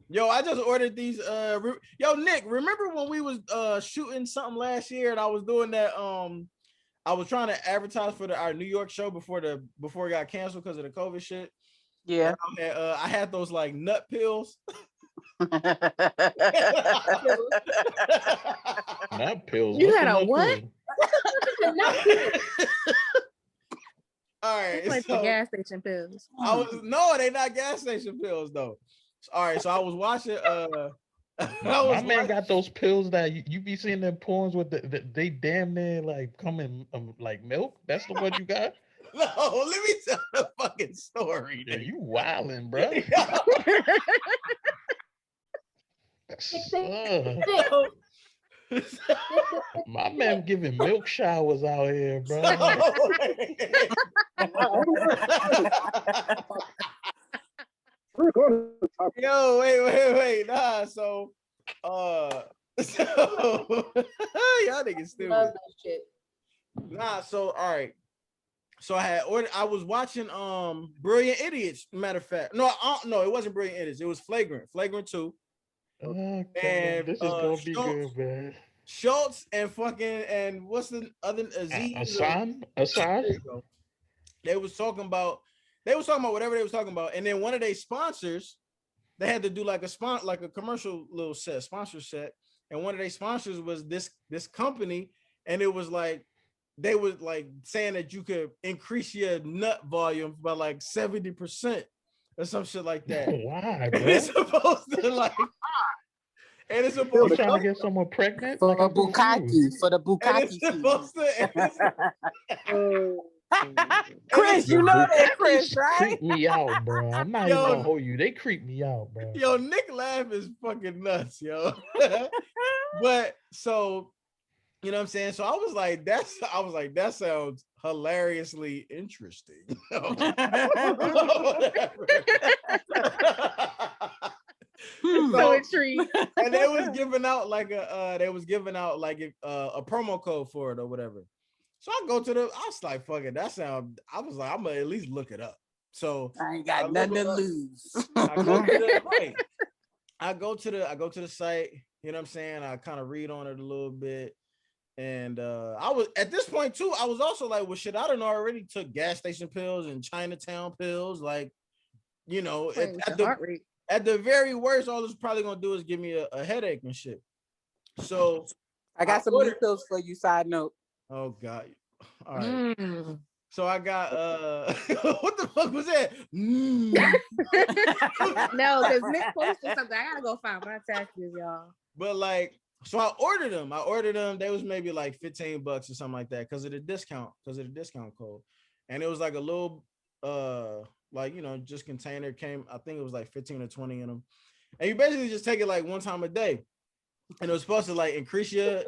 Yo, I just ordered these. Yo, Nick, remember when we was shooting something last year and I was doing that? I was trying to advertise for our New York show before it got canceled because of the COVID shit. Yeah. I had those like nut pills. Nut pills. You What's had the a nut what? pill? All right, It's like so the gas station pills. they not gas station pills though. All right, so I was watching. My man got those pills that you be seeing them porns with they damn near like come in like milk. That's the one you got. No, let me tell the fucking story. Yeah, you wildin', bro. My man giving milk showers out here, bro. Yo, wait. Nah, so y'all niggas stupid. Love that shit. Nah, so all right. So I was watching Brilliant Idiots, matter of fact. No, it wasn't Brilliant Idiots, it was Flagrant 2. Okay, And this is gonna be good, man. Schultz and what's the other Aziz? Assad? They was talking about whatever they was talking about, and then one of their sponsors, they had to do like a commercial little sponsor set, and one of their sponsors was this company, and it was like they was like saying that you could increase your nut volume by like 70% or some shit like that. Why, bro? It's supposed to like, and it's supposed to trying to get someone pregnant for a bukake. For the bukake. And it's supposed to. Chris, you know that, Chris, right? Creep me out, bro. I'm not even gonna hold you. They creep me out, bro. Yo, Nick laugh is fucking nuts, yo. But so, you know what I'm saying? So I was like, that sounds hilariously interesting. So intrigued. And they was giving out like a promo code for it or whatever. So I was like, fuck it, I was like, I'm gonna at least look it up. So I ain't got nothing to lose. I go to the site, you know what I'm saying? I kind of read on it a little bit. And I was at this point too, I was also like, well, shit, I done already took gas station pills and Chinatown pills. Like, you know, at the very worst, all it's probably gonna do is give me a headache and shit. So I got some new pills for you, side note. Oh God. All right. So I got what the fuck was that? No, because Nick posted something. I gotta go find my taxes, y'all. But like, so I ordered them. They was maybe like $15 or something like that because of the discount code. And it was like a little like, you know, just container came. I think it was like 15 or 20 in them. And you basically just take it like one time a day. And it was supposed to like increase your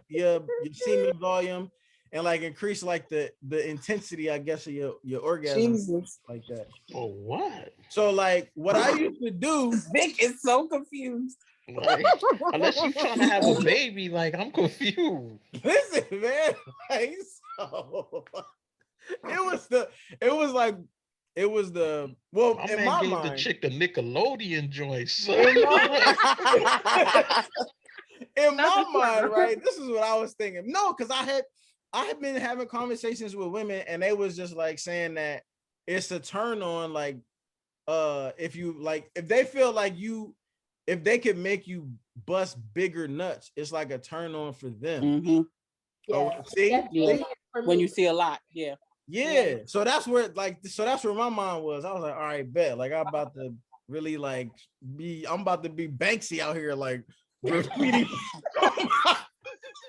semen volume and like increase like the intensity, I guess, of your orgasm. Jesus. Like that. For what? So like what I used to do, Vic is so confused. Like, unless you trying to have a baby, like I'm confused. Listen, man. Like, so it was the well, my in man my gave mind, the chick the Nickelodeon joint. So. In my mind, right? This is what I was thinking. No, because I had been having conversations with women, and they was just like saying that it's a turn on, like if they feel like if they could make you bust bigger nuts, it's like a turn on for them. Mm-hmm. Oh, see? When you see a lot, yeah. So that's where my mind was. I was like, all right, bet. Like I'm about to really like I'm about to be Banksy out here, like graffiti.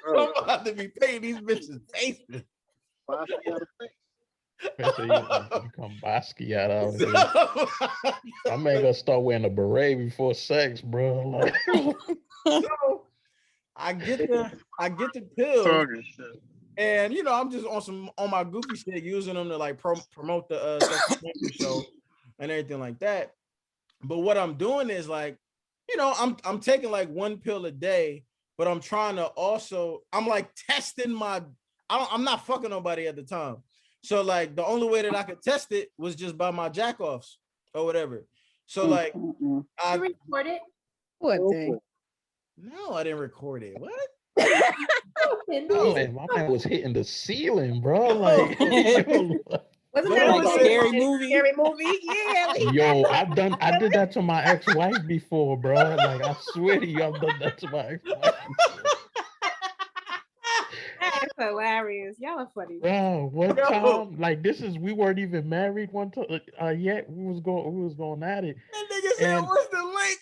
I'm about to be paying these bitches tasting. Become Basquiat out here. I may gonna start wearing a beret before sex, bro. Like. So I get the pills, and you know I'm just on my goofy shit, using them to like promote the show and everything like that. But what I'm doing is like, you know, I'm taking like one pill a day, but I'm trying to also I'm like testing I'm not fucking nobody at the time. So like the only way that I could test it was just by my jack offs or whatever. So like I record it. What thing? No, I didn't record it. What? Oh, man, my man was hitting the ceiling, bro. Like, yo, Wasn't Don't that ever like say- scary movie? Scary movie? Yeah. yo, I did that to my ex-wife before, bro. Like, I swear to you, I've done that to my ex-wife before. That's hilarious. Y'all are funny. Bro, one Yo. time, like we weren't even married one time yet. We was going at it. That nigga said, And- "What's the link?"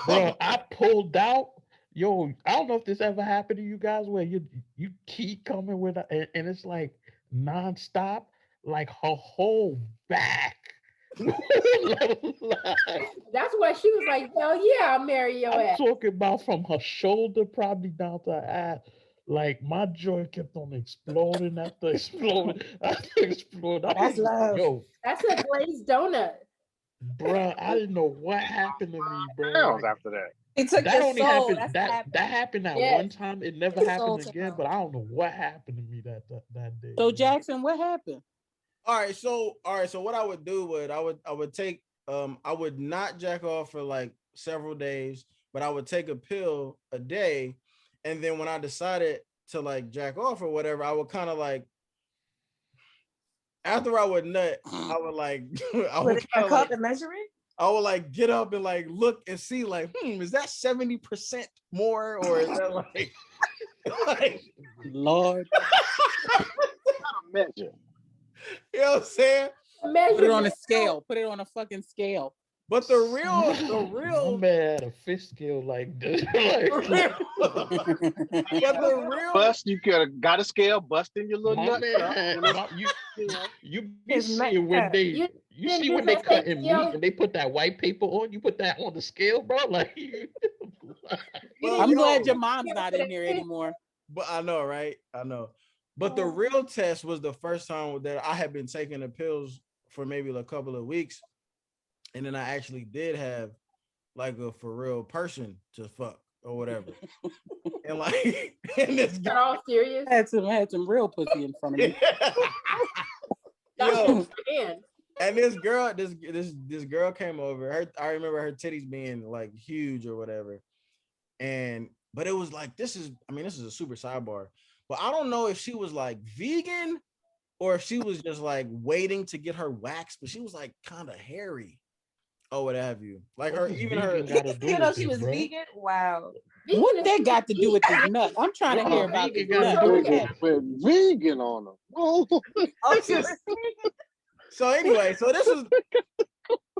Bro, I pulled out. Yo, I don't know if this ever happened to you guys where you keep coming with and it's like nonstop, like her whole back. That's why she was like, "Yo, yeah, I'll marry your I'm ass." talking about from her shoulder probably down to her ass. Like my joint kept on exploding after exploding after exploding. That's love. Yo, That's a glazed donut. bruh, I didn't know what happened to me, bro. Pounds Like, after that. It took that your only soul. happened That's that what happened. that happened that Yes. one time. It never Your happened soul again. took But I don't know what happened to me that day. So man. Jackson, what happened? All right, so what I would do I would take I would not jack off for like several days, but I would take a pill a day, and then when I decided to like jack off or whatever, I would kind of like after I would nut, I would like I would kind of like and measure it? I would like get up and like look and see like is that 70% more or is that like like Lord, Measure. you know what I'm saying? put it on a scale. Put it on a fucking scale. But the My real man had a fish scale like this. Like, but the real Bust, you got a scale, bust in your little my nut. man stuff, had, you know? you be His seeing when nut. they You you didn't see do when they that cutting meat scale? and they put that white paper on. You put that on the scale, bro. Like, Well, I'm yo, glad your mom's not in here anymore. But I know, right? I know. But the real test was the first time that I had been taking the pills for maybe a couple of weeks. And then I actually did have like a for real person to fuck or whatever. And like, and this Not all serious. I had some real pussy in front of me. That's Yo, your hand. and this girl came over. I remember her titties being like huge or whatever. But it was like this is a super sidebar. But I don't know if she was like vegan or if she was just like waiting to get her wax, but she was like kind of hairy or what have you. Like what her, does even vegan her. gotta do You know with she this, was bro? vegan? Wow. What that got to do with this nut? I'm trying to hear about this vegan nut. gotta do Okay. With vegan on them. Oh, So anyway, so this was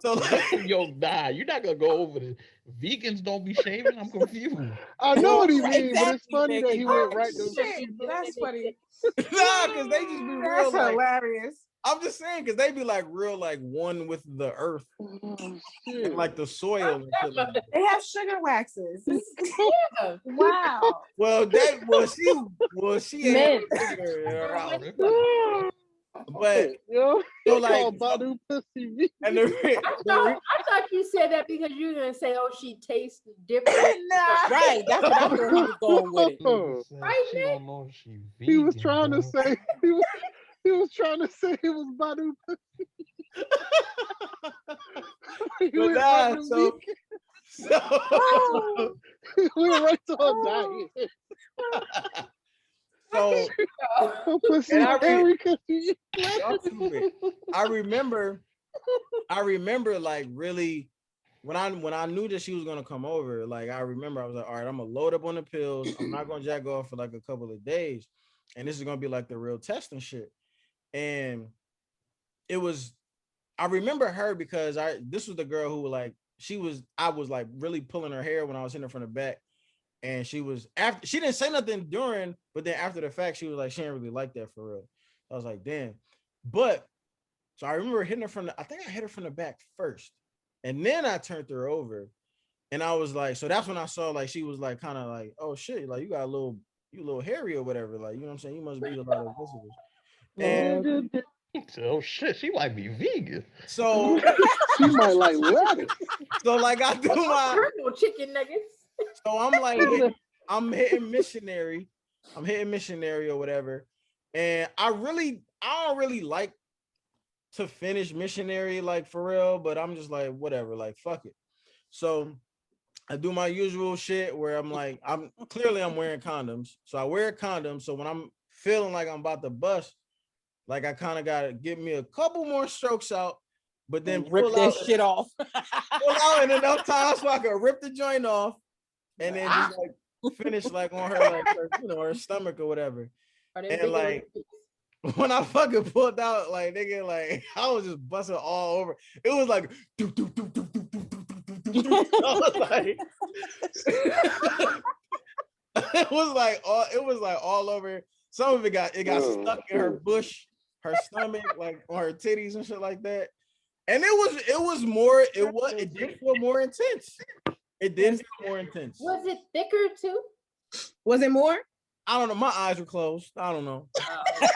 so like, Yo, nah, you're not gonna go over this. Vegans don't be shaving. I'm confused. I know what he Well, means, but it's exactly, funny that Becky. he went Oh, right to shit. That's funny. nah, because they just be real That's like hilarious. I'm just saying because they be like real like one with the earth Oh, and shit. like the soil and shit like that. They have sugar waxes. Yeah. Wow. Well, she Men. ain't But but yo, so he like called Badu pussy vegan. and I thought you said that because you were gonna say, "Oh, she tastes different." Right. That's what I thought he was going with it. Nigga said Right, she Nick? don't know if she vegan. He was trying to bro. say he was trying to say it was Badu pussy. He but went nah, right to so vegan. He went right to her diet. so Her pussy And I re- hairy 'cause she- y'all stupid. I remember like really when I knew that she was gonna come over, like I remember I was like, all right, I'm gonna load up on the pills. I'm not gonna jack off for like a couple of days, and this is gonna be like the real test and shit. And I remember her because this was the girl who like I was like really pulling her hair when I was hitting her from the back. And she didn't say nothing during, but then after the fact, she was like, she didn't really like that for real. I was like, damn. But so I remember hitting her I think I hit her from the back first. And then I turned her over. And I was like, so that's when I saw like she was like kind of like, oh shit, like you a little hairy or whatever. Like, you know what I'm saying? You must be a lot of vegetables. And Oh shit, she might be vegan. so she might like lettuce. so like I do my Purple chicken nuggets. so I'm like I'm hitting missionary or whatever. And I don't really like to finish missionary like for real, but I'm just like whatever, like fuck it. So I do my usual shit where I'm like, I'm wearing condoms. So I wear condoms. So when I'm feeling like I'm about to bust, like I kind of gotta give me a couple more strokes out, but then rip that shit off. Pull out in enough time so I can rip the joint off and then just like finish like on her like her, her stomach or whatever. And like when I fucking pulled out, like nigga, like I was just busting all over. It was like I was like it was like all over. Some of it got stuck in her bush, her stomach, like on her titties and shit like that. And it did feel more intense. It did feel more intense. Was it thicker too? Was it more? I don't know. My eyes were closed. I don't know. You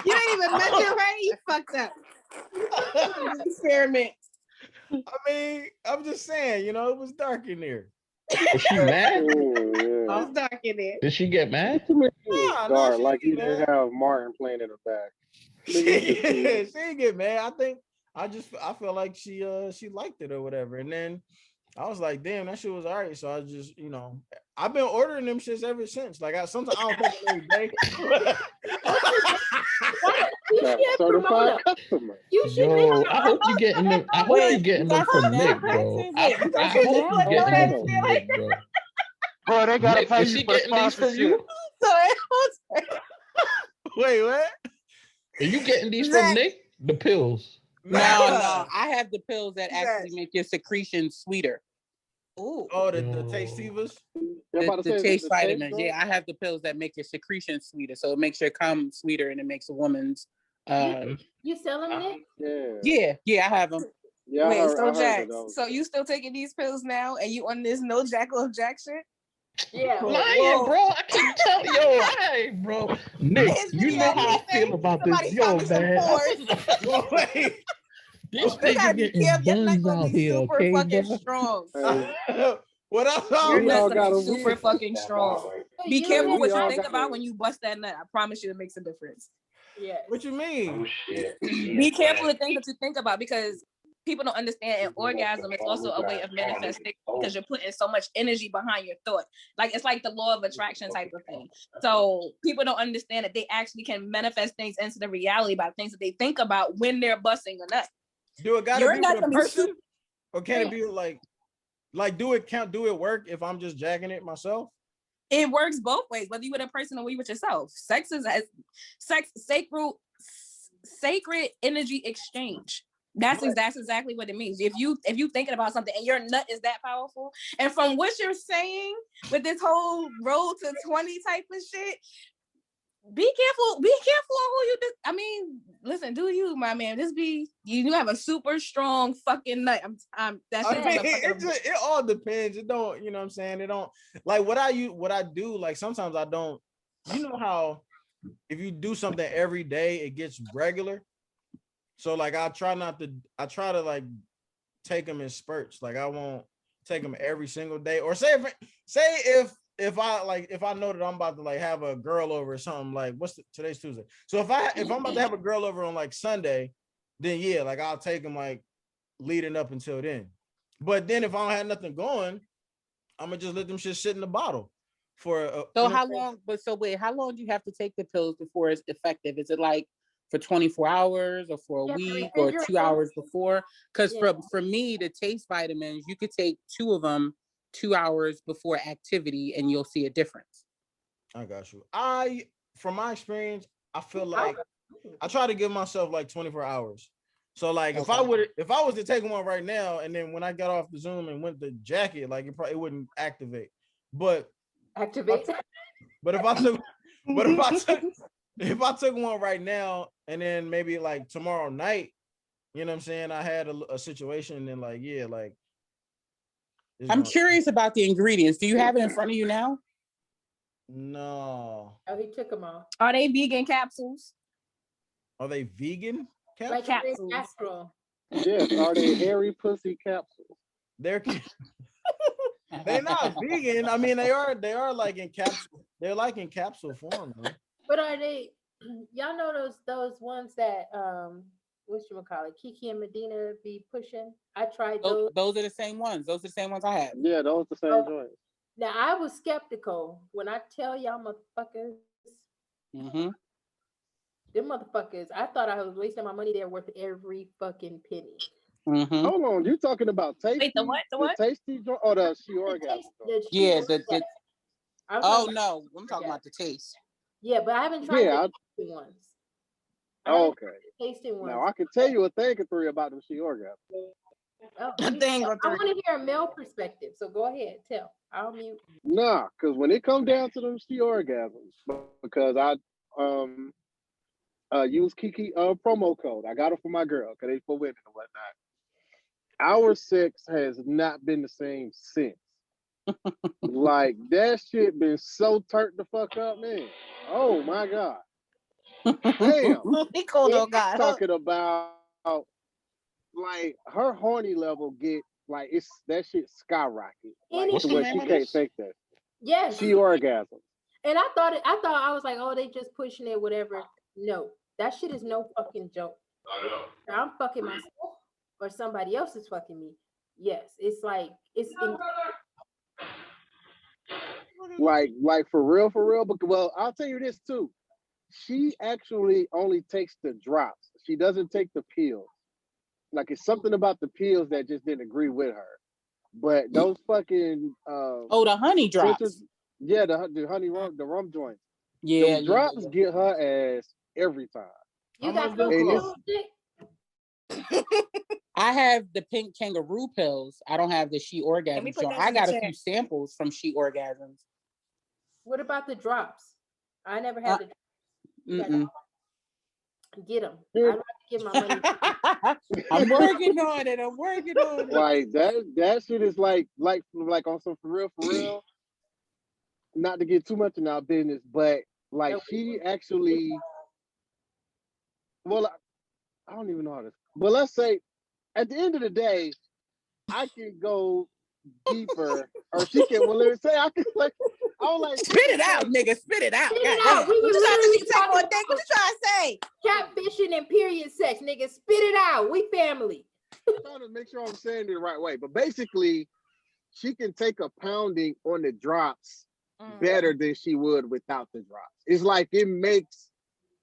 didn't even mention right. You fucked up. Experiment. I mean, I'm just saying, it was dark in there. Was she mad? It was dark in there. Did she get mad? Dark, like you didn't have Martin playing in the back. She didn't get mad. I felt like she liked it or whatever. And then I was like, damn, that shit was all right. So I just, I've been ordering them shits ever since. Like sometimes I don't take it every day. Certified customer. Yo, I hope you getting them. I hope you getting them from Nick, bro. I hope you getting them from Nick, bro. Bro, they gotta pay you for sponsorship. Wait, what? Are you getting these from Nick? The pills. No. I have the pills that actually make your secretion sweeter. Ooh. Oh, the Tastivas? The taste vitamins. Yeah, I have the pills that make your secretion sweeter. So it makes your cum sweeter and it makes a woman's You sell them, Nick? Yeah, I have them. Yeah, wait, so Jack, so you still taking these pills now and you on this no jack of jack shit? Yeah. Lying, bro. I keep telling you, lying, bro. Nick, you know how I feel about this. Yo, man. Wait. This nigga getting buns out here, okay, fucking bro? strong. What else? Your nuts are super fucking strong. Be careful what you think about when you bust that nut. I promise you it makes a difference. Yeah. What you mean? Oh, shit. Be careful the things that you think about because people don't understand an orgasm is also a way of manifesting because you're putting so much energy behind your thought. Like it's like the law of attraction type of thing. So people don't understand that they actually can manifest things into the reality by things that they think about when they're busting a nut. Do it gotta be with a person? Or can it be like do it work if I'm just jacking it myself? It works both ways, whether you with a person or you with yourself. Sex is sacred energy exchange. That's exactly what it means. If you thinking about something and your nut is that powerful, and from what you're saying with this whole road to 20 type of shit, be careful on who you do. I mean, listen, do you, my man? You have a super strong fucking nut. It all depends. It don't, you know what I'm saying? It don't like what I do, like sometimes I don't, you know how if you do something every day, it gets regular. So like I try to like take them in spurts. Like I won't take them every single day. Or say if I know that I'm about to like have a girl over or something, like today's Tuesday. So if I'm about to have a girl over on like Sunday, then yeah, like I'll take them like leading up until then. But then if I don't have nothing going, I'm gonna just let them shit sit in the bottle for how long do you have to take the pills before it's effective? Is it like for 24 hours or for a week or 2 hours before? Because for me, the taste vitamins, you could take 2 of them 2 hours before activity and you'll see a difference. I got you. From my experience, I feel like I try to give myself like 24 hours. So like if I was to take one right now and then when I got off the Zoom and went to jacket, like it wouldn't activate. But if I took one right now and then maybe like tomorrow night, you know what I'm saying? I had a situation and like, yeah, like. I'm curious about the ingredients. Do you have it in front of you now? No. Oh, he took them all. Are they vegan capsules? Are they vegan capsules? Like capsules. Yes, are they hairy pussy capsules? They're not vegan. I mean, they are like in capsule. They're like in capsule form, man. But are they? Y'all know those ones that whatchamacallit, Kiki and Medina be pushing. I tried Those, those. those are the same ones. Those are the same ones I have. Yeah, those the same joints. Now I was skeptical when I tell y'all motherfuckers, Mm-hmm. them motherfuckers. I thought I was wasting my money there, worth every fucking penny. Mm-hmm. Hold on, you talking about tasty? Wait, the what? The what? Tasty joint or the she orgasm? Yeah. I'm Oh talking no, I'm talking about the taste. Yeah, but I haven't tried the tasting ones. Okay. Tasting ones. Now I can tell you a thing or three about the she orgasm. Oh, A thing or I three. want to hear a male perspective. So go ahead, tell. I'll mute. Nah, because when it comes down to them she orgasms, because I use Kiki promo code. I got it for my girl because they for women and whatnot. Our sex has not been the same since. Like that shit been so turned the fuck up, man. Oh my god. Damn. He called on God. Talking about like her horny level get like it's that shit skyrocket. Like What's to the where name she of can't this? take that. Yes. She orgasm. And I was like, oh, they just pushing it, whatever. No, that shit is no fucking joke. I'm fucking myself or somebody else is fucking me. Yes, it's like like for real. But well, I'll tell you this too. She actually only takes the drops. She doesn't take the pills. Like it's something about the pills that just didn't agree with her. But those fucking the honey drops. Yeah, the honey rum, the rum joints. Yeah, those drops get her ass every time. You got those pills, I have the pink kangaroo pills. I don't have the she orgasm. So I got a few samples from she orgasms. What about the drops? I never had the drops. Get them. I'd like to get my money. I'm working on it. Like that shit is like on some for real. Not to get too much in our business, but like she actually, well, I don't even know how to. But let's say, at the end of the day, I can go deeper, or she can. Well, let's say I can like. I don't like spit it out, nigga. Spit it out. Spit it out. We were literally talking about what you trying to say? Catfishing and period sex, nigga. Spit it out. We family. I'm trying to make sure I'm saying it the right way, but basically, she can take a pounding on the drops better than she would without the drops. It's like it makes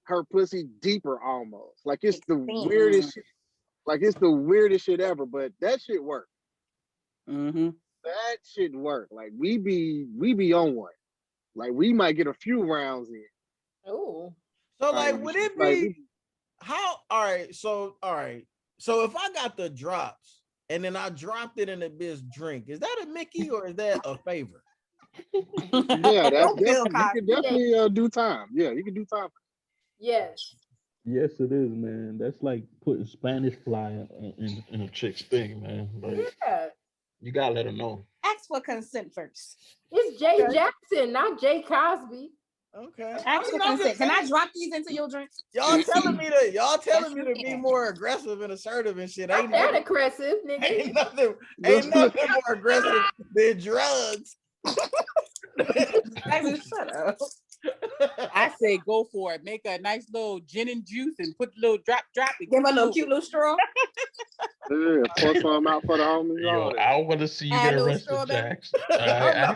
her pussy deeper almost. Like it's the weirdest shit. Like it's the weirdest shit ever, but that shit works. Mm-hmm. That shit work. Like we be on one. Like we might get a few rounds in. Oh. So like would it be how all right. So if I got the drops and then I dropped it in a bitch drink, is that a Mickey or is that a favor? Yeah, that's you can definitely do time. Yeah, you can do time. Yes. Yes, it is, man. That's like putting Spanish fly in a chick's thing, man. Like, you gotta let her know. Ask for consent first. It's Jay Jackson, not Jay Cosby. Okay. Ask for consent. Can I drop these into your drink? Y'all telling me to be more aggressive and assertive and shit. Ain't that aggressive, nigga? Ain't nothing more aggressive than drugs. Shut up. I say go for it. Make a nice little gin and juice and put a little drop. And give a little cute little straw. Yeah, pour some out for the homies. Yo, I want to see you get arrested, Jax. I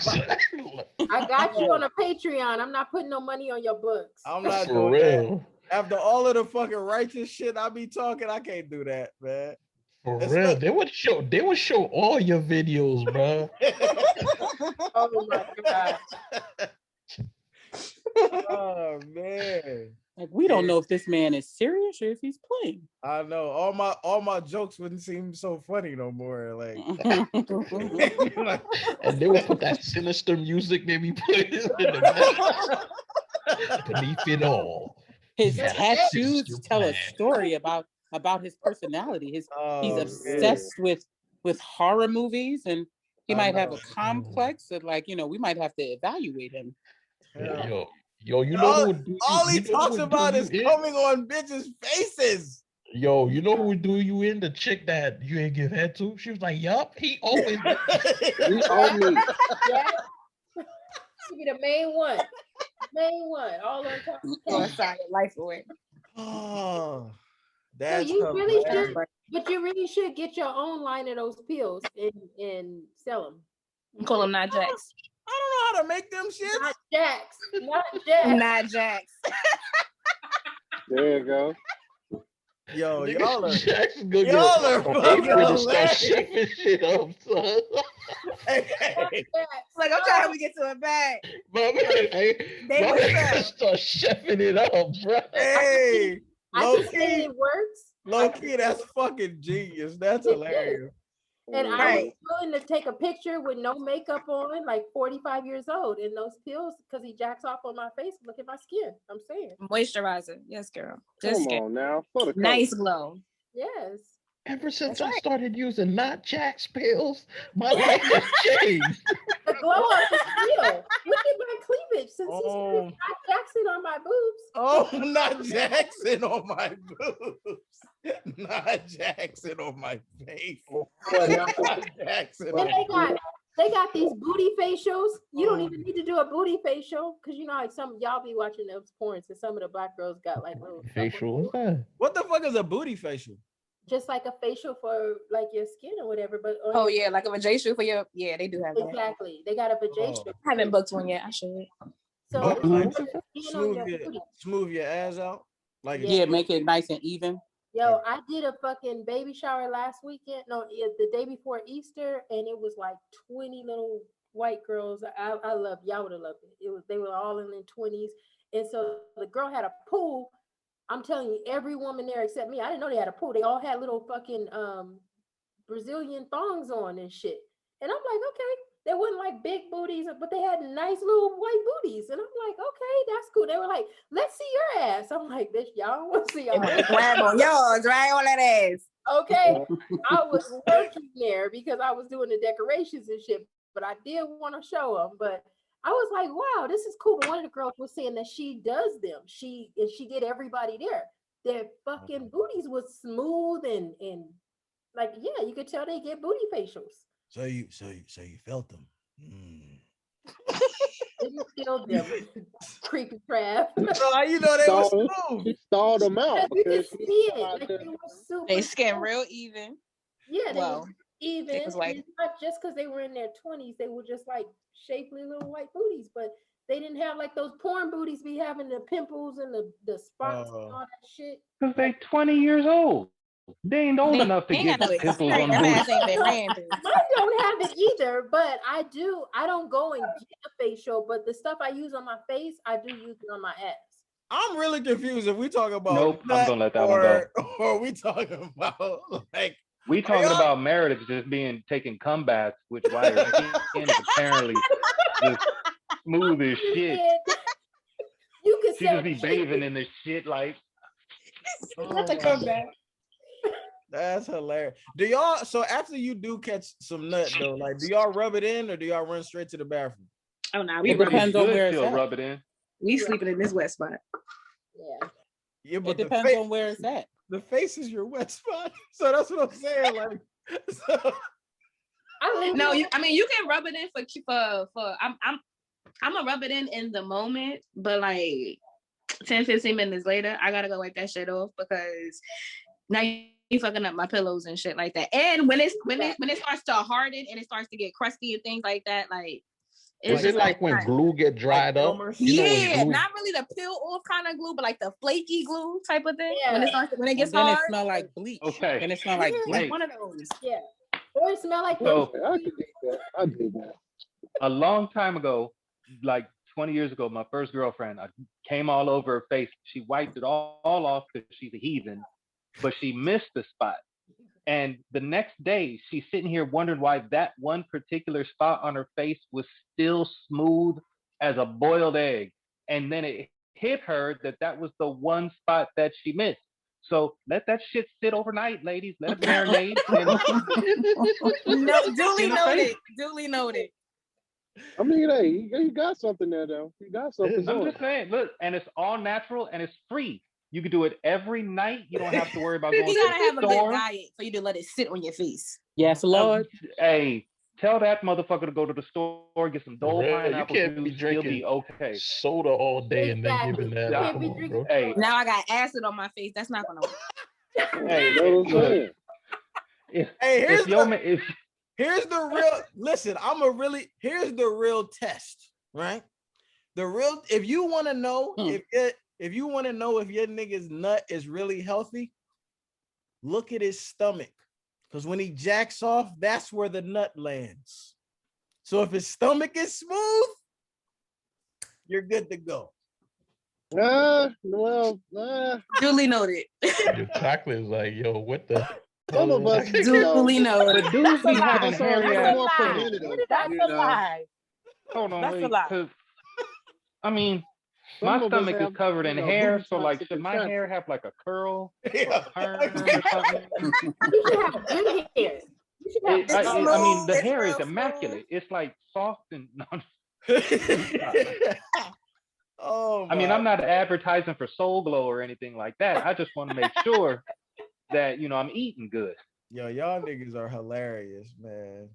got you on a Patreon. I'm not putting no money on your books. I'm not for doing real. That. After all of the fucking righteous shit I be talking, I can't do that, man. For real, they would show all your videos, bro. Oh my god. Oh man. Like we don't know if this man is serious or if he's playing. I know all my jokes wouldn't seem so funny no more. Like, and they would put that sinister music they be playing in the beneath it all. His tattoos tell a story about his personality. He's obsessed with horror movies, and he might have a complex that, like, we might have to evaluate him. Yo, you know who all he talks about is coming on bitches' faces. Yo, you know who would do you in? The chick that you ain't give head to? She was like, yup, he always he owe me. Yeah. She be the main one. All on top. Life away. Oh, That's you really should, hilarious. but you really should get your own line of those pills and sell them. Call them not Jax. I don't know how to make them shits. Not Jax. Not Jax. Not Jax. There you go. Yo, y'all are fucking fucking hilarious. shipping shit up, son. Hey, Like, I'm trying to get to a bag. My man start chefing it up, bro. hey, I low just say key, it works. low key, that's fucking genius. That's hilarious. And I Right. was willing to take a picture with no makeup on, like 45 years old, in those pills because he jacks off on my face. Look at my skin. I'm saying. Moisturizer. Yes, girl. Come on now. For the Nice glow. Yes. Ever since That's I started using not Jack's pills, my life has changed. The glow up is real. Look at my cleavage. Since Oh. he's not Jackson on my boobs. Oh, not Jackson on my boobs. Not Jackson on my face. Not Jackson And on they got these booty facials. You don't even need to do a booty facial because you know like some y'all be watching those porns and some of the black girls got like little Facial, what's that? What the fuck is a booty facial? just like a facial for like your skin or whatever. But Oh yeah, like a vajacial for your they do have that. exactly. They got a vajacial. I haven't booked one yet. I should. So Like, skin on your booty. smooth your ass out. Like Yeah, make it nice and even. Yo, I did a fucking baby shower last weekend. No, the day before Easter, and it was like 20 little white girls. I love y'all would have loved it. They were all in their 20s, and so the girl had a pool. I'm telling you, every woman there except me. I didn't know they had a pool. They all had little fucking Brazilian thongs on and shit. And I'm like, okay, they wasn't like big booties, but they had nice little white booties. And I'm like, okay, that's cool. They were like, let's see your ass. I'm like, bitch, y'all want to see your ass. Grab on yours, right on that ass. Okay, I was working there because I was doing the decorations and shit, but I did want to show them. But I was like, wow, this is cool. But one of the girls was saying that she does them. She did everybody there. Their fucking booties was smooth and like, yeah, you could tell they get booty facials. So you felt them. Didn't feel them, creepy crab. So how you know they were smooth? She stalled them out. You could because see she it. tried Like to- they were super They skin smooth. real even. Yeah, they Well, were even. it was like- It's not just because they were in their 20s, they were just like shapely little white booties, but they didn't have like those porn booties be having the pimples and the spots and all that shit. Because they 20 years old. They ain't old enough to Ain't get got no pimples on That booty. ass ain't been ran through. Mine don't have it either, but I don't go and get a facial, but the stuff I use on my face, I do use it on my ass. I'm really confused if we talk about Nope, I'm nut gonna let that one go. or we talking about like We talking y'all- about Meredith just taking cum baths, which why her skin is apparently just smooth as shit. You could She say just be bathing in this shit like. Not to come back. that's hilarious. Do y'all so after you do catch some nut though, like do y'all rub it in or do y'all run straight to the bathroom? Oh no, It we depends on where it's she'll at. rub it in. sleeping in this wet spot. Yeah. Yeah, It but the depends face, on where it's at. the face is your wet spot. So that's what I'm saying. Like so, No, you can rub it in for I'm gonna rub it in the moment, but like 10-15 minutes later, I gotta go wipe that shit off because now you fucking up my pillows and shit like that. And when it starts to harden and it starts to get crusty and things like that, like Is it like when glue get dried up? You know, when yeah, glue- not really the peel off kind of glue, but like the flaky glue type of thing. Yeah. When it gets And then hard, it smell like bleach. Okay. And it smell like yeah, bleach. Wait. one of those. Yeah. Or it smell like So- I could do that. I did that. A long time ago, like 20 years ago, my first girlfriend, I came all over her face. She wiped it all off because she's a heathen, but she missed the spot. And the next day, she's sitting here wondering why that one particular spot on her face was still smooth as a boiled egg. And then it hit her that was the one spot that she missed. So let that shit sit overnight, ladies. Let it marinate. No, duly In the noted. face. Duly noted. I mean, hey, you got something there though. You got something. I'm going. just saying, look, and it's all natural and it's free. You can do it every night. You don't have to worry about going You to gotta have the a store. good diet for you to let it sit on your face. Yes, Lord. Hey, tell that motherfucker to go to the store, get some Dole Bruh, you pineapple can't be juice. He'll drinking be okay. Soda all day and then Exactly. giving that. Yeah. Come on, bro. Hey, Now I got acid on my face. That's not gonna work. Hey, know what I'm saying? Here's the real. Listen, here's the real test, right? The real. If you want to know if you want to know if your nigga's nut is really healthy, look at his stomach, because when he jacks off, that's where the nut lands. So if his stomach is smooth, you're good to go. Duly noted. Your chocolate is like, yo, what the? Some of us, duly noted. But dudes be having hairy ass. That's a lie. Hold on, That's wait, a lie. because I mean, my stomach is covered in hair, so like, should my hair have like a curl or a perm or something? You should have good hair. I mean, the hair is immaculate. It's like soft and. Oh, I mean, I'm not advertising for Soul Glow or anything like that. I just want to make sure that I'm eating good. Yo, y'all niggas are hilarious, man.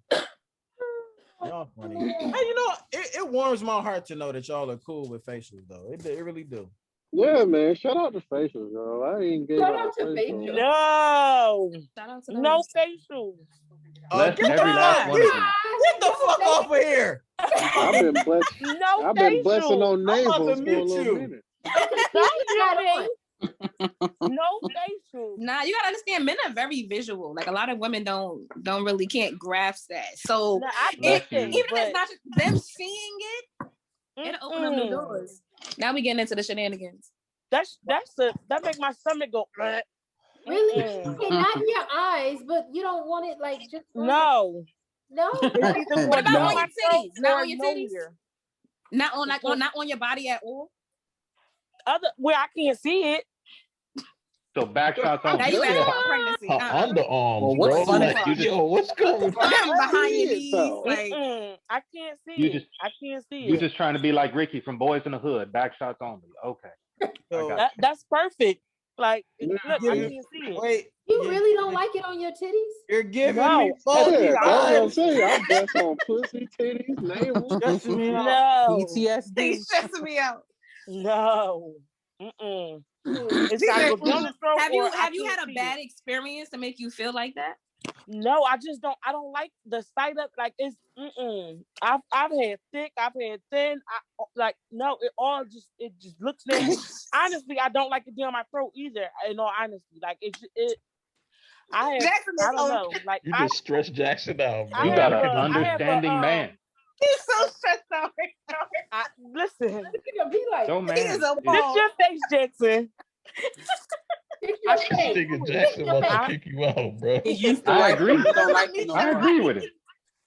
Y'all funny. Hey, it warms my heart to know that y'all are cool with facials, though. It really do. Yeah, man. Shout out to facials, yo. I ain't gave Shout out out to facials. facials. No. No facials. Bless every last one of you. Get the fuck off of here. I've been blessed. No I've been facials. blessing on I'm about nasals to for a mute little you. minute. Don't no facials. Nah, you gotta understand, men are very visual. Like a lot of women don't really can't grasp that. So Nah, I Bless get you. it, even if but it's not just them seeing it, it'll open up new doors. Now we getting into the shenanigans. that make my stomach go. Really? Okay, not in your eyes, but you don't want it like just No. No. It's either What about down on my your throat titties? Not or on your titties? nowhere. Not on your body at all. Other where I can't see it. So back shots on. Now you asking for pregnancy. Her underarms, Well, what's bro. funny- Like, yo, what's going on? Behind your knees, like I can't see You it. just- I can't see You it. just trying to be like Ricky from Boys in the Hood. Back shots only. Okay. So, That's perfect. Like, look, I you- can't see it. wait, You really don't like it on your titties? you're giving No. me both Yeah, that's what I'm vibes. saying. I'm blessed on pussy, titties, navel. Stressing me out. No. PTSD. he's stressing me out. No. It's gotta go down the throat. Have you or I had can't a see bad it. experience to make you feel like that? No, I just don't. I don't like the sight of like it's. I've had thick. I've had thin. No. It just looks nasty. Honestly, I don't like it down my throat either. In all honesty, like it. I don't know. Like You just stress Jackson out, bro. I You have got an a- I have a, understanding man. He's so stressed out right now. Listen. You're gonna be like, Yo, man. He is a is- Fix your face, Jackson. fix I your face. Nigga Jackson about to kick you out, bro. He used to I like agree. it. He don't like it no I more. agree with it.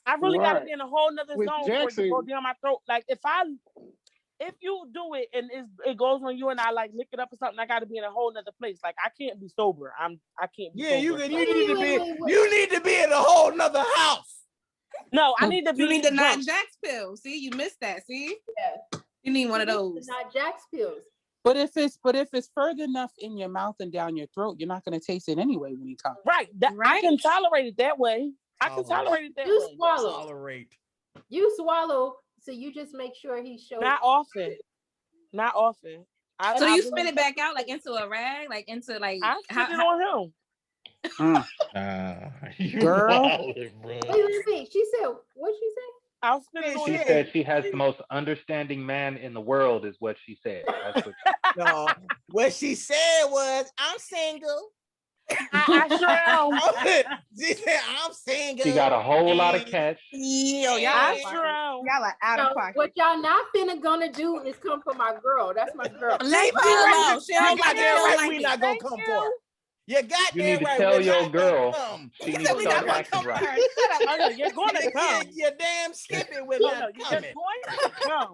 I really got to Right. be in a whole nother With zone for it Jackson- to go down my throat. Like if you do it and it goes on you and I like lick it up or something, I got to be in a whole nother place. Like I can't be sober. I can't be Yeah, sober. you Wait, need to be in a whole nother house. No, I need to be. You need the drunk. NOTJAX pill. See, you missed that. See, Yeah. you need one of those. Not Jack's pills. But if it's further enough in your mouth and down your throat, you're not gonna taste it anyway when he comes. Right. I Right. can tolerate it that way. I can tolerate it that You way. swallow. Tolerate. You swallow, so you just make sure he shows. Not often. Not often. So I you really- spit it back out like into a rag, like into like. I spit it on him. You Girl. wildin', bro. Wait. She said, what'd she say? I'll spit it on She him. said she has the most understanding man in the world, is what she said. That's what No, what she said was, "I'm single." I sure am. She said, "I'm single." she got a whole lot of catch. Yo, y'all, I sure am. y'all are out No, of pocket. what y'all not finna gonna do is come for my girl. That's my girl. Leave her You alone. She don't like goddamn right it. we not gonna come for her. You got You need to right. tell we're your not girl. gonna come. She He needs said to we start not gonna acting come for right. her. Shut up. Oh, no, you're gonna come. You damn skipping with No, not no, you're coming. just going to come.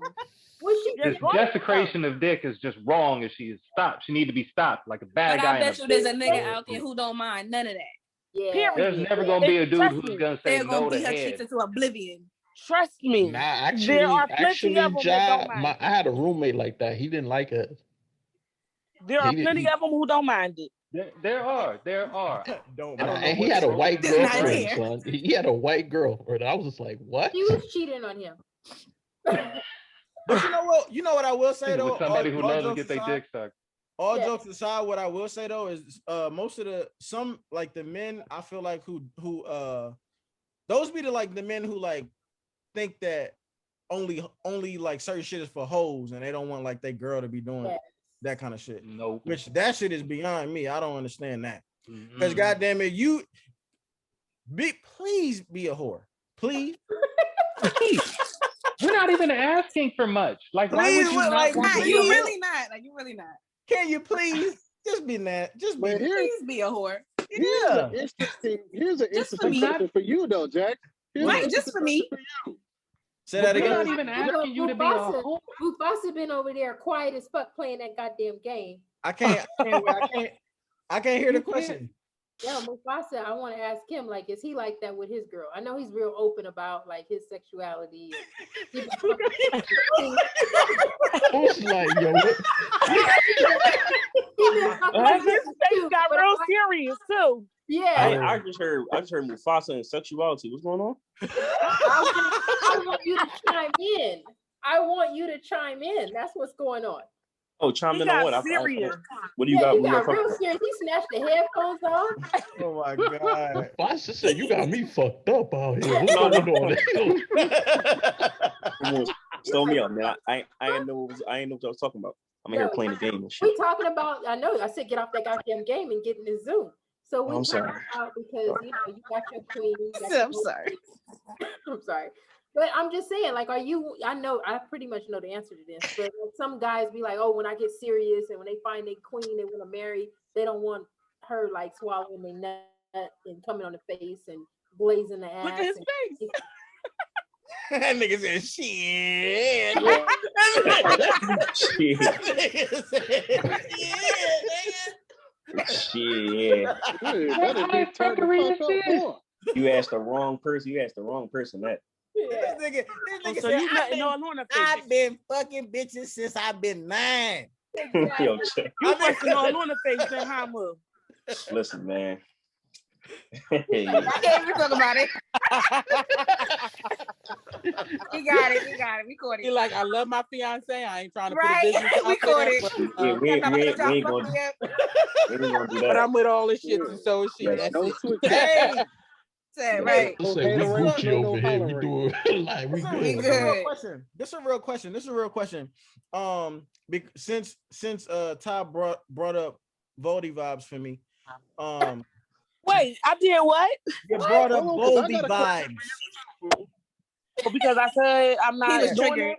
What she You're This going to desecration of dick is just wrong. If she is stopped, she need to be stopped like a bad But guy. I bet you in there's a nigga out there who don't mind none of that. Yeah. Period. There's never gonna be a dude Trust who's me. gonna say They're no gonna to beat her cheeks head. into oblivion. Trust me. Nah, There are plenty of them that Ja, don't mind. I had a roommate like that. He didn't like us. There are He did- plenty he- of them who don't mind it. There are. Don't I don't know And he what had a throat- white This not girlfriend, here. son. He had a white girlfriend. I was just like, what? She was cheating on him. But you know what? You know what I will say With though. somebody who all loves to jokes get their aside, dick sucked. all jokes aside, what I will say though is most of the men I feel like who those be the men who like think that only like certain shit is for hoes and they don't want like their girl to be doing that kind of shit. Nope. Which that shit is beyond me. I don't understand that. Because goddamn it, please be a whore. Please. We're not even asking for much. Like, why would you not want to you really not? Like, you really not? Can you please just be that? Just be. Please be a whore. Here's an interesting question for you though, Jack. Right, just for me. Say that again. We're not even asking you to be a whore. Mufasa been over there quiet as fuck playing that goddamn game. I can't hear the question. Yeah, Mufasa, I want to ask him, like, is he like that with his girl? I know he's real open about like his sexuality. Who's like, yo, he got real serious too. Yeah. I just heard Mufasa and sexuality. What's going on? I want you to chime in. That's what's going on. Oh, chime in on what? Serious. What do you got? You got real serious. He snatched the headphones off. Oh my god! Mufasa said, "You got me fucked up out here. What's going on?" Stole me up, man. I didn't know what I was talking about. I'm in here playing the game and shit. We talking about. I know. I said get off that goddamn game and get in the Zoom. So we talking about because you got your queen. I'm sorry. I'm sorry. But I'm just saying, like, I pretty much know the answer to this, but some guys be like, oh, when I get serious and when they find their queen they want to marry, they don't want her like swallowing their nut and coming on the face and blazing the ass. Look at his face. That nigga said, shit. You asked the wrong person that. This nigga So said, you nutting all on the face. I've been fucking bitches since I've been 9. Yo, You fucking all on the face, then how much? listen, man. I can't even talk about it. We got it. We caught it. He like, I love my fiance. I ain't trying to Right. put a business We out caught there, it. but, We ain't gonna do but that. I'm with all this shit and so is she. Yes. That's No it. switch. Hey. Said, right. Let's say we Gucci over here. We doing like we good. We good. This is a real question. Since Ty brought up Voldy vibes for me. Wait, I did what? You brought up Voldy vibes. Because I said I'm not. He was triggered.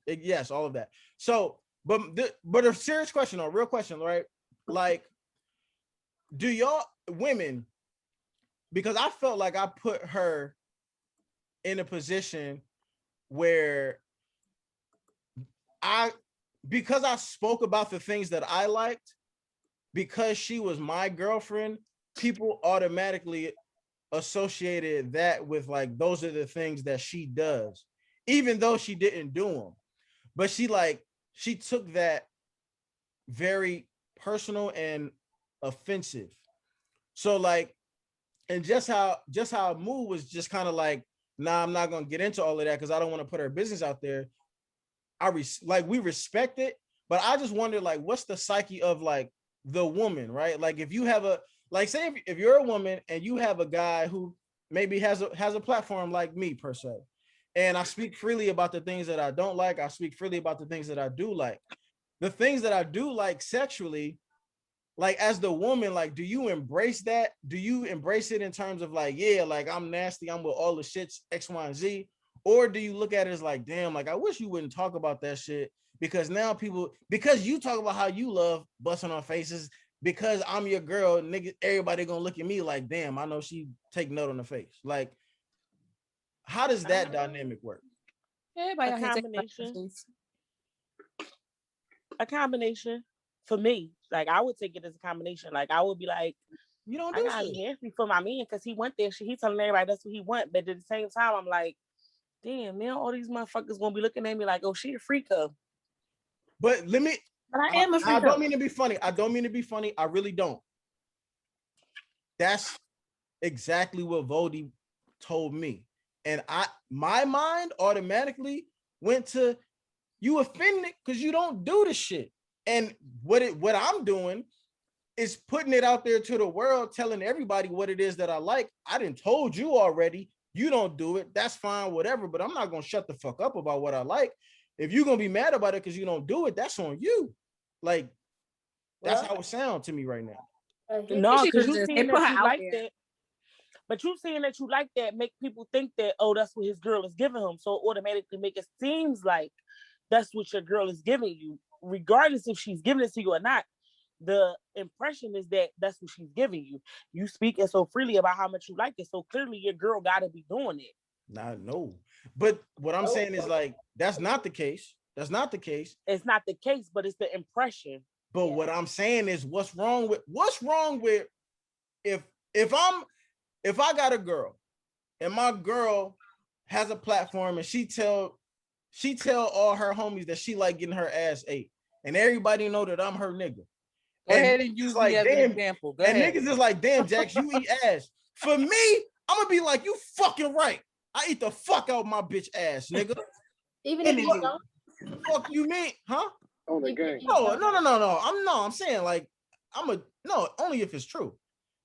Yes, all of that. So, but a serious question, a real question, right? Like, do y'all women? Because I felt like I put her in a position where because I spoke about the things that I liked, because she was my girlfriend, people automatically associated that with like, those are the things that she does, even though she didn't do them. But she took that very personal and offensive. So like, and just how Moo was just kind of like, nah, I'm not gonna get into all of that because I don't want to put her business out there. We respect it, but I just wonder, like, what's the psyche of like the woman, right? Like, if you have say if you're a woman and you have a guy who maybe has a platform like me per se, and I speak freely about the things that I don't like, I speak freely about the things that I do like. The things that I do like sexually, like as the woman, like, do you embrace that? Do you embrace it in terms of like, yeah, like I'm nasty, I'm with all the shits X, Y, and Z? Or do you look at it as like, damn, like I wish you wouldn't talk about that shit because now because you talk about how you love busting on faces, because I'm your girl, nigga, everybody gonna look at me like, damn, I know she take note on the face. Like, how does that dynamic work? Everybody A out here take combination. A combination for me. Like I would take it as a combination. Like I would be like, You don't I do got shit. nasty for my man because he went there. He telling everybody that's what he want. But at the same time, I'm like, damn, man, all these motherfuckers gonna be looking at me like, oh, she a freak up. But let me. But I am a freak. I don't mean to be funny. I really don't. That's exactly what Voldy told me. And my mind automatically went to, you offended because you don't do the shit. And what I'm doing is putting it out there to the world, telling everybody what it is that I like. I done told you already. You don't do it. That's fine, whatever. But I'm not gonna shut the fuck up about what I like. If you're gonna be mad about it because you don't do it, that's on you. Like, that's how it sounds to me right now. No, because you they saying put that her you out like there. that. But you saying that you like that make people think that, oh, that's what his girl is giving him. So automatically make it seems like that's what your girl is giving you, regardless if she's giving it to you or not. The impression is that that's what she's giving you. You speaking so freely about how much you like it, so clearly your girl got to be doing it. No. But what I'm saying is, like, that's not the case. That's not the case. It's not the case, but it's the impression. But what I'm saying is, what's wrong with if I got a girl and my girl has a platform and she tell all her homies that she like getting her ass ate, and everybody know that I'm her nigga. Go ahead and use me as an example. Go ahead. Niggas is like, damn, Jax, you eat ass. For me, I'm gonna be like, you fucking right. I eat the fuck out my bitch ass, nigga. Even if you don't. Fuck you mean, huh? On the game. No. I'm saying, like, only if it's true.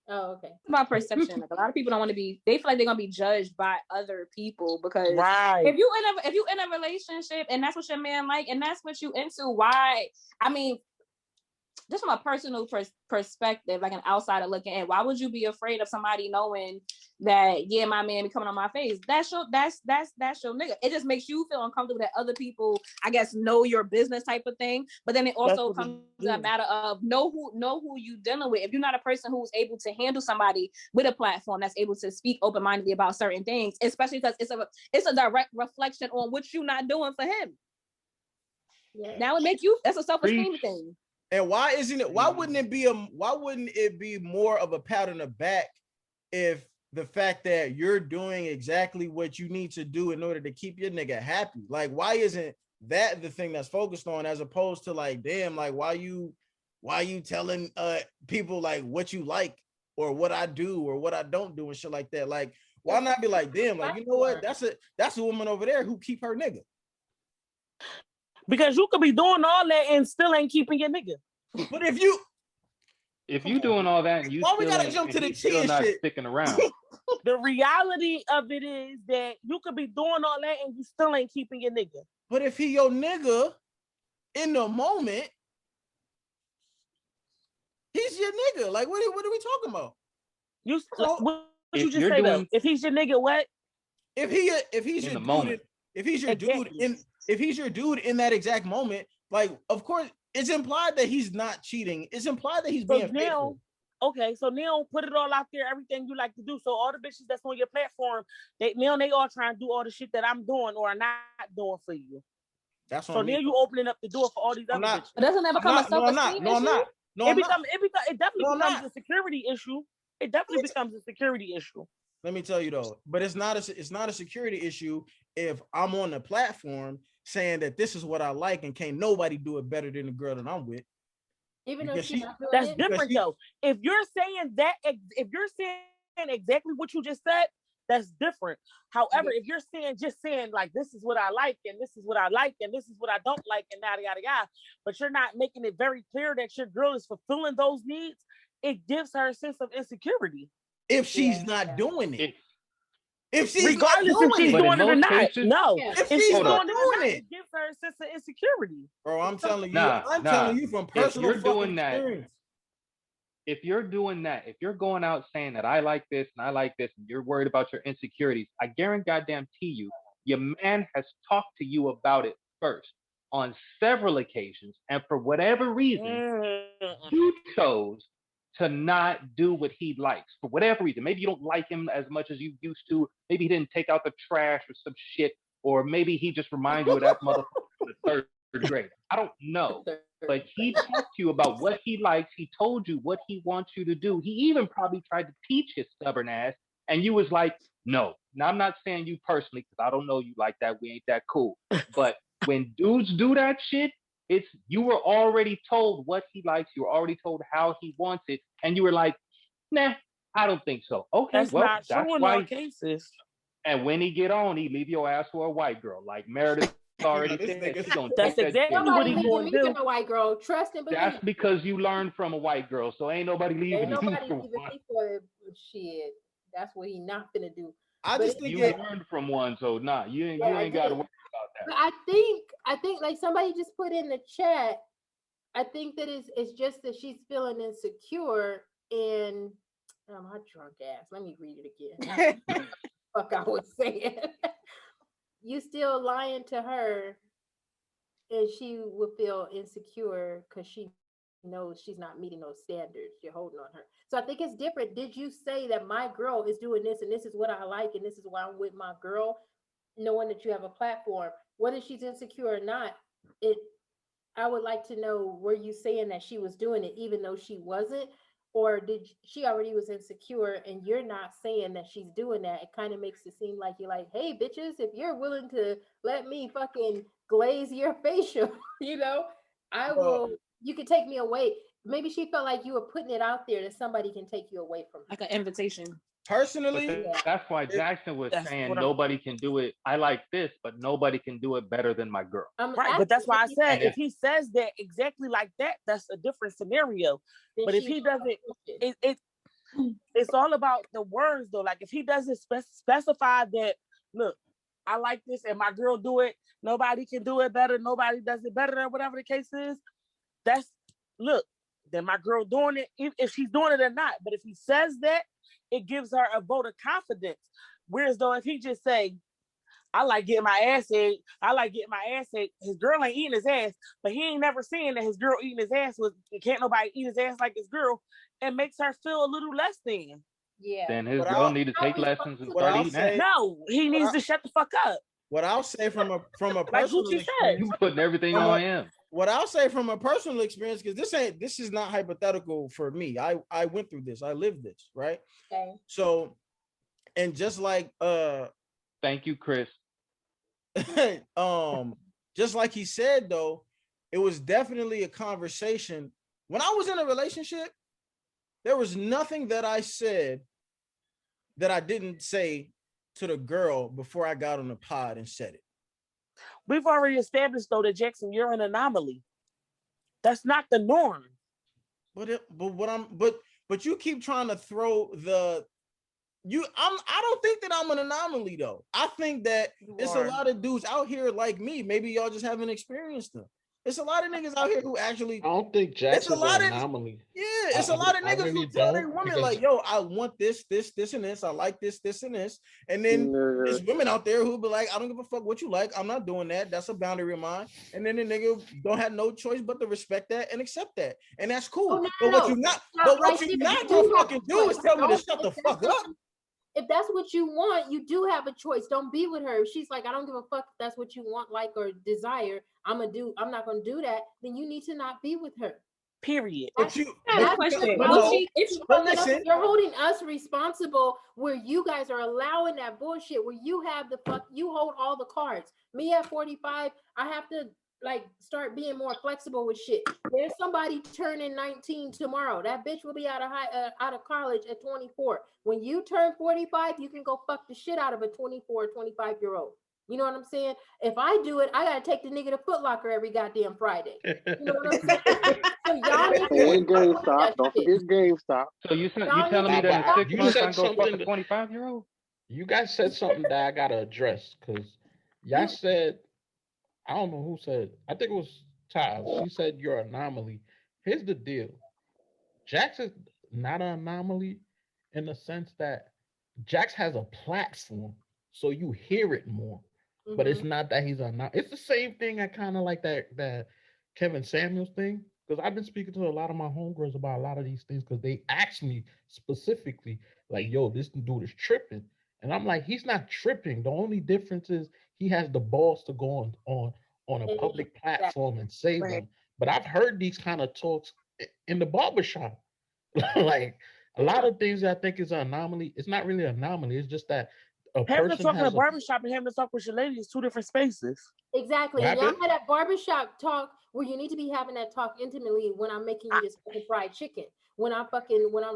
Oh, okay. It's about perception. Like, a lot of people don't want to be. They feel like they're gonna be judged by other people because if you in a relationship and that's what your man like and that's what you into, why? I mean, just from a personal perspective, like an outsider looking in, why would you be afraid of somebody knowing that, yeah, my man be coming on my face? That's your nigga. It just makes you feel uncomfortable that other people, I guess, know your business type of thing. But then it also comes to a matter of know who you dealing with. If you're not a person who's able to handle somebody with a platform that's able to speak open-mindedly about certain things, especially because it's a direct reflection on what you're not doing for him. Yeah. Now that's a self-esteem thing. And why wouldn't it be more of a pat on the back if the fact that you're doing exactly what you need to do in order to keep your nigga happy? Like, why isn't that the thing that's focused on, as opposed to, like, damn, like, why you telling people like what you like or what I do or what I don't do and shit like that? Like, why not be like, damn, like, you know what? That's a woman over there who keep her nigga. Because you could be doing all that and still ain't keeping your nigga. But if you doing all that and you why we gotta jump to the still not shit? sticking around. The reality of it is that you could be doing all that and you still ain't keeping your nigga. But if he your nigga in the moment, he's your nigga. Like, what are we talking about? What you just say though? If he's your nigga, what? If he's your dude, if he's your dude if he's your dude in that exact moment, like, of course, it's implied that he's not cheating. It's implied that he's being faithful. Okay, so now put it all out there, everything you like to do. So all the bitches that's on your platform, they all trying to do all the shit that I'm doing or not doing for you. That's so now you opening up the door for all these other bitches. But doesn't that become a self-esteem issue? No, I'm not. It definitely becomes a security issue. It definitely becomes a security issue. Let me tell you though, but it's not a security issue if I'm on the platform saying that this is what I like and can't nobody do it better than the girl that I'm with. Even though she's not doing that's it? different though. If you're saying exactly what you just said, that's different. However, if you're just saying like, this is what I like and this is what I like and this is what I don't like and yada yada yada, but you're not making it very clear that your girl is fulfilling those needs, it gives her a sense of insecurity. If she's not doing it. If she's regardless not if she's doing it or not. No. If she's not doing it, it gives her a sense of insecurity. Bro, I'm telling you, telling you from personal experience. If you're doing that, if you're going out saying that I like this and I like this, and you're worried about your insecurities, I guarantee you, your man has talked to you about it first on several occasions, and for whatever reason, you chose to not do what he likes for whatever reason. Maybe you don't like him as much as you used to. Maybe he didn't take out the trash or some shit, or maybe he just reminds you of that motherfucker in the third grade. I don't know. But he talked to you about what he likes. He told you what he wants you to do. He even probably tried to teach his stubborn ass, and you was like, no. Now, I'm not saying you personally, because I don't know you like that. We ain't that cool. But when dudes do that shit, you were already told what he likes. You were already told how he wants it. And you were like, nah, I don't think so. Okay, that's not true in all cases. And when he get on, he leave your ass for a white girl. Like Meredith already This said nigga- she gonna That's take that exactly shit. what Nobody he leaving gonna me do. from a white girl. Trust and believe. That's because you learned from a white girl, so ain't nobody leaving Ain't you nobody from leaving one. me for shit. That's what he not gonna do. I But just think You that learned from one, so nah, you Yeah, I ain't got to did. worry about that. But I think like somebody just put in the chat. I think that it's just that she's feeling insecure and my drunk ass. Let me read it again. Fuck, I was saying. You still lying to her, and she would feel insecure because she knows she's not meeting those standards. You're holding on her. So I think it's different. Did you say that my girl is doing this and this is what I like and this is why I'm with my girl, knowing that you have a platform? Whether she's insecure or not, I would like to know, were you saying that she was doing it even though she wasn't? Or did she already was insecure and you're not saying that she's doing that? It kind of makes it seem like you're like, hey, bitches, if you're willing to let me fucking glaze your facial, I will, you can take me away. Maybe she felt like you were putting it out there that somebody can take you away from her. Like an invitation. personally, That's why Jackson was That's saying what I'm- nobody can do it. I like this, but nobody can do it better than my girl. Right, but that's why I said And if he says that exactly like that, that's a different scenario. But if he doesn't, it's all about the words though. Like if he doesn't specify that, look, I like this and my girl do it, nobody can do it better, nobody does it better, or whatever the case is, then my girl doing it, if she's doing it or not. But if he says that, it gives her a vote of confidence. Whereas though if he just say, I like getting my ass ate, his girl ain't eating his ass, but he ain't never saying that his girl eating his ass can't nobody eat his ass like his girl, and makes her feel a little less than. Yeah. Then his girl need to take lessons and start eating ass. No, he needs to shut the fuck up. What I'll say from a Like personal Gucci experience, You putting everything on him. what I'll say from a personal experience, because this is not hypothetical for me. I went through this, I lived this, right? Okay. So, and just like thank you, Chris. Just like he said though, it was definitely a conversation. When I was in a relationship, there was nothing that I said that I didn't say to the girl before I got on the pod and said it. We've already established though that Jackson, you're an anomaly. That's not the norm. But you keep trying to throw I don't think that I'm an anomaly though. I think that it's a lot of dudes out here like me. Maybe y'all just haven't experienced them. It's a lot of niggas out here who actually. I don't think Jackson's an anomaly. Yeah, it's a lot of niggas who tell their women like, "Yo, I want this, and this. I like this, and this." And then there's women out there who be like, "I don't give a fuck what you like. I'm not doing that. That's a boundary of mine." And then the nigga don't have no choice but to respect that and accept that, and that's cool. But what you not gonna fucking do is tell me to shut the fuck up. If that's what you want, you do have a choice. Don't be with her. If she's like, I don't give a fuck if that's what you want, like, or desire, I'm not gonna do that, then you need to not be with her. Period. You're holding us responsible where you guys are allowing that bullshit, where you hold all the cards. Me at 45, I have to start being more flexible with shit. There's somebody turning 19 tomorrow. That bitch will be out of college at 24. When you turn 45, you can go fuck the shit out of a 24, 25-year-old. You know what I'm saying? If I do it, I gotta take the nigga to Foot Locker every goddamn Friday. You know what I'm saying? So y'all need and GameStop. Don't forget GameStop. So you telling me that in 6 months I go fuck a 25-year-old? You guys said something that I gotta address because y'all said, I don't know who said, I think it was Taz. She said you're an anomaly. Here's the deal. Jax is not an anomaly in the sense that Jax has a platform, so you hear it more. Mm-hmm. But it's not that he's an anomaly. It's the same thing. I kind of like that Kevin Samuels thing, because I've been speaking to a lot of my homegirls about a lot of these things because they asked me specifically, like, yo, this dude is tripping. And I'm like, he's not tripping. The only difference is he has the balls to go on a public platform and say them. But I've heard these kind of talks in the barbershop. Like a lot of things I think is an anomaly. It's not really an anomaly. It's just that Having to person talk in a has a barbershop and having to talk with your lady is two different spaces. Exactly. What And y'all happened? had that barbershop talk where you need to be having that talk intimately when I'm making you this fucking fried chicken. When I'm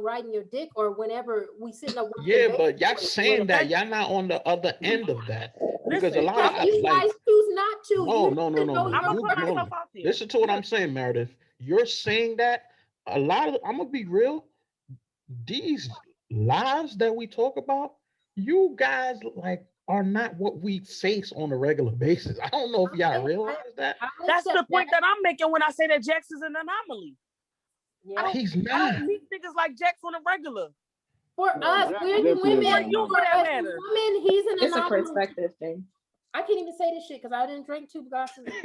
riding your dick, or whenever we sitting up watching Yeah, baby but y'all boys, saying whatever. that y'all not on the other end of that because a Listen, lot of Because you like guys choose not to. no, You no, need no, to no, know no. I'm your gonna You put no, myself no. out there. Listen to what I'm saying, Meredith. You're saying that a lot of I'm gonna be real. These lives that we talk about, you guys like are not what we face on a regular basis. I don't know if y'all realize that. That's the accept point that. that I'm making when I say that Jax is an anomaly. Yeah. He's I not. don't meet niggas like Jax on a regular. For us, Jack we're the definitely women. an You for anomaly. that As a matter. woman, he's an It's a anomaly. perspective thing. I can't even say this shit because I didn't drink 2 glasses. She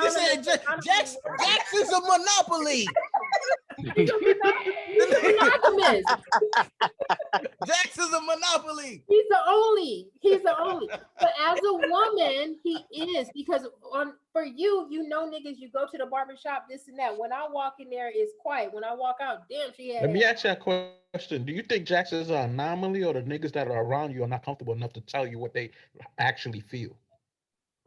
said Jax is a monopoly. He's monogamous. Jax is a monopoly. He's the only. But as a woman, he is, because for you, niggas, you go to the barbershop, this and that. When I walk in there, it's quiet. When I walk out, damn, she had. Let me ask you a question. Do you think Jackson is an anomaly, or the niggas that are around you are not comfortable enough to tell you what they actually feel?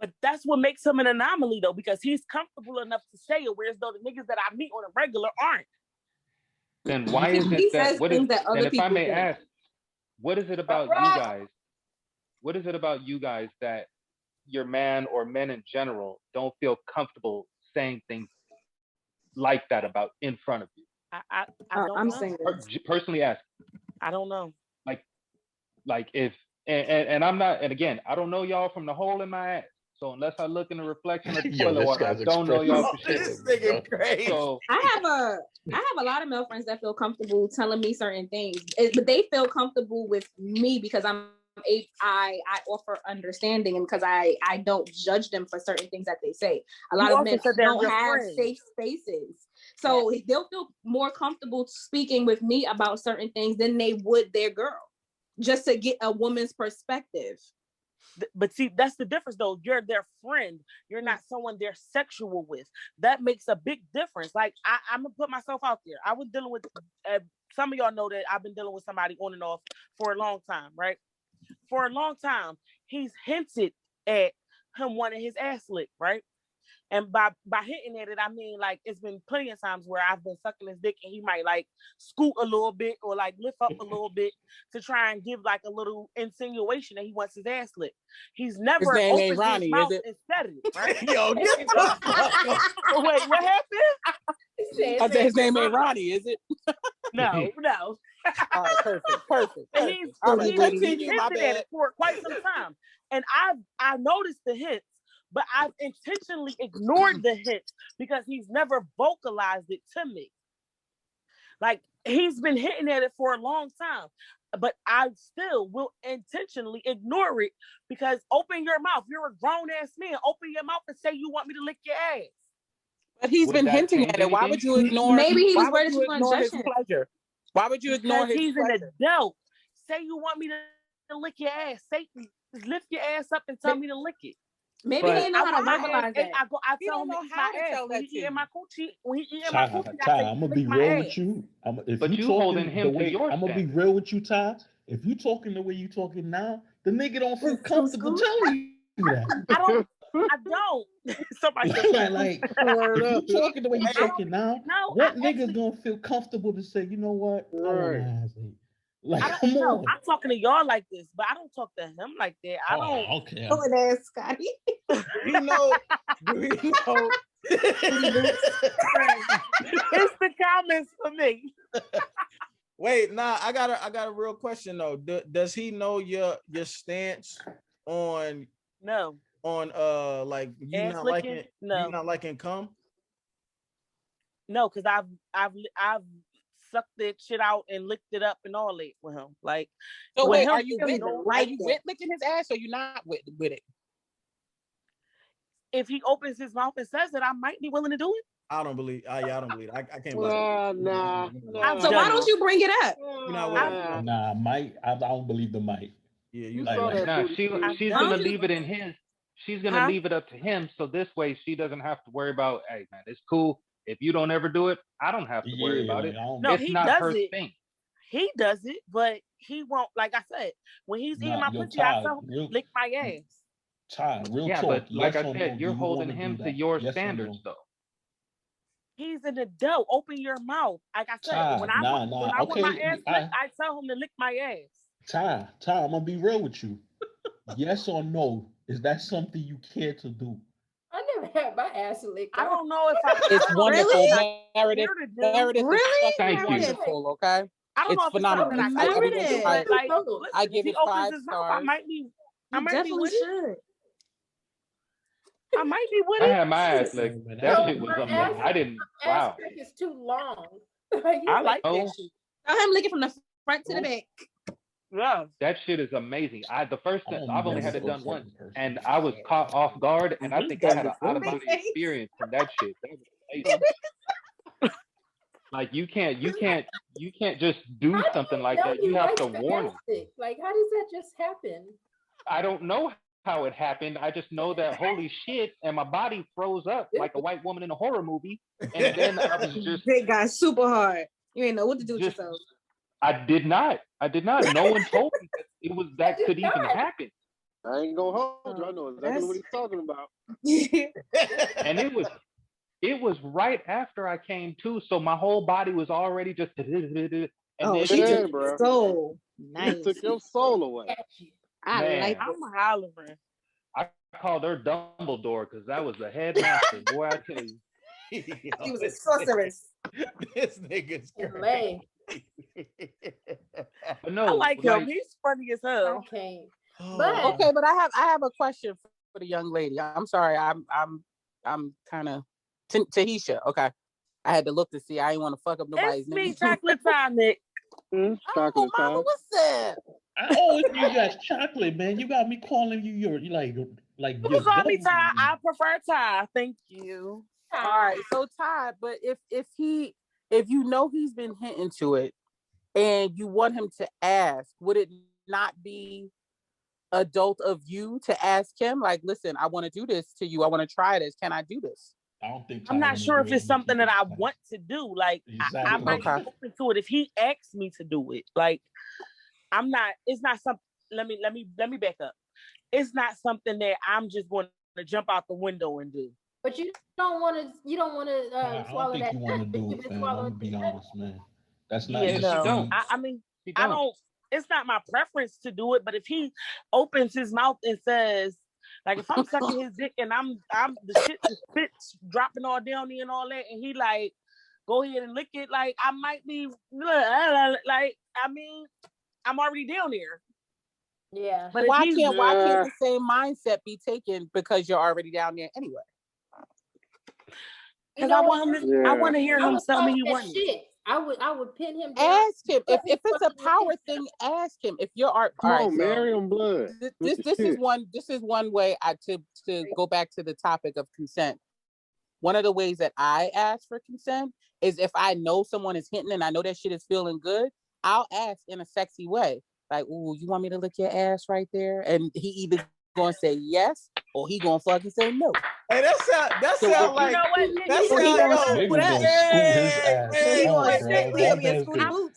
But that's what makes him an anomaly, though, because he's comfortable enough to say it, whereas though the niggas that I meet on a regular aren't. Then why is He it that says what is things that and other if I people may think. ask, what is it about you guys? What is it about you guys that your man or men in general don't feel comfortable saying things like that about in front of you? I don't I'm know. single. Personally ask. I don't know. Like if and I'm not, and again, I don't know y'all from the hole in my ass. So unless I look in the reflection of the Yo, toilet this water, I guy's don't know y'all for shit. This nigga crazy. So I have a lot of male friends that feel comfortable telling me certain things, but they feel comfortable with me because I offer understanding, and because I don't judge them for certain things that they say. A lot of men don't have safe spaces, so they'll feel more comfortable speaking with me about certain things than they would their girl, just to get a woman's perspective. But see, that's the difference, though. You're their friend. You're not someone they're sexual with. That makes a big difference. Like, I'm gonna put myself out there. I was dealing with some of y'all know that I've been dealing with somebody on and off for a long time, right? For a long time, he's hinted at him wanting his ass licked, right? And by hitting at it, I mean, like, it's been plenty of times where I've been sucking his dick and he might like scoot a little bit or like lift up a little bit to try and give like a little insinuation that he wants his ass licked. He's never opened his Ronnie, mouth and said it, right? Yo, get the fuck up. Wait, what happened? I said his name ain't Ronnie, is it? No. All right, perfect. He's Continue, my hinted at bad. it for quite some time. And I've noticed the hints, but I've intentionally ignored the hints because he's never vocalized it to me. Like, he's been hitting at it for a long time, but I still will intentionally ignore it because open your mouth. You're a grown ass man. Open your mouth and say you want me to lick your ass. But he's been hinting at it. Why would you ignore? Maybe he was worried you that you ignore his judge him. pleasure? Why would you ignore his he's pleasure? an adult. Say you want me to lick your ass. Say, just lift your ass up and tell me to lick it. Maybe he didn't know how to verbalize that. I tell him to eat my ass. When he eating my coochie, Ty, I'm gonna be real with you. But you holding him to your I'm gonna be real with you, Ty. If you talking the way you talking now, the nigga don't feel comfortable telling you that. I don't. Somebody like if you talking the way you talking now, what nigga's gonna feel comfortable to say, you know what? I want to ass eat. Like, come on. I'm talking to y'all like this, but I don't talk to him like that. I don't. Okay. Oh, that's Scotty. You know, it's the comments for me. Wait, nah, I got a real question though. Does he know your stance on like you ass not licking? liking you not liking cum? No, because I've sucked that shit out and licked it up and all that with him. Like, so wait, are you with licking his ass or you not with it? If he opens his mouth and says it, I might be willing to do it. I don't believe. I can't believe. Nah. So why don't you bring it up? Nah, might. I don't believe the might. Yeah, you saw that. Nah, she's gonna leave it in his. She's gonna leave it up to him, so this way she doesn't have to worry about. Hey man, it's cool. If you don't ever do it, I don't have to worry about it. No, it's he not does her it. thing. he does it, but he won't. Like I said, when he's eating my pussy, I tell him lick my ass. Real yeah, talk. but like Yes I or said, no, you're do you holding wanna him do to that? your Yes or standards, no? though. He's an adult. Open your mouth. Like I said, when I want my ass licked, I tell him to lick my ass. I'm gonna be real with you. Yes or no? Is that something you care to do? I never had my ass licked. I don't know if I. It's wonderful. Really? Meredith Really? is fucking Thank you. wonderful, okay? I don't It's know if phenomenal. it's something that I I give it do, five. but like, I listen, give if he it opens 5 his mouth, stars. I might be Definitely with it. should. I might be with I it. had my ass licked. Man, That No, shit was my amazing. ass- I didn't. My ass Wow. crack is too long. I like that Oh, shit. Tell him licking from the front to the back. Yeah. that shit is amazing. The first I time don't I've need only that had it for a done once, second person. and I was caught off guard, and I think I had an out of body experience from that shit. That was amazing. Like you can't just do How do something you like know that. You he have likes to the warn ass him. lick? Like, how does that just happen? I don't know how it happened. I just know that holy shit, and my body froze up like a white woman in a horror movie, and then I was just They got super hard. You ain't know what to do with just. yourself. I did not. No one told me that did could even not. happen. I ain't gonna hold you. I know exactly what he's talking about. And it was right after I came to, so my whole body was already just and Oh, then she Yeah, took bro. soul. It Nice. took your soul away. I Man. like it. I'm hollering. I called her Dumbledore because that was the headmaster. Boy, I tell you. She was a sorceress. This nigga's Lay. But no, I like him. He's funny as I hell. can't. Oh, But Okay, but I have a question for the young lady. I'm sorry. I'm kind of Tahisha. Okay, I had to look to see. I didn't want to fuck up nobody's It's me, name. chocolate time, Nick. Oh, Chocolate mama, time. what's that? I always knew you guys chocolate, man. You got me calling you your like You your can call me government Ty. I name. prefer Ty. Thank you. All right, so Todd, but if you know he's been hinting to it, and you want him to ask, would it not be adult of you to ask him, like, listen, I want to do this to you. I want to try this. Can I do this? I don't think I'm not Tyler sure if would it's something that I do want to do. Like, I Exactly. might be Okay. open to it if he asks me to do it. Like, I'm not. It's not something. Let me back up. It's not something that I'm just going to jump out the window and do. But you don't want to. You don't want to I swallow don't think that. you want to nut, do but it, you've been fam. I'm swallowing gonna be the nut. honest, man. That's not Yeah, your she no. don't. speed. I mean, She I don't. It's not my preference to do it. But if he opens his mouth and says, like, if I'm sucking his dick and I'm the shit, the spit's dropping all down there and all that, and he like, go ahead and lick it. Like, I might be like, I mean, I'm already down there. Yeah. But why can't the same mindset be taken because you're already down there anyway? Because I want him to, I want to hear him tell me he wants shit. I would pin him down. Ask him if it's a power thing. Ask him if you're art. Come on, Mariam Blood. This is one way to go back to the topic of consent. One of the ways that I ask for consent is if I know someone is hinting and I know that shit is feeling good, I'll ask in a sexy way. Like, ooh, you want me to lick your ass right there? And he either gonna say yes or he gonna fucking say no. Hey, that sound like, you know what? That sound Nigga gonna scoot his ass out, bro.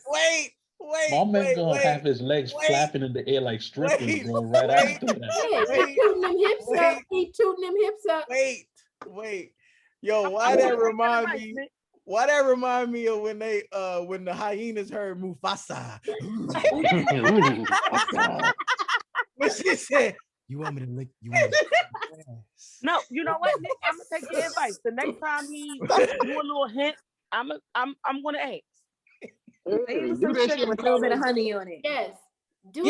My man gonna have his legs flapping in the air like strippers, bro. Right after that. Yeah, he tooting them hips up. He tooting them hips up. Wait. Yo, why that remind me of when the hyenas heard Mufasa? When she said, "You want me to lick you?" No, you know what, Nick? I'm gonna take your advice. The next time he do a little hint, I'm gonna ask. Maybe some sugar with a little bit of honey on it. Yes. You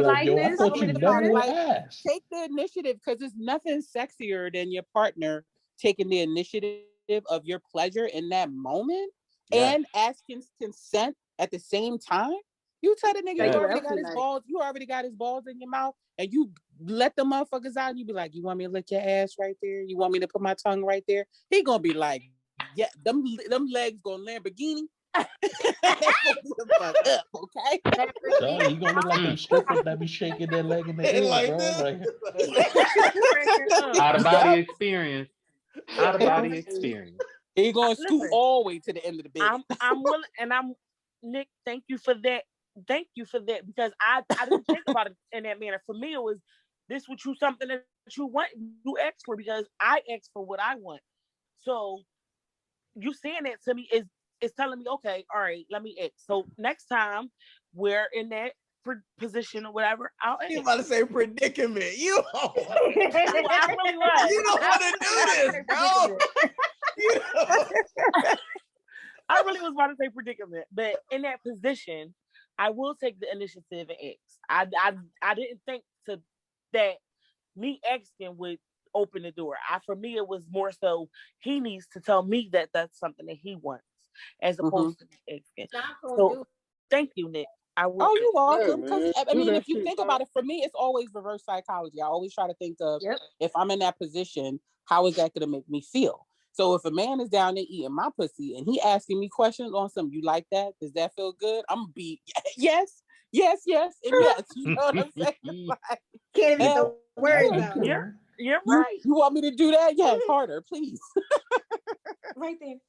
like, yo, I thought you never would ask. Take the initiative because there's nothing sexier than your partner taking the initiative of your pleasure in that moment and asking consent at the same time. You tell the nigga you already got his balls in your mouth, and you let the motherfuckers out, and you be like, you want me to lick your ass right there? You want me to put my tongue right there? He gonna be like, yeah, them legs gonna Lamborghini. Okay. So he gonna look like them strippers that be shaking their leg in the air, like bro. Out of body experience. Out of body experience. He gonna scoot all the way to the end of the bed. I'm willing, and I'm Nick, thank you for that. Thank you for that, because I didn't think about it in that manner. For me, it was this what you something that you want, you ask for, because I ask for what I want. So you saying that to me is telling me, okay, all right, let me ask. So next time we're in that position or whatever, I'll ask. You about to say predicament? You I really was. You don't want to do this, bro. You know? I really was about to say predicament, but in that position, I will take the initiative and ask. I didn't think that me asking would open the door. For me, it was more so he needs to tell me that that's something that he wants, as opposed to me asking. So thank you, Nick. Oh, you're welcome. Because I mean, if you think about it, for me, it's always reverse psychology. I always try to think of if I'm in that position, how is that going to make me feel? So if a man is down there eating my pussy and he asking me questions on some, you like that? Does that feel good? I'm gonna be yes, and yes. You know what I'm saying? Like, can't even get the words out. You're right. You want me to do that? Yes, harder, please. Right there.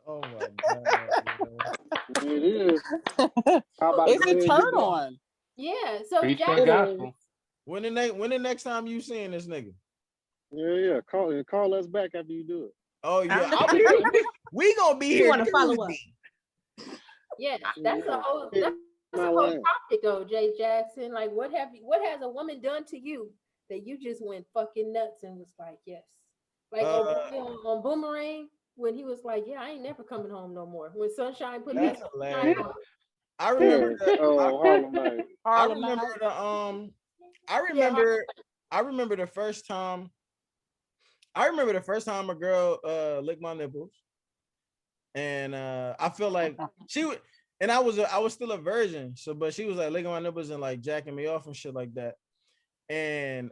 Oh my god. It is. How about it's a turn on. Yeah. So Preach that gospel. When the next time you seeing this nigga? Yeah. Call us back after you do it. Oh yeah, I'll be here. We gonna be here. Want to follow up? Yeah, that's a whole topic though, Jay Jackson. Like, what has a woman done to you that you just went fucking nuts and was like, yes, like on Boomerang when he was like, yeah, I ain't never coming home no more. When Sunshine put that Sunshine on. I remember. I remember the first time. I remember the first time a girl licked my nipples, and I feel like she would, and I was still a virgin, so but she was like licking my nipples and like jacking me off and shit like that, and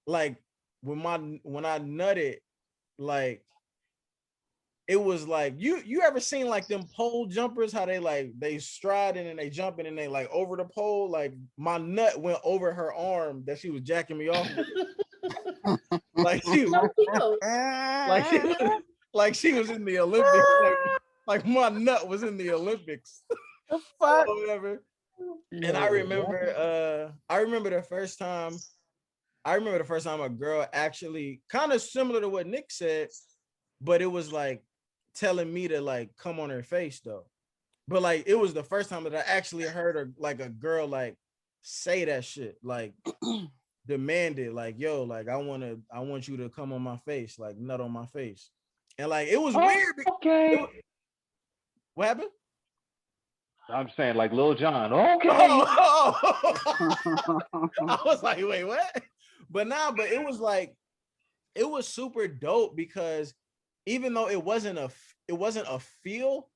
like when I nutted, like it was like you ever seen like them pole jumpers, how they stride and then they jump and then they like over the pole, like my nut went over her arm that she was jacking me off. Like she was in the Olympics. Like my nut was in the Olympics. The fuck? Whatever. And I remember the first time a girl actually kind of similar to what Nick said, but it was like telling me to like come on her face though. But like it was the first time that I actually heard a girl like say that shit, like demanded, like, yo, like I want you to come on my face, like nut on my face. And like it was weird. Okay. What happened? I'm saying like Lil Jon. Okay. I was like, wait, what? But it was like, it was super dope because even though it wasn't a feel,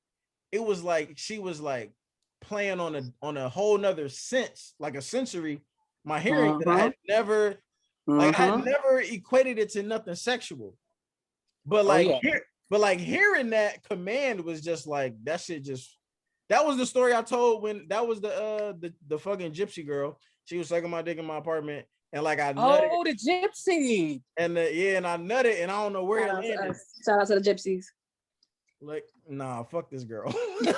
it was like she was like playing on a whole nother sense, like a sensory, my hearing that I had never like I had never equated it to nothing sexual. But like hearing that command was just like that shit just that was the story I told when that was the fucking gypsy girl. She was sucking my dick in my apartment. And like I nutted. Oh, the gypsy. And and I nutted and I don't know where it landed. Shout out to the gypsies. Like, nah, fuck this girl. No, she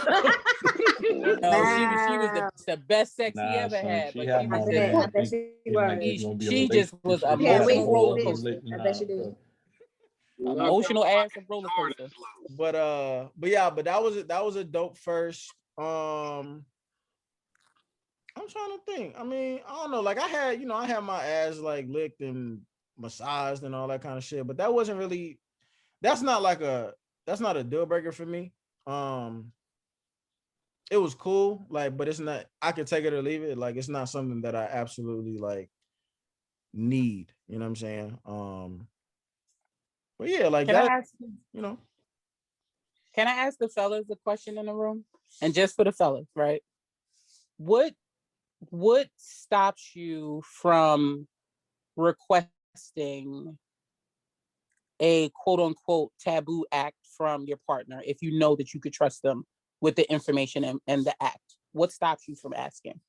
was the best sex he ever had. But she just was emotional roller coaster. I bet she did. Emotional ass and roller coaster. But that was a dope first. I'm trying to think. I mean, I don't know. Like I had my ass like licked and massaged and all that kind of shit, but that wasn't really. That's not a deal breaker for me. It was cool, like, but it's not. I could take it or leave it. Like, it's not something that I absolutely like need. You know what I'm saying? But yeah, like that. Can I ask the fellas a question in the room? And just for the fellas, right? What stops you from requesting a quote unquote taboo act from your partner if you know that you could trust them with the information and the act? What stops you from asking?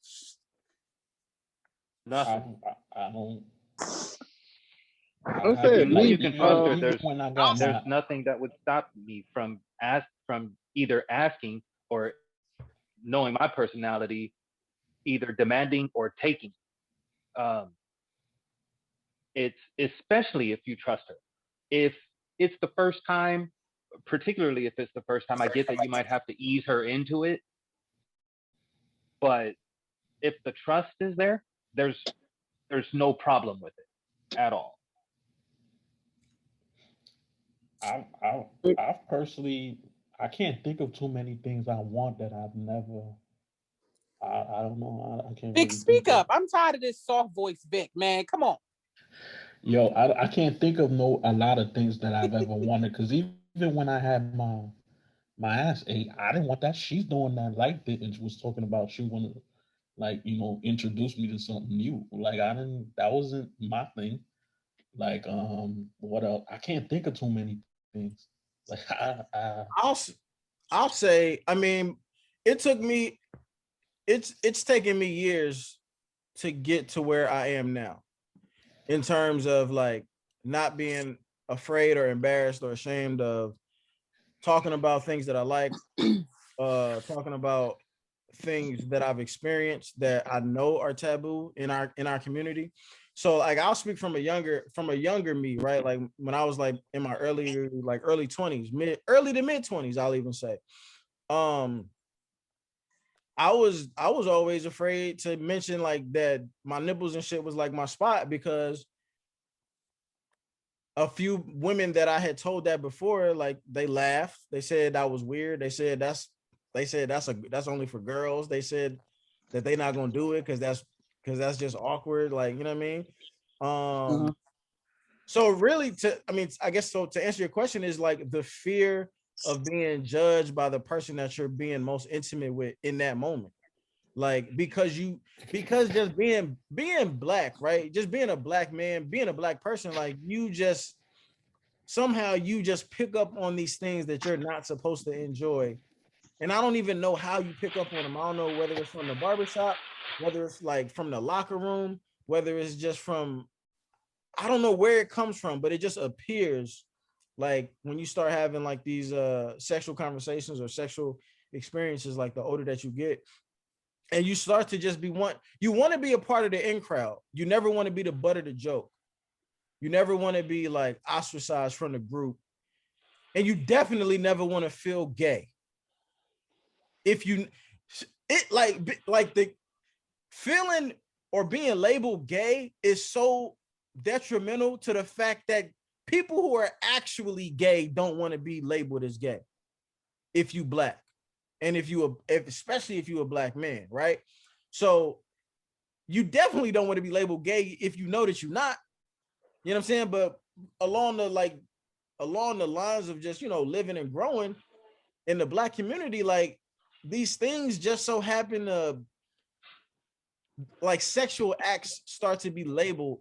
Nothing. I don't. You can trust her. There's nothing that would stop me from either asking or knowing my personality, either demanding or taking. It's especially if you trust her. If it's the first time, particularly if it's the first time, I get that you might have to ease her into it. But if the trust is there, there's no problem with it at all. I personally, I can't think of too many things I want that I've never. I don't know. I can't. Vic, really speak up. I'm tired of this soft voice, Vic. Man, come on. Yo, I can't think of a lot of things that I've ever wanted, because even when I had my ass ate, I didn't want that. She's doing that, liked it, and she was talking about she wanted to, like, introduce me to something new. Like, I didn't. That wasn't my thing. Like, what else? I can't think of too many things. Like, I'll say, I mean, it took me, it's taken me years to get to where I am now, in terms of like not being afraid or embarrassed or ashamed of talking about things that I like, talking about things that I've experienced that I know are taboo in our community. So like I'll speak from a younger me, right? Like when I was like in my early 20s, early to mid 20s, I'll even say. I was always afraid to mention like that my nipples and shit was like my spot, because a few women that I had told that before, like they laughed. They said that was weird. They said that's only for girls. They said that they not gonna do it because that's just awkward. Like, you know what I mean? So really, I guess so to answer your question is like the fear of being judged by the person that you're being most intimate with in that moment. Like, because just being black, right? Just being a black man, being a black person, like you just somehow you just pick up on these things that you're not supposed to enjoy. And I don't even know how you pick up on them. I don't know whether it's from the barbershop, whether it's like from the locker room, whether it's just from, I don't know where it comes from, but it just appears like when you start having like these sexual conversations or sexual experiences, like the older that you get, and you start to just you want to be a part of the in crowd. You never want to be the butt of the joke. You never want to be like ostracized from the group. And you definitely never want to feel gay. If you, it like the feeling or being labeled gay is so detrimental to the fact that people who are actually gay don't want to be labeled as gay if you black. And especially if you're a black man, right? So you definitely don't want to be labeled gay if you know that you're not. You know what I'm saying? But along the lines of just, living and growing in the black community, like these things just so happen to, like, sexual acts start to be labeled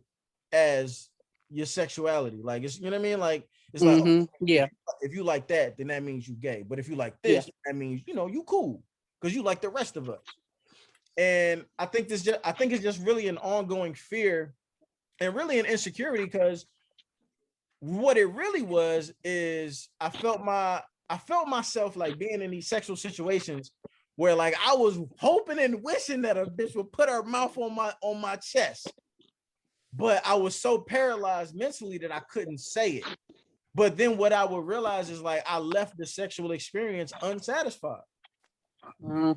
as your sexuality. Like, it's, you know what I mean? Like, it's like, yeah, if you like that, then that means you gay. But if you like this, that means, you cool because you like the rest of us. And I think it's just really an ongoing fear and really an insecurity, because what it really was is I felt myself like being in these sexual situations where like I was hoping and wishing that a bitch would put her mouth on my chest. But I was so paralyzed mentally that I couldn't say it. But then what I would realize is like I left the sexual experience unsatisfied. So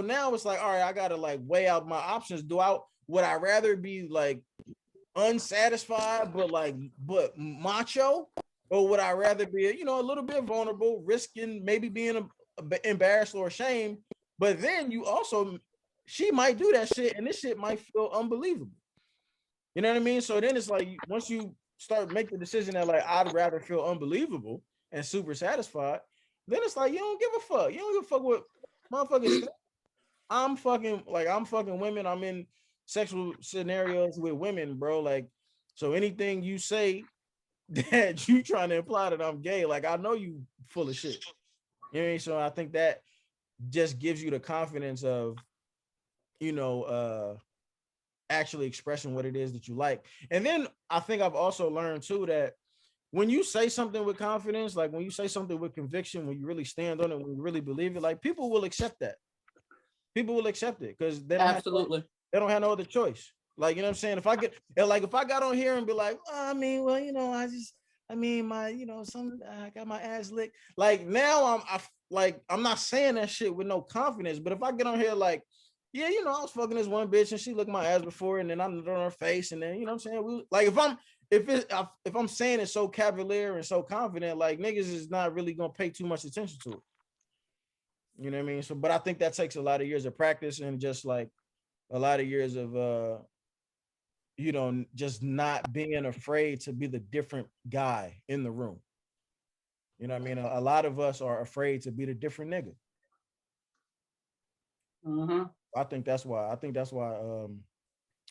now it's like, all right, I gotta like weigh out my options. Would I rather be like unsatisfied but macho, or would I rather be a little bit vulnerable, risking maybe being embarrassed or ashamed? But then she might do that shit and this shit might feel unbelievable. You know what I mean? So then it's like once you start making the decision that like I'd rather feel unbelievable and super satisfied, then it's like you don't give a fuck. You don't give a fuck what motherfuckers think. I'm fucking women. I'm in sexual scenarios with women, bro. Like, so anything you say that you trying to imply that I'm gay, like I know you full of shit. You know what I mean? So I think that just gives you the confidence of, actually expressing what it is that you like. And then I think I've also learned too that when you say something with confidence, like when you say something with conviction, when you really stand on it, when you really believe it, like people will accept that. People will accept it because they don't have no other choice. Like, you know what I'm saying? If I got on here and be like, I mean, well, you know, I got my ass licked. Like now I'm not saying that shit with no confidence, but if I get on here like, yeah, you know, I was fucking this one bitch and she licked my ass before, and then I nut on her face, and then you know what I'm saying? If I'm saying it so cavalier and so confident, like niggas is not really gonna pay too much attention to it. You know what I mean? So, but I think that takes a lot of years of practice and just like a lot of years of you know, just not being afraid to be the different guy in the room. You know what I mean? A lot of us are afraid to be the different nigga. Mm-hmm. I think that's why.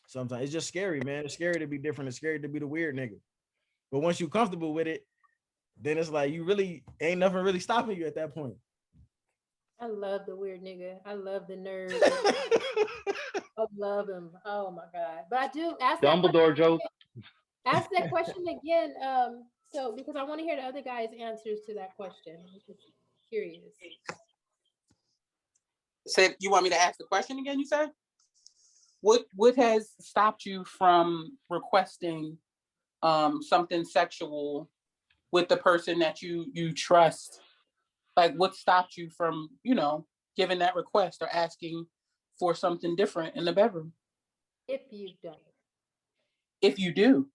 Sometimes it's just scary, man. It's scary to be different. It's scary to be the weird nigga. But once you're comfortable with it, then it's like you really ain't nothing really stopping you at that point. I love the weird nigga. I love the nerd. I love him. Oh my god! But I do ask Dumbledore joke. Ask that question again. So because I want to hear the other guy's answers to that question. I'm just curious. Said you want me to ask the question again? You said what has stopped you from requesting something sexual with the person that you trust? Like what stopped you from, you know, giving that request or asking for something different in the bedroom? If you don't. If you do.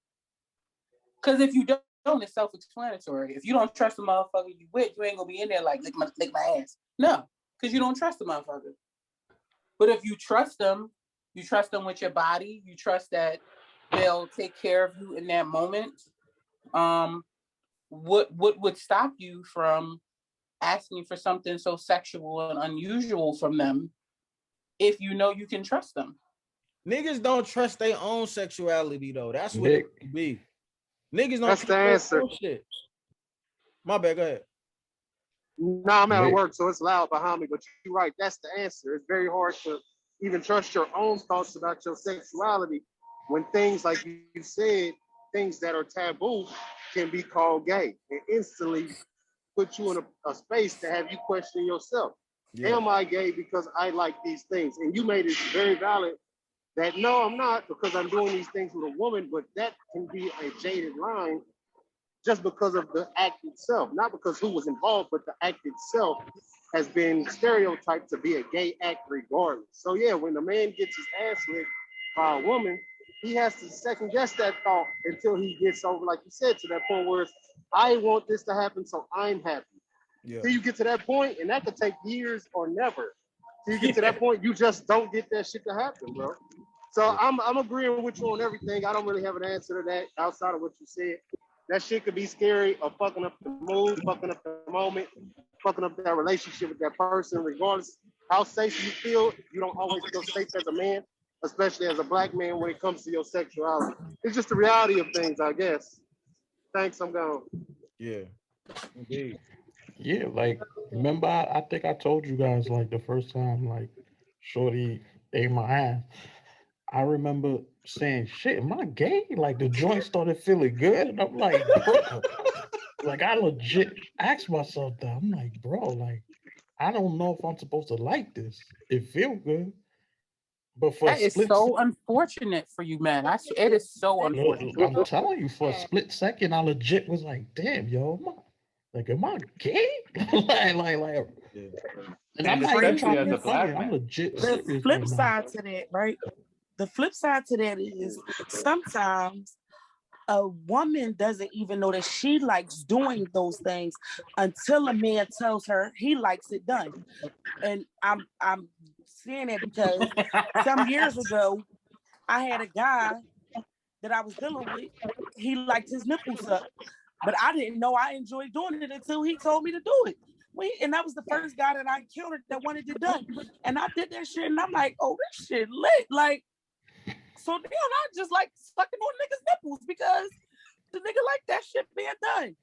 Because if you don't, it's self-explanatory. If you don't trust the motherfucker you with, you ain't gonna be in there like lick my ass. No, because you don't trust the motherfucker. But if you trust them with your body, you trust that they'll take care of you in that moment. What would stop you from asking for something so sexual and unusual from them if you know you can trust them? Niggas don't trust their own sexuality though. That's what it be. Niggas don't trust their own shit. My bad, go ahead. No, I'm at work, so it's loud behind me, but you're right. That's the answer. It's very hard to even trust your own thoughts about your sexuality when things like you said, things that are taboo can be called gay and instantly put you in a space to have you question yourself. Yeah. Am I gay because I like these things? And you made it very valid that no, I'm not because I'm doing these things with a woman, but that can be a jaded line just because of the act itself, not because who was involved, but the act itself has been stereotyped to be a gay act regardless. So yeah, when a man gets his ass licked by a woman, he has to second guess that thought until he gets over, like you said, to that point where it's, I want this to happen, so I'm happy. Yeah. Till you get to that point, and that could take years or never. Till you get to that point, you just don't get that shit to happen, bro. So I'm agreeing with you on everything. I don't really have an answer to that outside of what you said. That shit could be scary of fucking up the mood, fucking up the moment, fucking up that relationship with that person, regardless how safe you feel. You don't always feel safe as a man, especially as a black man when it comes to your sexuality. It's just the reality of things, I guess. Thanks, I'm gone. Yeah, indeed. Yeah, like, remember, I think I told you guys, like, the first time, like, Shorty ate my ass. I remember saying, shit, am I gay? Like, the joint started feeling good. And I'm like, bro, like, I legit asked myself that. I'm like, bro, like, I don't know if I'm supposed to like this. It feels good. But for that is so unfortunate for you, man. It is so unfortunate. I'm telling you, for a split second, I legit was like, damn, yo, am I gay? like, yeah. And I'm not even trying to be funny. I'm legit serious. The flip side to that, right? The flip side to that is sometimes a woman doesn't even know that she likes doing those things until a man tells her he likes it done. And I'm saying that because some years ago, I had a guy that I was dealing with. He liked his nipples up, but I didn't know I enjoyed doing it until he told me to do it. And that was the first guy that I encountered that wanted it done. And I did that shit, and I'm like, oh, this shit lit. Like, so then I just like sucking on niggas' nipples because the nigga like that shit being done.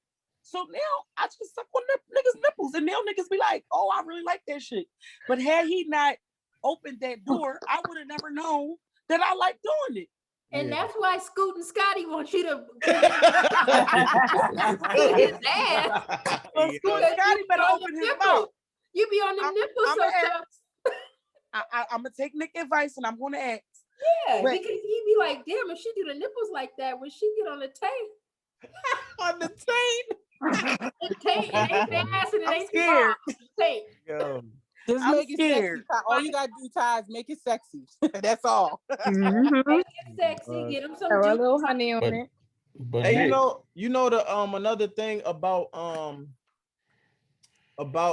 So now I just suck on niggas' nipples, and now niggas be like, oh, I really like that shit. But had he not opened that door, I would have never known that I like doing it. And that's why Scoot and Scotty want you to put his ass. Well, Scoot and Scotty better open his mouth. You be on them nipples sometimes. I'm gonna take Nick advice and I'm gonna ask. Yeah, because he be like, damn, if she do the nipples like that, when she get on the tape. On the tape. The tape, it ain't fast and it ain't scared. Tape. Yo. Just I'm make it scared. sexy. All you gotta do, Ty, is make it sexy. That's all. Mhm. Make it sexy. Get him some Throw a juice. little honey on it. But Hey, Nick, you know the another thing about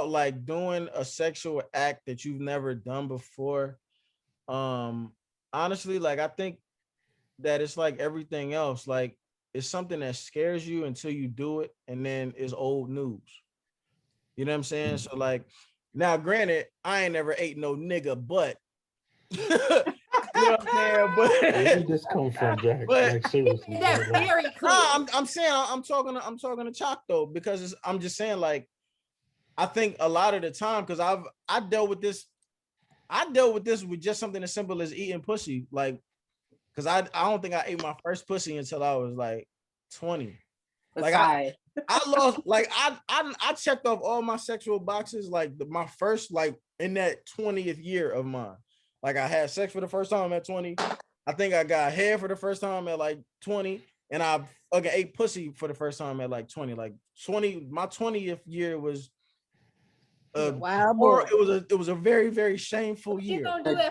like doing a sexual act that you've never done before. Honestly, like I think that it's like everything else. Like it's something that scares you until you do it, and then it's old news. You know what I'm saying? So like now, granted, I ain't never ate no nigga, but you know what I'm saying? But where did this come from, Jack? But- Like seriously. That's bro, like, very clear. I'm saying I'm talking to Chalk though, because I'm just saying like I think a lot of the time, because I dealt with this with just something as simple as eating pussy, like because I don't think I ate my first pussy until I was like 20. Like I lost, like I checked off all my sexual boxes, like my first, like in that 20th year of mine. Like I had sex for the first time at 20. I think I got head for the first time at like 20, and I ate pussy for the first time at like 20. Like 20, my 20th year was it was a very, very shameful year.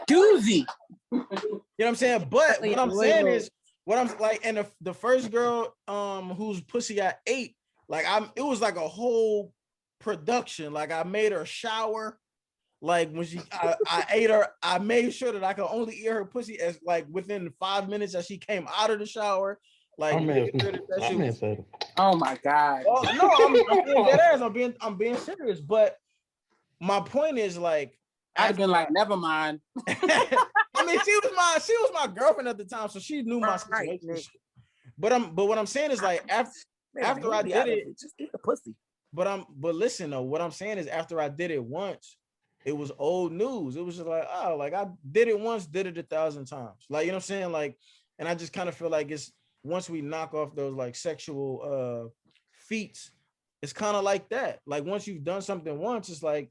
Doozy. You know what I'm saying? But what I'm saying is, what I'm like, and the first girl whose pussy I ate, like it was like a whole production. Like I made her shower. Like when I ate her, I made sure that I could only eat her pussy as like within 5 minutes that she came out of the shower. Like, oh my God. Oh, no, I'm being dead ass. I'm being serious. But my point is, like, I've been like, never mind. I mean, she was my girlfriend at the time, so she knew my situation. Right. But what I'm saying is, like, after I did it, just eat the pussy. But listen though, what I'm saying is, after I did it once, it was old news. It was just like, oh, like I did it once, did it 1,000 times. Like, you know what I'm saying? Like, and I just kind of feel like it's once we knock off those like sexual feats, it's kind of like that. Like once you've done something once, it's like,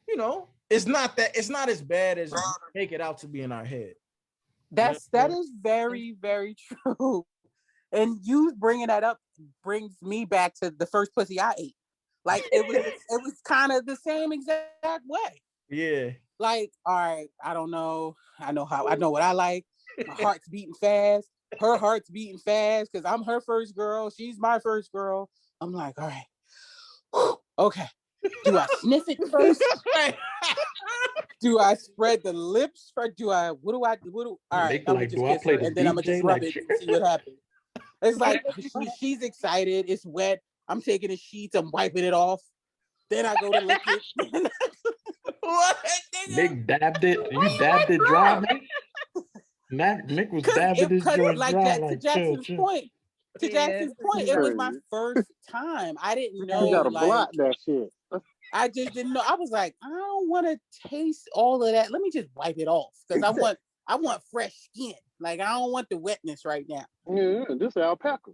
you know, it's not as bad as we make it out to be in our head. That is very, very true. And you bringing that up brings me back to the first pussy I ate. Like it was kind of the same exact way. Yeah. Like, all right, I don't know. I know what I like. My heart's beating fast. Her heart's beating fast because I'm her first girl. She's my first girl. I'm like, all right. Okay. Do I sniff it first? Do I spread the lips first? What do I do? All right, I'm like, just kiss her, and then I'm gonna just rub it and see what happens. It's like she's excited. It's wet. I'm taking the sheets. I'm wiping it off. Then I go to lick it. What? Nick dabbed it. You dabbed it dry, Nick? Nick was dabbing his joint like dry. that, like, to Jackson's point. To Jackson's point, it was my first time. I didn't know. You gotta block that shit. I just didn't know. I was like, I don't want to taste all of that. Let me just wipe it off because I want fresh skin. Like I don't want the wetness right now. Yeah, this is alpaca.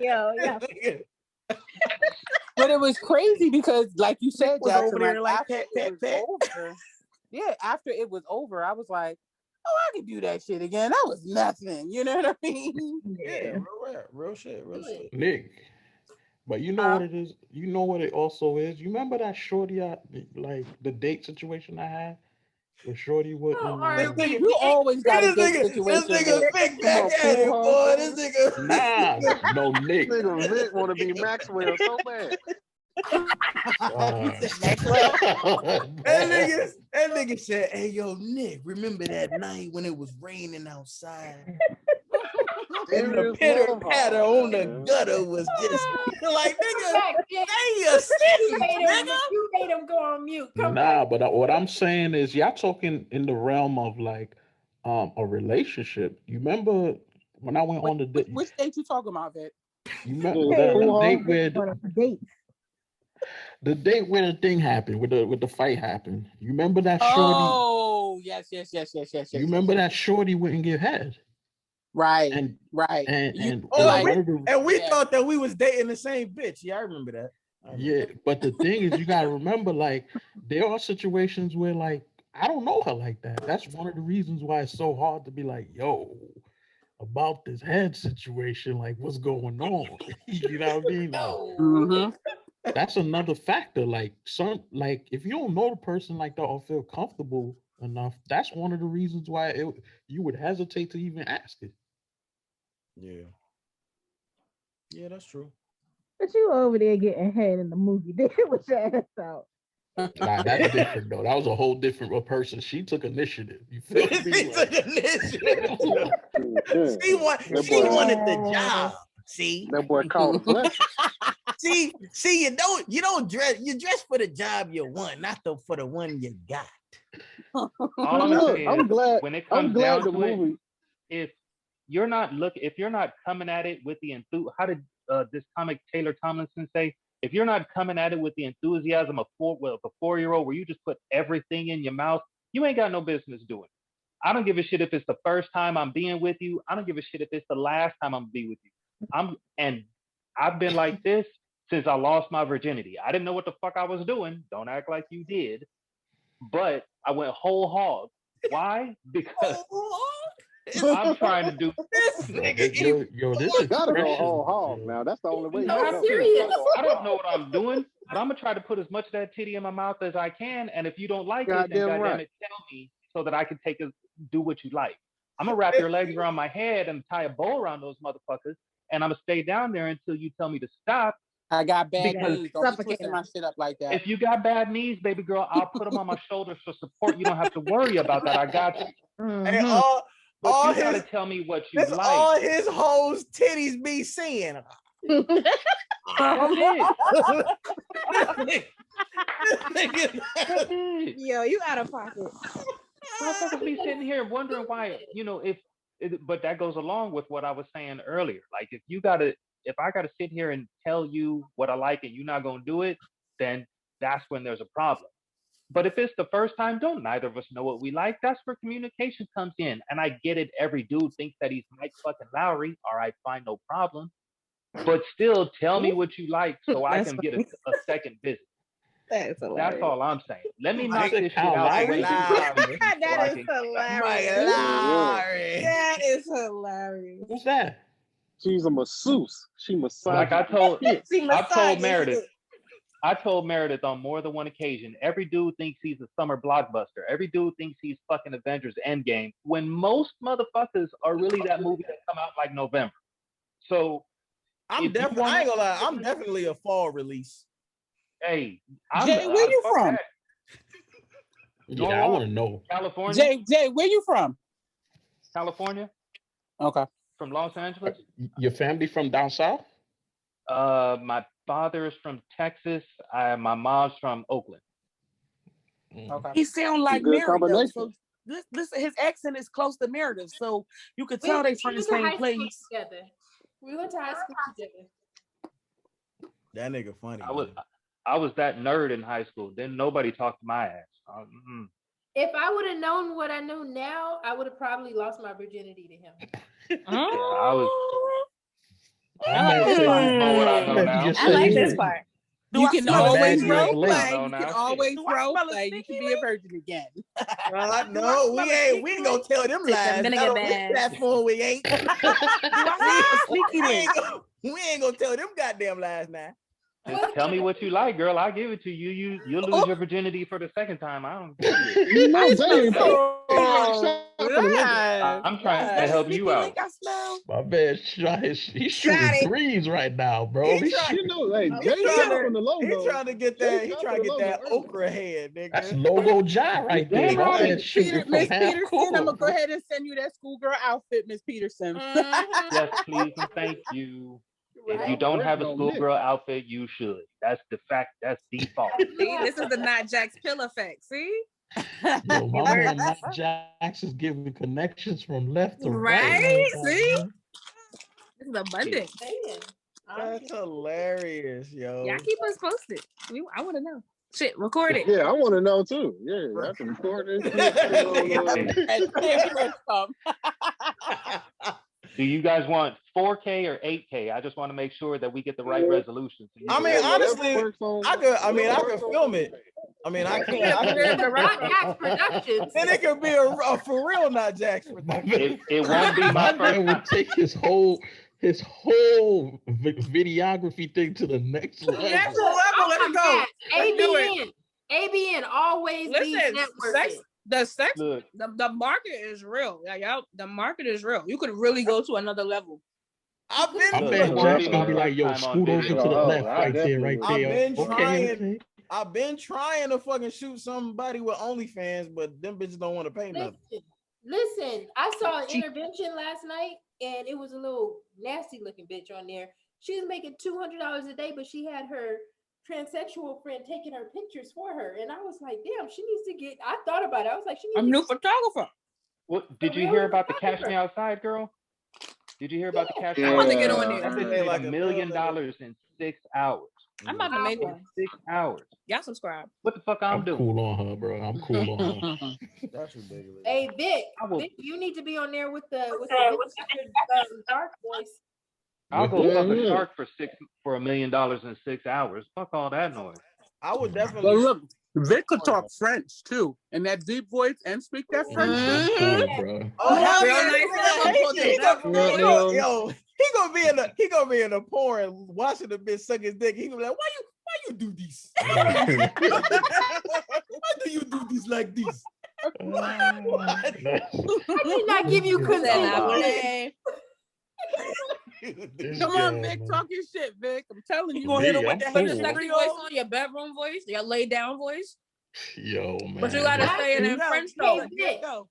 Yeah. But it was crazy because, like you said, Jackson, after it was over, I was like, oh, I could do that shit again. That was nothing. You know what I mean? Yeah, real shit. Nick, but you know what it is? You know what it also is? You remember that shorty, like the date situation I had? Where shorty wouldn't. You always got a date situation. This nigga Vic back at it, boy. This nigga. Nah, no Nick. This nigga Vic want to be Maxwell so bad. That nigga said, "Hey, yo, Nick, remember that night when it was raining outside?" And the pitter patter on the gutter was just like, nigga, you made him go on mute. But what I'm saying is, y'all talking in the realm of like a relationship. You remember when I went on the date? Which date you talking about, Vic? You remember that date where the day when the thing happened, with the fight happened. You remember that shorty? Oh, yes. You remember that shorty wouldn't give head? Right, And right. and we thought that we was dating the same bitch. Yeah, I remember that. Yeah, but the thing is, you gotta remember, like, there are situations where, like, I don't know her like that. That's one of the reasons why it's so hard to be like, yo, about this head situation, like, what's going on? You know what I mean? Like, that's another factor. Like, if you don't know the person like that or feel comfortable enough, that's one of the reasons why you would hesitate to even ask it. Yeah, that's true. But you over there getting head in the movie theater with your ass out. Nah, that's different though. That was a whole different person. She took initiative. You feel me? She took initiative. She wanted the job. See, that boy called a flex. see, you don't dress. You dress for the job you want, not for the one you got. I'm glad. When it comes down to it, if you're not coming at it with the enthusiasm, how did this comic Taylor Tomlinson say? If you're not coming at it with the enthusiasm of a 4-year-old where you just put everything in your mouth, you ain't got no business doing it. I don't give a shit if it's the first time I'm being with you. I don't give a shit if it's the last time I'm be with you. I've been like this since I lost my virginity. I didn't know what the fuck I was doing. Don't act like you did. But I went whole hog. Why? Because I'm trying to do this nigga. Yo, this is gotta go whole hog now. That's the only way. No, serious. I don't know what I'm doing, but I'm gonna try to put as much of that titty in my mouth as I can. And if you don't like it, then goddamn it, tell me so that I can do what you like. I'm gonna wrap your legs around my head and tie a bow around those motherfuckers, and I'm gonna stay down there until you tell me to stop. I got bad knees. Don't be twisting my shit up like that. If you got bad knees, baby girl, I'll put them on my shoulders for support. You don't have to worry about that. I got you. And But you gotta tell me what you like. All his hoes titties be seeing. Yo, you out of pocket. Motherfuckers be sitting here wondering why, but that goes along with what I was saying earlier. Like, if I gotta sit here and tell you what I like and you're not gonna do it, then that's when there's a problem. But if it's the first time, don't neither of us know what we like. That's where communication comes in. And I get it. Every dude thinks that he's Mike fucking Lowry. All right, fine, no problem. But still, tell me what you like so I can get a second visit. That's all I'm saying. Let me knock this shit out. That is hilarious. That is hilarious. What's that? She's a masseuse. She massages. Like I told Meredith on more than one occasion, every dude thinks he's a summer blockbuster. Every dude thinks he's fucking Avengers Endgame, when most motherfuckers are really that movie that come out like November. So I ain't gonna lie, I'm definitely a fall release. Hey, Jay, where you from? Yeah, I want to know. California. Jay, where you from? California. Okay. From Los Angeles. Your family from down south? My father is from Texas. My mom's from Oakland. Okay. He sound like Meredith. So listen, his accent is close to Meredith, so you could tell they from the same place. Together. We went to high school together. That nigga funny. I was that nerd in high school. Then nobody talked to my ass. If I would have known what I know now, I would have probably lost my virginity to him. I like this part. You can always role play. You can always role play. You can be a virgin again. No, we ain't gonna tell them lies. That fool we ain't. We ain't gonna tell them goddamn lies now. Just tell me what you like, girl. I'll give it to you. You'll lose your virginity for the second time. I don't give I'm trying to help you out. My man, he's shooting threes right now, bro. He's trying to get that okra head, nigga. That's logo Jai right there. Miss Peterson, I'm gonna go ahead and send you that schoolgirl outfit, Miss Peterson. Yes, please and thank you. If you don't have a schoolgirl outfit, you should. That's the fact. That's default. See, this is the Not Jax pill effect. See? Yo, my man Not Jax is giving connections from left to right. Right? See? This is abundant. That's hilarious, yo. Y'all keep us posted. I want to know. Shit, record it. Yeah, I want to know too. Yeah, I can record this shit. Do you guys want 4K or 8K? I just want to make sure that we get the right resolution. So I mean, honestly, I could film it. I mean, I can. NOTJAX Productions. Then it could be a for real NOTJAX Productions. It won't be my first man would take his whole videography thing to the next level. Next level, let's go. ABN always be networking. The market is real. Like, the market is real. You could really go to another level. I bet Jack's gonna be like, yo, scoot over to the left right there, right there. I've been trying to fucking shoot somebody with OnlyFans, but them bitches don't want to pay nothing. Listen, I saw an intervention last night, and it was a little nasty looking bitch on there. She was making $200 a day, but she had her transsexual friend taking her pictures for her, and I was like, damn, she needs to get. I thought about it. I was like, she needs. I'm a new photographer. What did you hear about the Cash Me Outside girl? Did you hear about the Cash Me I want to get on there. That bitch made $1 million in 6 hours. I'm about to make one. 6 hours. Y'all subscribe. What the fuck I'm doing? Cool on her, bro. I'm cool on her. That's ridiculous. Hey Vic, you need to be on there with the dark voice. I'll go fuck a shark for $1 million in 6 hours. Fuck all that noise. I would definitely. But look, Vic could talk French too, and that deep voice, and speak that French. Oh hell yeah! Yo, he gonna be in the porn watching the bitch suck his dick. He gonna be like, why you do this? Why do you do this like this? I did not give you consent. Come on, Vic, talk your shit, Vic. I'm telling you, you gonna hit him with that sexy voice on your bedroom voice, your lay down voice. Yo, man. But you gotta say it in French though.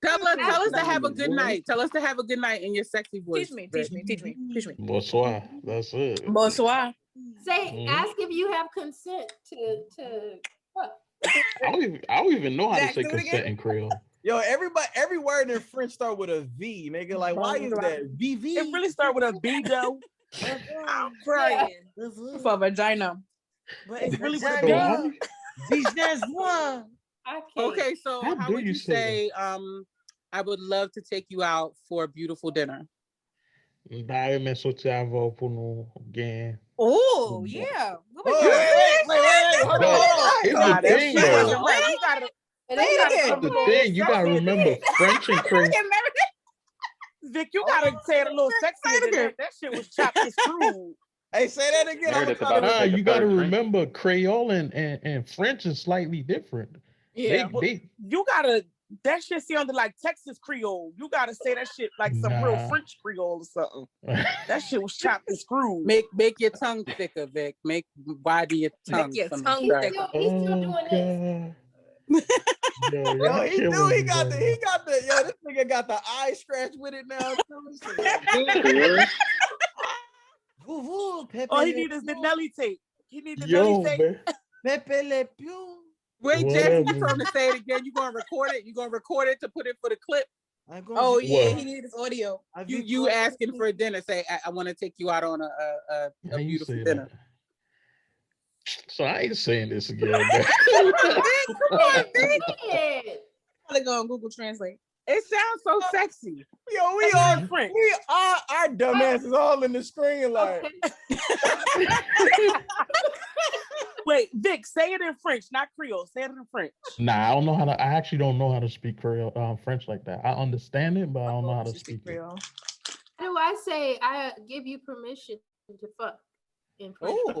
Tell us to have a good night. Tell us to have a good night in your sexy voice. Teach me. Bonsoir. That's it. Bonsoir. Say, ask if you have consent to what? I don't even know how to say consent in Creole. Yo, every word in French start with a V, nigga. Like, why is that VV? It really start with a B though. I'm crying. For vagina. But it's really with a B. Okay, so how would you say I would love to take you out for a beautiful dinner? Oh, yeah. The thing, you gotta remember French and Creole. Vic, you gotta say it a little sexier than that. That shit was chopped and screwed. Hey, say that again. You gotta remember Creole and French is slightly different. Yeah, you gotta. That shit sounded like Texas Creole. You gotta say that shit like some real French Creole or something. That shit was chopped and screwed. Make your tongue thicker, Vic. Widen your tongue. Make your tongue thicker. He's still doing this. Yo, he knew he got the this nigga got the eye scratch with it now. All he needs is the Nelly tape. He needs the Nelly tape. Pepe Le Pew. Wait, Jackson, you told him to say it again. You gonna record it? You gonna record it to put it for the clip? Oh yeah, he needs this audio. You asking for a dinner? Say I want to take you out on a beautiful dinner. That? So I ain't saying this again. Come on, gotta go on Google Translate. It sounds so sexy. Yo, we are our dumbasses all in the screen like. Wait, Vic, say it in French, not Creole. Say it in French. Nah, I don't know how to. I actually don't know how to speak Creole, French like that. I understand it, but I don't know how to speak it. How do I say I give you permission to fuck in French? In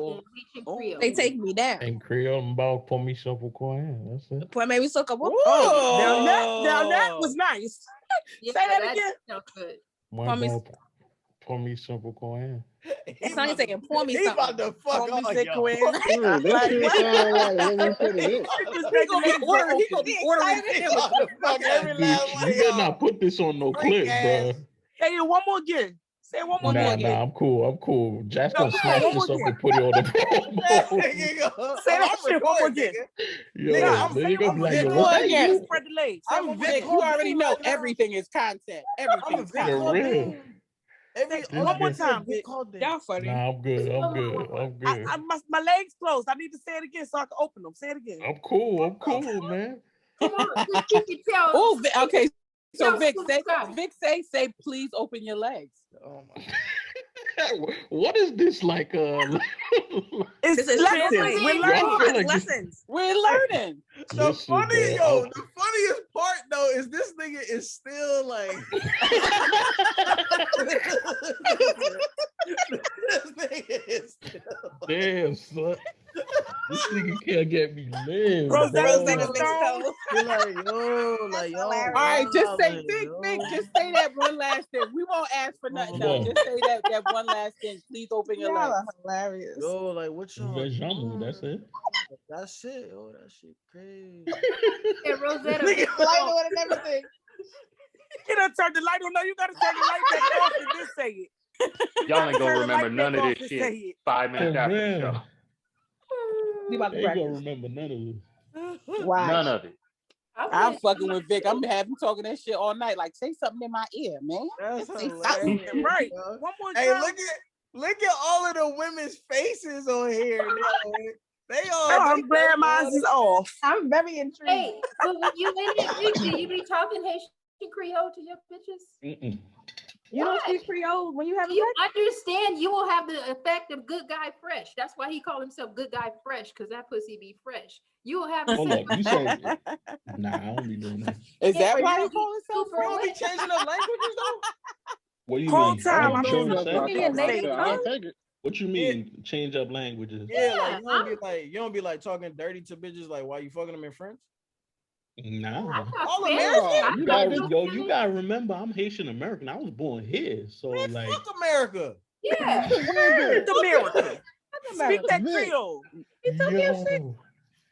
Creole. They take me down. In Creole, about pour me sur that's it. Pour me sur couple. Now that was nice. Yeah, say that again. Sounds good. Pour me sur It's not saying pour me something. He about to fuck on y'all. He gonna be ordering. You better not put this on no clip, bro. Say it one more again. Say it one more again. Nah, I'm cool. Jack's gonna snatch this up and put it on the promo. Say that shit one more again. Then you gonna be like, what? Spread the legs. You already know everything is content. Everything is content. One more time, Vic. Y'all funny. Nah, I'm good. I'm good. I'm good. My legs closed. I need to say it again so I can open them. Say it again. I'm cool, man. Come on, just keep it tell. Oh, okay. So Tell Vic Scooby say, please open your legs. Oh my. What is this like? It's This is lessons. We're learning. like Lessons. We're learning. The Listen, funniest part though is this nigga is still like this nigga is still damn, son. This nigga can't get me live. Rosetta bro. Stone. he like yo. All right, just say Vic, just say that one last thing. We won't ask for nothing else. Just say that one last thing. Please open your legs. Hilarious. Yo, like what y'all Vejamu, that's it. That's it. Oh, that shit crazy. and Rosetta. Light on and everything. You done turn the light on. No, you gotta turn the light back off and then say it. Y'all ain't gonna Turn the remember light none back of off this and say shit it. 5 minutes after the man. show. We about They to ain't gonna practice. remember none of this. Why? None of it. I'm fucking with Vic. I'm gonna have him talking that shit all night. Like, say something in my ear, man. That's Say hilarious. something. Right. Yo. One more Hey, time. look at all of the women's faces on here. They all. Oh, I'm glad mine is off. I'm very intrigued. Hey, but when you in it, Vic, do you be talking Haitian Creole to your bitches? Mm-mm. You don't speak Creole when you have You understand you will have the effect of good guy fresh. That's why he called himself good guy fresh, because that pussy be fresh. You will have the Hold same up, you said nah, I don't be doing that. Is that why he you call himself super You don't be wet. changing up languages though. What do you Whole mean? time Like, I'm show doing and that. say? Your native I'll tongue? take it. What you mean? Change up languages? Yeah, like Yeah, you don't be like talking dirty to bitches like why you fucking them in French? Nah. I talk All Spanish. American? You gotta, you gotta remember, I'm Haitian American. I was born here, so Man, like. fuck America. Yeah. It's American. Speak that Vic. Creole. Yo.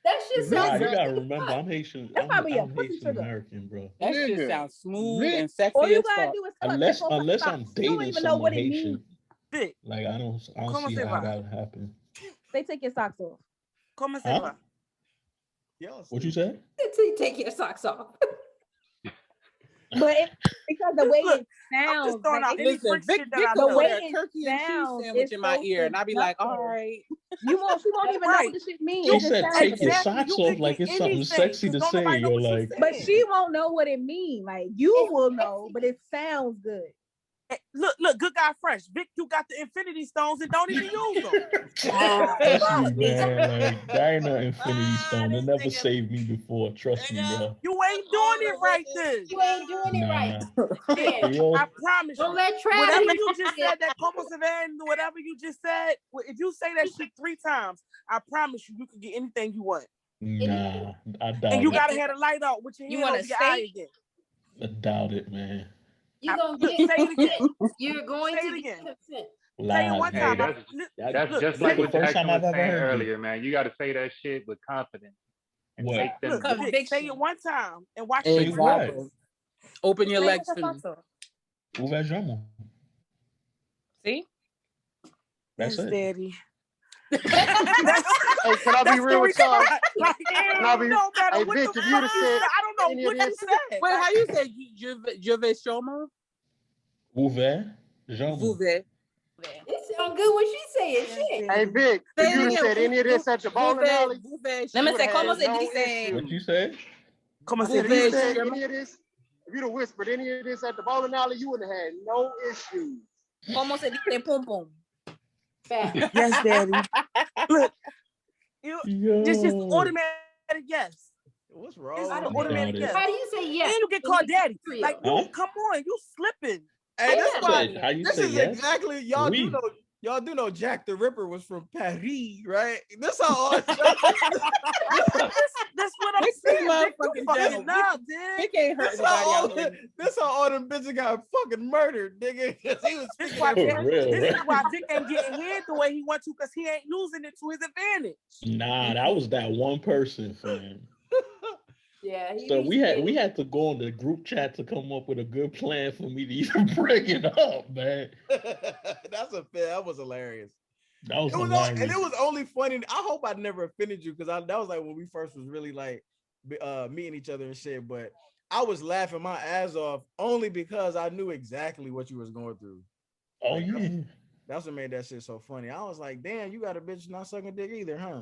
That shit Nah, sounds you good gotta as remember, fuck. I'm Haitian. That's probably a I'm pussy Haitian trigger. American, bro. That shit Nigga, sounds smooth Vic. and sexy All you as gotta fuck. do is tell Unless I'm you don't dating even know someone what it Haitian, means. Vic, like I don't Comment see ça how va? that would happen. They take your socks off. comment ça Huh? va? Y'all What you said? Until you take your socks off. But because the way Look, it I'm just sounds, throwing like out any Listen, freak Vic shit that I the gonna know. way put a it turkey and cheese sounds sandwich is in my so ear, and I'll be like, all seductive. right. she won't even know Right. what the shit means. She It just said sounds take your good. Exactly. socks You off can like get it's something anything, sexy to 'cause don't say. nobody know You're what you're like, But saying. she won't know what it means. Like you will know, but it sounds good. Hey, look, good guy fresh. Vic, you got the infinity stones and don't even use them. trust me, man. Like that ain't no infinity stone. It never nigga- saved me before. Trust me, bro. You ain't doing it right then. You ain't doing it right. Nah. Yeah. Yo, I promise Don't you. let Travis. Whatever you just said, that como se ven, whatever you just said, if you say that shit 3 times, I promise you, you can get anything you want. nah, I doubt And you it. gotta have the light out with your You hand want over a your eye steak? again. I doubt it, man. You gonna Look, get say it again. You're going Say to it get again. consent. Say it Lies, one Hey, time. man. that's Look, just This like the what first Jackson time I've was ever saying heard earlier, man. You got to say that shit with confidence and What? make them. look, Vic, say Conviction. it one time and watch Say it. what? Exactly. Open your Take legs your for me. socks off. Uvejamo. See? That's Yes, it. Daddy. Hey, can I be That's real the with y'all? response. Like, Can I be? no matter Hey, what Vic, the if fuck you'd have you said said, I don't know any what of you this, said. Wait, Like, how you say je vais chômeur? Uvejamo. Vous vais. It sound good when she saying shit. hey, Vic, Say if it you'd have again. said any of this at the bowling alley, Vous vais. Let me you say, would como have se no dice? issue. What you say? come on, Vous If say you vais it. said chômeur. any of this, if you'd have whispered any of this at the bowling alley, you wouldn't have had no issue. Como se dice pum pum? Fat. Yes, Daddy. Look, this just Yo. automatic yes. What's It's wrong? an with doubt automatic it. yes. How do you say yes? And you get called daddy. Like, Huh? you, come on, you slipping. Hey, this How why you say, how you this say is yes? exactly y'all Oui. do know Jack the Ripper was from Paris, right? This how That's what I'm This saying. Vic, motherfucking you fucking devil. up, dude. He can't hurt this nobody how all out here. this how all them bitches got fucking murdered, nigga. Because he was This speaking why that Vic, For real, this right? is why Vic ain't getting hit the way he wants to, because he ain't using it to his advantage. Nah, that was that one person, fam. Yeah. He So be we saying- had to go on the group chat to come up with a good plan for me to even bring it up, man. That's a fair. That was hilarious. That was It was hilarious. and it was only funny. I hope I never offended you because that was like when we first was really like meeting each other and shit. But I was laughing my ass off only because I knew exactly what you was going through. Oh Like, yeah. That's what made that shit so funny. I was like, damn, you got a bitch not sucking dick either, huh?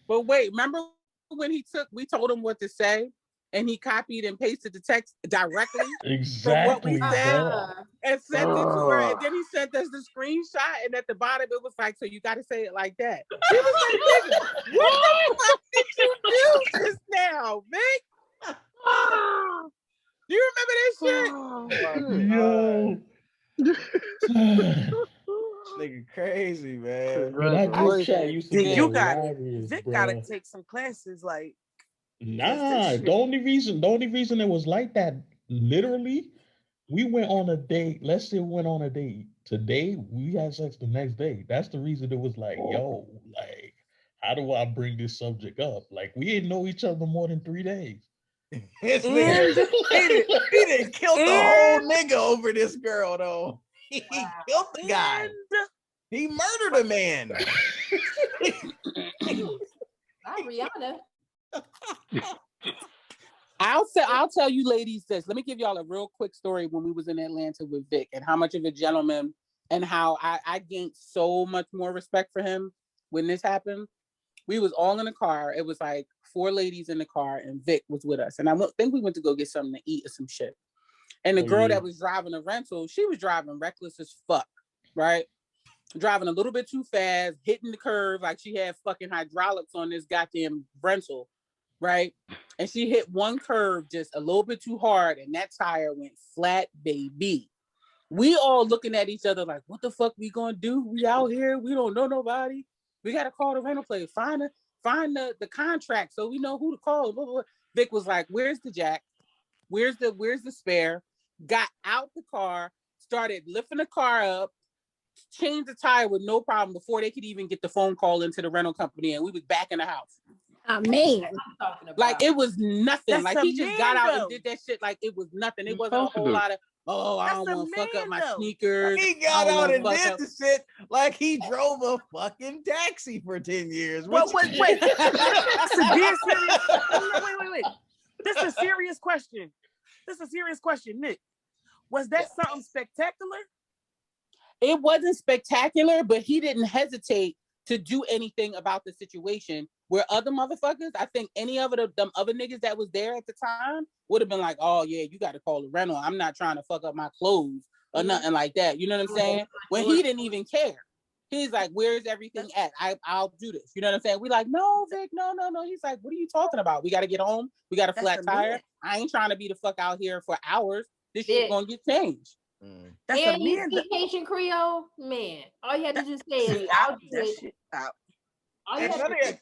But wait, remember when we told him what to say, and he copied and pasted the text directly from what we Exactly, said bro. and sent it to her, and then he sent us the screenshot, and at the bottom it was like, so you got to say it like that. He was like, nigga, what the fuck did you do just now, Vic? Do you remember this shit? Yo. Nigga crazy, man. Yo, that group chat used to be You got hilarious, Vic bro. gotta take some classes, like Nah, the only reason it was like that, literally, we went on a date. Let's say we went on a date today. We had sex the next day. That's the reason it was like, yo, like, how do I bring this subject up? Like, we didn't know each other more than 3 days. This nigga, he didn't kill the whole nigga over this girl though. He killed the guy. He murdered a man. I'm Rihanna. I'll tell you ladies this. Let me give y'all a real quick story when we was in Atlanta with Vic and how much of a gentleman and how I gained so much more respect for him when this happened. We was all in the car. It was like 4 ladies in the car and Vic was with us. And I think we went to go get something to eat or some shit. And the girl that was driving the rental, she was driving reckless as fuck, right? Driving a little bit too fast, hitting the curve like she had fucking hydraulics on this goddamn rental, right? And she hit one curve just a little bit too hard and that tire went flat, baby. We all looking at each other like, what the fuck we gonna do? We out here, we don't know nobody. We gotta call the rental place, find the contract so we know who to call. Blah, blah, blah. Vic was like, where's the jack? Where's the spare? Got out the car, started lifting the car up, changed the tire with no problem before they could even get the phone call into the rental company, and we was back in the house. Oh man, like it was nothing. That's like he just got out and did that shit like it was nothing. It wasn't a whole lot of I don't want to fuck up my sneakers. He got out and did the shit like he drove a fucking taxi for 10 years. Wait. That's a dead serious. Wait. This is a serious question. Nick. Was that something spectacular? It wasn't spectacular, but he didn't hesitate to do anything about the situation. Where other motherfuckers, I think any of them other niggas that was there at the time would have been like, oh yeah, you got to call the rental. I'm not trying to fuck up my clothes or nothing like that. You know what I'm saying? When he didn't even care. He's like, where's everything at? I'll do this. You know what I'm saying? We like, no, Vic, no. He's like, what are you talking about? We got to get home. We got a flat tire. I ain't trying to be the fuck out here for hours. This shit gonna get changed. That's and you speak Haitian Creole, man. All you had to just say is, "I'll do it."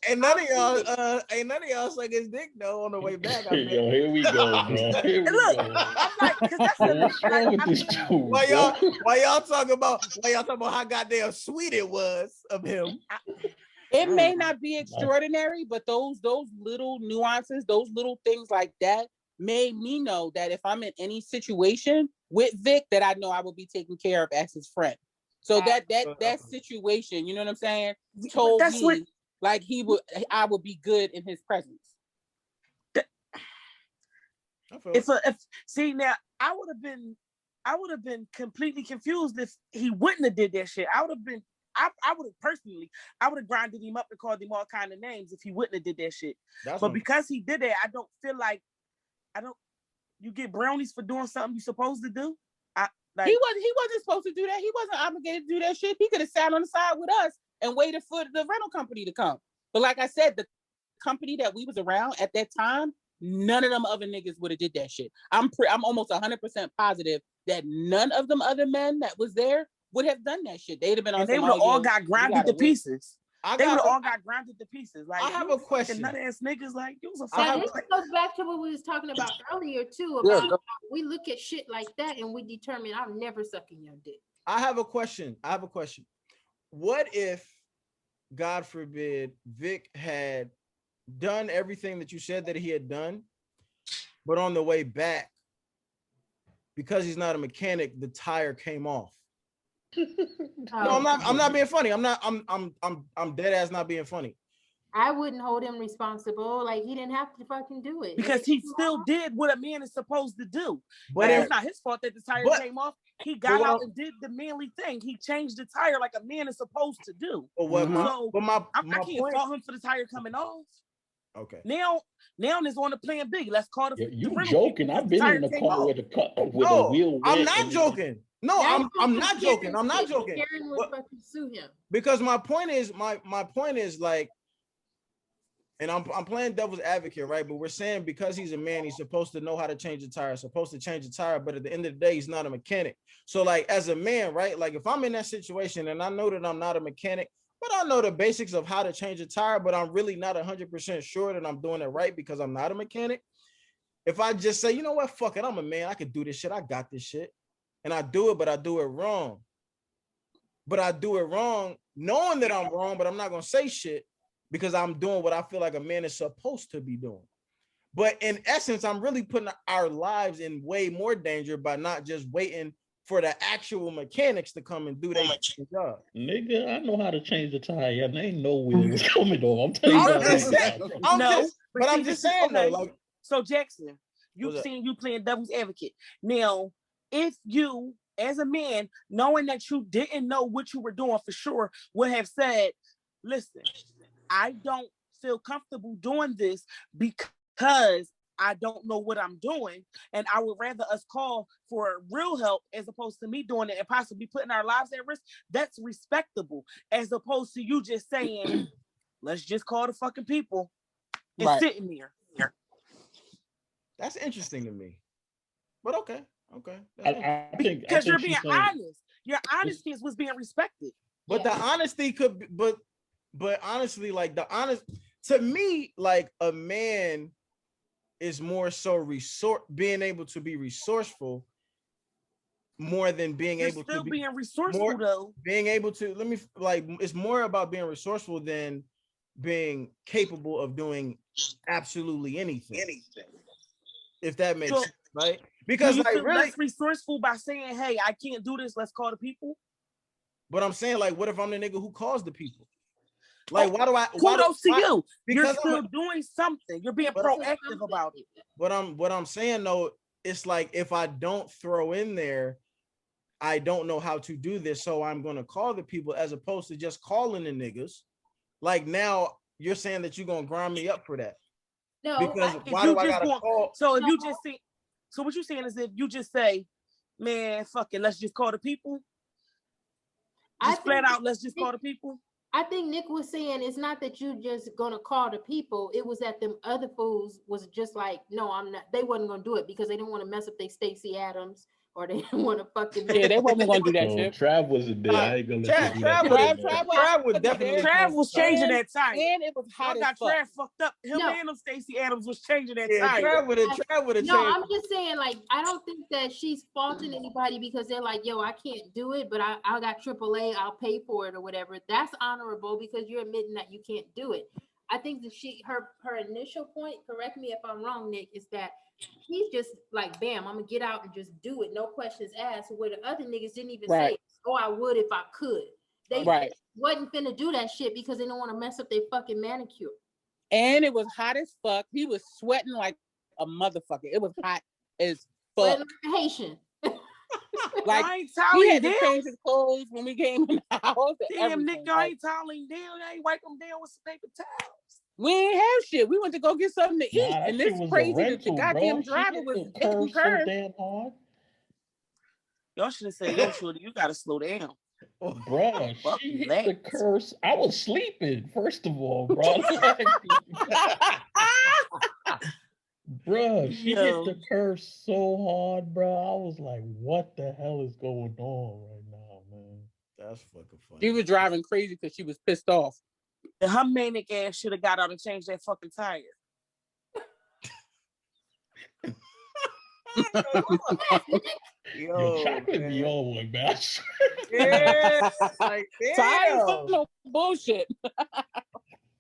Ain't none of y'all suck his dick though on the way back. Yo, here we go, bro. Here we go. I'm like, because that's what's wrong with this dude? Why y'all talking about how goddamn sweet it was of him? It may not be extraordinary, but those little nuances, those little things like that made me know that if I'm in any situation with Vic, that I know I will be taken care of as his friend. So that situation, you know what I'm saying, told me like I would be good in his presence. See now, I would have been completely confused if he wouldn't have did that shit. I would have grinded him up and called him all kind of names if he wouldn't have did that shit. Because he did that, I don't feel like you get brownies for doing something you're supposed to do. He wasn't supposed to do that. He wasn't obligated to do that shit. He could have sat on the side with us and waited for the rental company to come. But like I said, the company that we was around at that time, none of them other niggas would have did that shit. I'm almost 100% positive that none of them other men that was there would have done that shit. They'd have been on. They would have all got grounded to pieces. They would have all got grounded to pieces. Like, I have a question. Nut ass niggas, like, you was a fucking. This goes back to what we was talking about earlier too. About we look at shit like that and we determine I'm never sucking your dick. I have a question. What if, God forbid, Vic had done everything that you said that he had done, but on the way back, because he's not a mechanic, the tire came off? No, I'm not being funny. I'm dead ass not being funny. I wouldn't hold him responsible. Like he didn't have to fucking do it because he still did what a man is supposed to do. But it's not his fault that the tire came off. He got out and did the manly thing. He changed the tire like a man is supposed to do. I can't fault him for the tire coming off. Okay. Now it's on the plan B. Let's call the. You joking? I've been in the car with a wheel. I'm not joking. No, I'm not joking. I'm not joking. Karen would fucking sue him. Because my point is like, and I'm playing devil's advocate, right? But we're saying because he's a man, he's supposed to know how to change a tire, supposed to change a tire, but at the end of the day, he's not a mechanic. So like as a man, right? Like if I'm in that situation and I know that I'm not a mechanic, but I know the basics of how to change a tire, but I'm really not 100% sure that I'm doing it right because I'm not a mechanic. If I just say, you know what, fuck it, I'm a man, I can do this shit, I got this shit. And I do it, but I do it wrong. But I do it wrong, knowing that I'm wrong, but I'm not gonna say shit because I'm doing what I feel like a man is supposed to be doing. But in essence, I'm really putting our lives in way more danger by not just waiting for the actual mechanics to come and do their job. Nigga, I know how to change the tire. There ain't no wheel was coming on. I'm telling you. I'm just saying though, like. So Jackson, you've seen you playing devil's advocate. Now, if you, as a man, knowing that you didn't know what you were doing for sure, would have said, listen, I don't feel comfortable doing this because I don't know what I'm doing, and I would rather us call for real help as opposed to me doing it and possibly putting our lives at risk. That's respectable, as opposed to you just saying, let's just call the fucking people and sitting there. That's interesting to me. But okay. I think because you're being honest. Your honesty is what's being respected. But the honesty could be, but honestly, like to me, like a man is more so being able to be resourceful more than being able to be being resourceful though. Being able to it's more about being resourceful than being capable of doing absolutely anything. If that makes sense, right? Because like really less resourceful by saying, hey, I can't do this, let's call the people. But I'm saying, like, what if I'm the nigga who calls the people? Like, kudos to you. You're still doing something. You're being proactive about it. What I'm saying though, it's like if I don't throw in there, I don't know how to do this, so I'm gonna call the people as opposed to just calling the niggas. Like now you're saying that you're gonna grind me up for that. No, because why do I gotta call? So if you just see, so what you're saying is if you just say, man, fuck it, let's just call the people. Just flat out, let's just call the people. I think Nick was saying it's not that you just gonna call the people. It was that them other fools was just like, no, I'm not. They wasn't gonna do it because they didn't want to mess up their Stacey Adams or they didn't want to fucking. Yeah, they wasn't gonna do that shit. Trav wasn't there. I ain't gonna let you do that. Trav was definitely. Trav was changing that tire, and it was hot. I got Trav fucked up. Him and them Stacey Adams was changing that tire. Trav would have. No, I'm just saying, like, I don't think that she's faulting anybody because they're like, yo, I can't do it, but I got AAA, I'll pay for it or whatever. That's honorable because you're admitting that you can't do it. I think that her initial point, correct me if I'm wrong, Nick, is that he's just like, bam, I'm gonna get out and just do it, no questions asked. Where the other niggas didn't even say, oh, I would if I could. They wasn't finna do that shit because they don't want to mess up their fucking manicure. And it was hot as fuck. He was sweating like a motherfucker. It was hot as fuck. Like Haitian. Like he had to change his clothes when we came in the house. Damn, Nick, y'all ain't toweling down. Y'all ain't wipe them down with some paper towels. We ain't have shit. We went to go get something to eat, and this crazy the goddamn driver was hitting curves. So damn hard. Y'all should have said, yo, shorty, you gotta slow down. Bruh, she hit the curse. I was sleeping, first of all, bro. Bruh, she hit the curse so hard, bro. I was like, what the hell is going on right now, man? That's fucking funny. She was driving crazy because she was pissed off. And her manic ass should have got out and changed that fucking tire. Yo, chocolate be on one, man. Yeah, like tire no bullshit.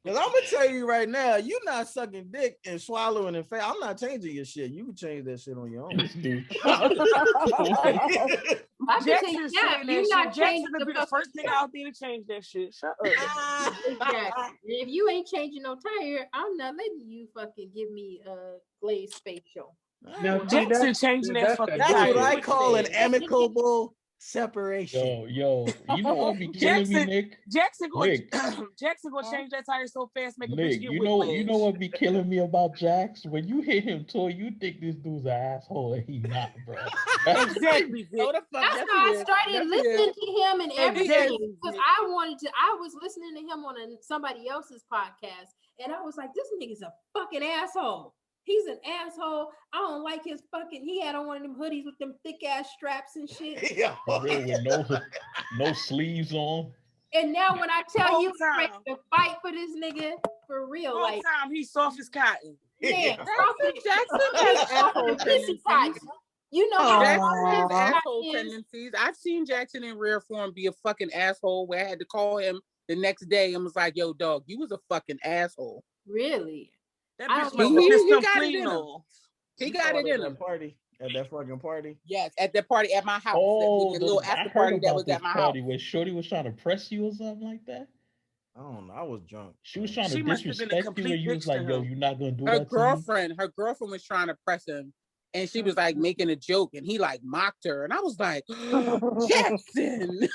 Because I'm gonna tell you right now, you not sucking dick and swallowing and I'm not changing your shit. You can change that shit on your own. I can Jackson tell you is now, saying you're that not shit. Jackson changing would the be the fucking first nigga out there to change that shit. Shut up. Exactly. If you ain't changing no tire, I'm not letting you fucking give me a glazed facial. Now, see, Jackson changing that fucking That's tire. what I What call you an said. amicable separation. Yo, you know what be killing me, Nick? Jackson gonna Nick, change that tire so fast, make a bitch Nick, get you whiplash. know what be killing me about Jax? When you hit him toy, you think this dude's an asshole and he not, bro. Exactly, Vic. That's how I started listening to him and everything. Exactly. Because I was listening to him on somebody else's podcast, and I was like, this nigga's a fucking asshole. He's an asshole. I don't like his fucking. He had on one of them hoodies with them thick ass straps and shit. Yeah. For real, with no sleeves on. And now when I tell Whole you, I'm ready time. to fight for this nigga for real, Whole like time he's soft as cotton. man, Jackson has asshole tendencies. You know how Jackson has Jackson asshole is. tendencies. I've seen Jackson in rare form be a fucking asshole where I had to call him the next day and was like, yo, dog, you was a fucking asshole. Really? That I bitch don't must know. have pissed him got it clean in him. though. He You got saw it at in that him. party. At that fucking party. Yes, at the party at my house. Oh, the little I after heard party that about was this at my party house. where Shorty was trying to press you or something like that. I don't know. I was drunk. She was trying to She must have been a disrespect you, and complete you was bitch like, to "Yo, him. you're not gonna do Her that to me." girlfriend was trying to press him, and she was like making a joke, and he like mocked her, and I was like, Jackson,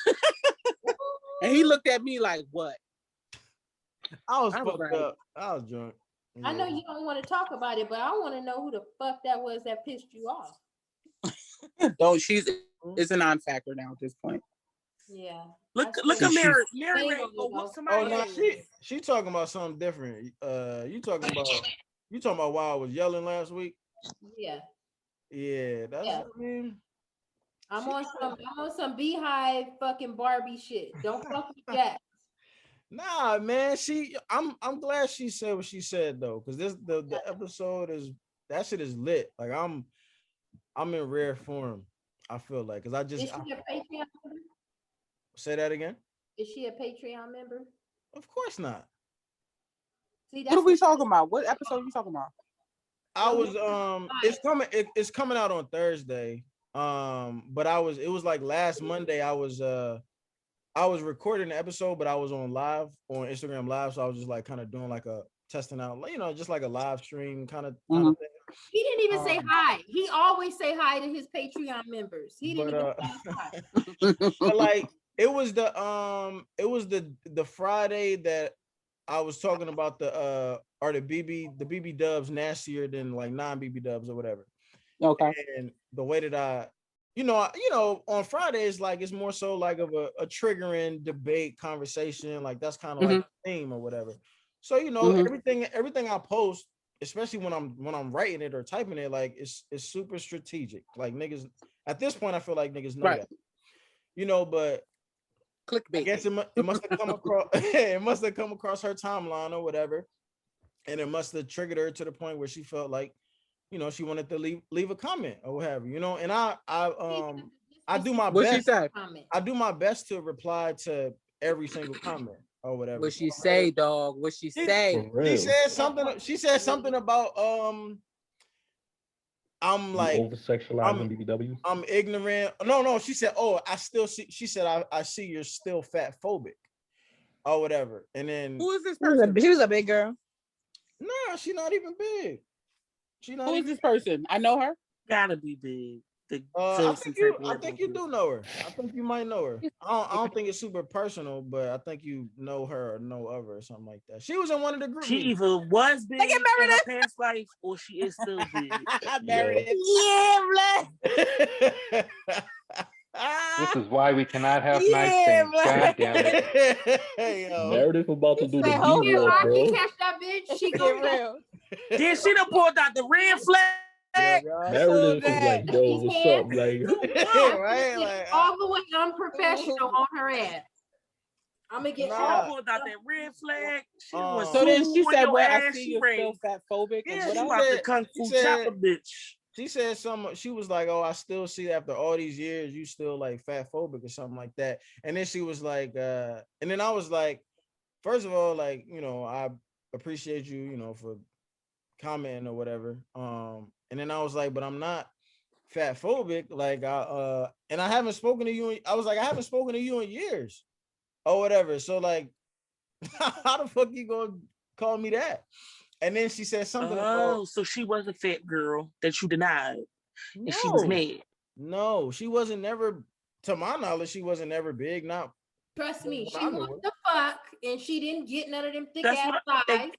and he looked at me like, what? I was I was fucked like- up. I was drunk. I know you don't want to talk about it, but I want to know who the fuck that was that pissed you off. Oh, it's a non-factor now at this point. Yeah. Look at Mary. Mary Ain't Ray. no Go good whoop Oh somebody no, ass. she talking about something different. You talking about why I was yelling last week? Yeah. Yeah, that's Yeah. I mean, I'm on some beehive fucking Barbie shit. Don't fuck with Jack. nah, man. I'm glad she said what she said though, because the episode that shit is lit. Like I'm in rare form. I feel like because Is she a Patreon member? Say that again. Is she a Patreon member? Of course not. See, What are we talking about? What episode are you talking about? I was it's coming out on Thursday. But it was like last Monday I was recording the episode, but I was on live on Instagram Live, so I was just like kind of doing like a testing out, just like a live stream kind of thing. He didn't even say hi. He always say hi to his Patreon members. He didn't even say hi. But like it was the Friday that I was talking about the BB dubs nastier than like non-BB dubs or whatever. Okay. And the way that I on Fridays, like it's more so like of a triggering debate conversation, like that's kind of like the theme or whatever. So everything I post, especially when I'm writing it or typing it, like it's super strategic. Like niggas at this point, I feel like niggas know that, but clickbait. I guess it must have come across it must have come across her timeline or whatever, and it must have triggered her to the point where she felt like she wanted to leave a comment or whatever, and I do my What best. She said? I do my best to reply to every single comment or whatever. What she say, dog? What she say? She said something about I'm like over sexualizing BBW. I'm ignorant. No. She said, "Oh, I still see." She said, "I see you're still fat phobic, or whatever." And then who is this person? She was a big girl. Nah, she's not even big. Who is this person? I know her. Gotta be big. I think you do know her. I think you might know her. I don't think it's super personal, but I think you know her or know of her or something like that. She was in one of the groups. She either was big in her past life or she is still big. Meredith. Yeah, This is why we cannot have nice things. God damn it. Meredith about to do the B B-word, I bro. can catch that bitch. She get gonna real. Then she done pulled out the red flag. Meredith is like, yo, what's up? Like, right? Like, all the way unprofessional on her ass. I'm gonna get She her. pulled out that red flag. She was So then she said, "Well, I ass, see she you're ran. still fat phobic." Yeah, And she what else? about to kung fu chop a bitch. She said something. She was like, "Oh, I still see after all these years, you still like fat phobic or something like that." And then she was like, and then I was like, first of all, like, I appreciate you, for commenting or whatever. And then I was like, but I'm not fat phobic. Like and I haven't spoken to you. I was like, I haven't spoken to you in years, or whatever. So like, how the fuck you gonna call me that? And then she said something about. So she was a fat girl that you denied, and she was No, mad. no, she wasn't never. To my knowledge, she wasn't never big. Not Trust me, when she I knew wanted her. to fuck, and she didn't get none of them thick That's ass what I thighs. think.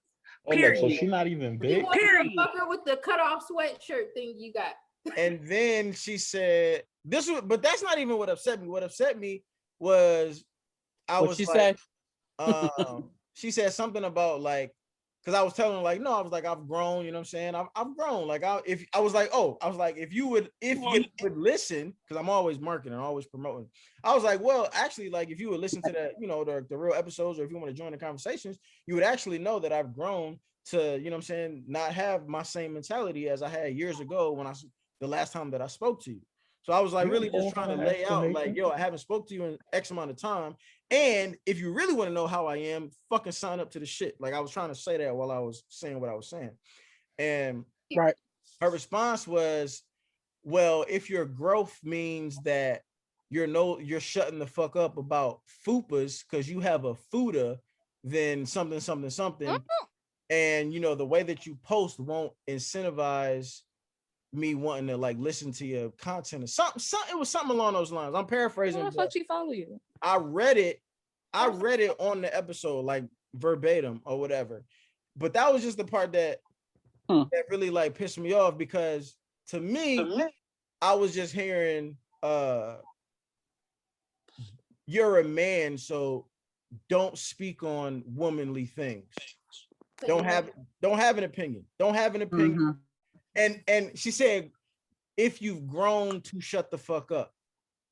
Oh, no, so Period. she's not even She big. wanted Period. to fuck her with the cut off sweatshirt thing you got. And then she said this was, but that's not even what upset me. What upset me was I What was she like, say? she said something about like, because I was telling her like, no, I was like, I've grown, you know what I'm saying? I've grown. Like if you would listen, because I'm always marketing, always promoting. I was like, well, actually, like if you would listen to that, you know, the real episodes, or if you want to join the conversations, you would actually know that I've grown to, you know what I'm saying, not have my same mentality as I had years ago when the last time that I spoke to you. So I was like, really just trying to lay out like, yo, I haven't spoke to you in X amount of time. And if you really want to know how I am, fucking sign up to the shit. Like I was trying to say that while I was saying what I was saying. And Right. her response was, well, if your growth means that you're shutting the fuck up about fupas because you have a fuda, then something. And you know, the way that you post won't incentivize me wanting to like listen to your content or something. It was something along those lines. I'm paraphrasing. How the fuck she follow you? I read it on the episode, like verbatim or whatever. But that was just the part that really like pissed me off, because to me, I was just hearing you're a man, so don't speak on womanly things. Don't have an opinion. Don't have an opinion. And she said, if you've grown to shut the fuck up.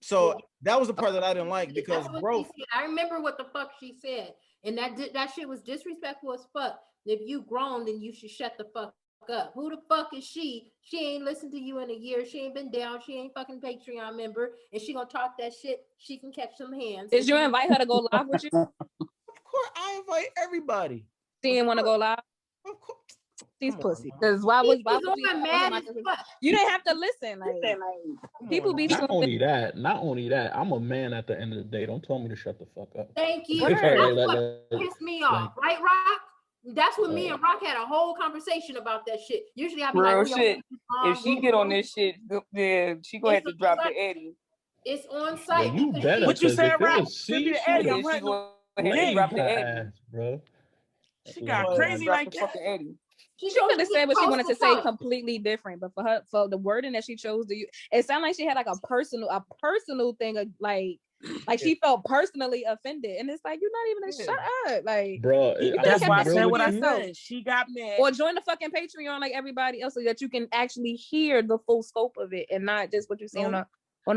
So that was the part that I didn't like, because growth. I remember what the fuck she said, and that shit was disrespectful as fuck. If you grown, then you should shut the fuck up. Who the fuck is she? She ain't listened to you in a year. She ain't been down. She ain't fucking Patreon member, and she gonna talk that shit. She can catch some hands. Did you invite her to go live with you? Of course, I invite everybody. She didn't want to go live. Of course. She's pussy. Because why was mad as fuck? You didn't have to listen. Like, people be not only that, I'm a man at the end of the day. Don't tell me to shut the fuck up. Thank you. That's what pissed me off, right, Rock? That's when me and Rock had a whole conversation about that shit. Usually I'd be real like, shit. If she get on this shit, then she gonna have to drop the Eddie. It's on site. You better. What you said, Rock? See, Eddie, I'm she gonna gonna drop the Eddie, bro. She got crazy like that. Eddie. She could have said what she wanted to say completely different, but for the wording that she chose to use, it sounded like she had like a personal thing of like she felt personally offended, and it's like, you're not even shut up, like, bro. That's why I said what I said. She got mad. Or join the fucking Patreon like everybody else, so that you can actually hear the full scope of it and not just what you see on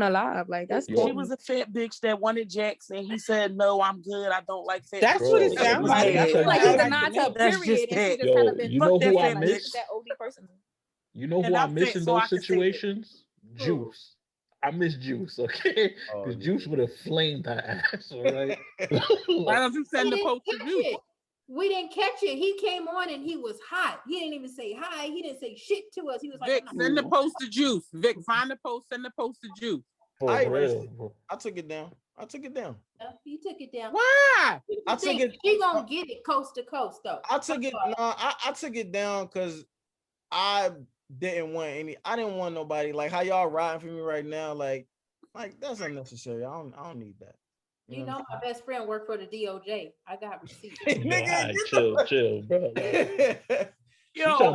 a live. Like, that's cool. She was a fat bitch that wanted Jackson. He said, no, I'm good. I don't like fat. That's what it sounds like. Like he's denied her period, and she just kind of been. You know who I miss? That OD person. You know who I miss in those situations? Juice. I miss Juice, okay? Because Juice would have flamed that ass, all right? Why don't you send the post to Juice? We didn't catch it. He came on and he was hot. He didn't even say hi. He didn't say shit to us. He was like, Vic, send the post to Juice. Vic, find the post, send the post to Juice. I took it down. He took it down. Why? I took it. She gonna get it coast to coast though. I took it. No, I took it down because I didn't want nobody like how y'all riding for me right now. Like that's unnecessary. I don't need that. You know my best friend worked for the DOJ. I got receipts. Nigga, chill, bro. Yo,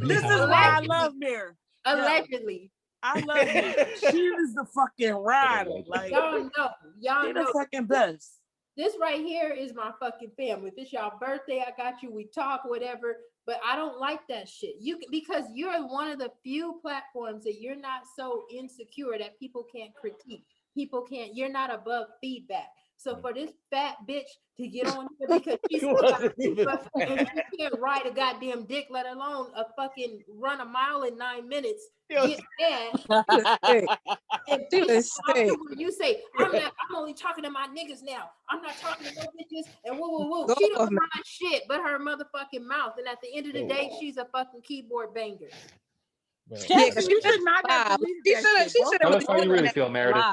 this is why I love Mary. Allegedly. I love her. She is the fucking rider. Like, y'all know. the fucking best. This right here is my fucking family. If it's y'all birthday, I got you. We talk, whatever. But I don't like that shit. Because you're one of the few platforms that you're not so insecure that people can't critique. You're not above feedback. So for this fat bitch to get on here because she's and she can't ride a goddamn dick, let alone a fucking run a mile in 9 minutes, get mad. You say, I'm only talking to my niggas now. I'm not talking to no bitches and woo. She don't mind shit but her motherfucking mouth. And at the end of the day, she's a fucking keyboard banger. But, Jackson, you should not have deleted that shit. She should have. Tell us how you really feel, Meredith.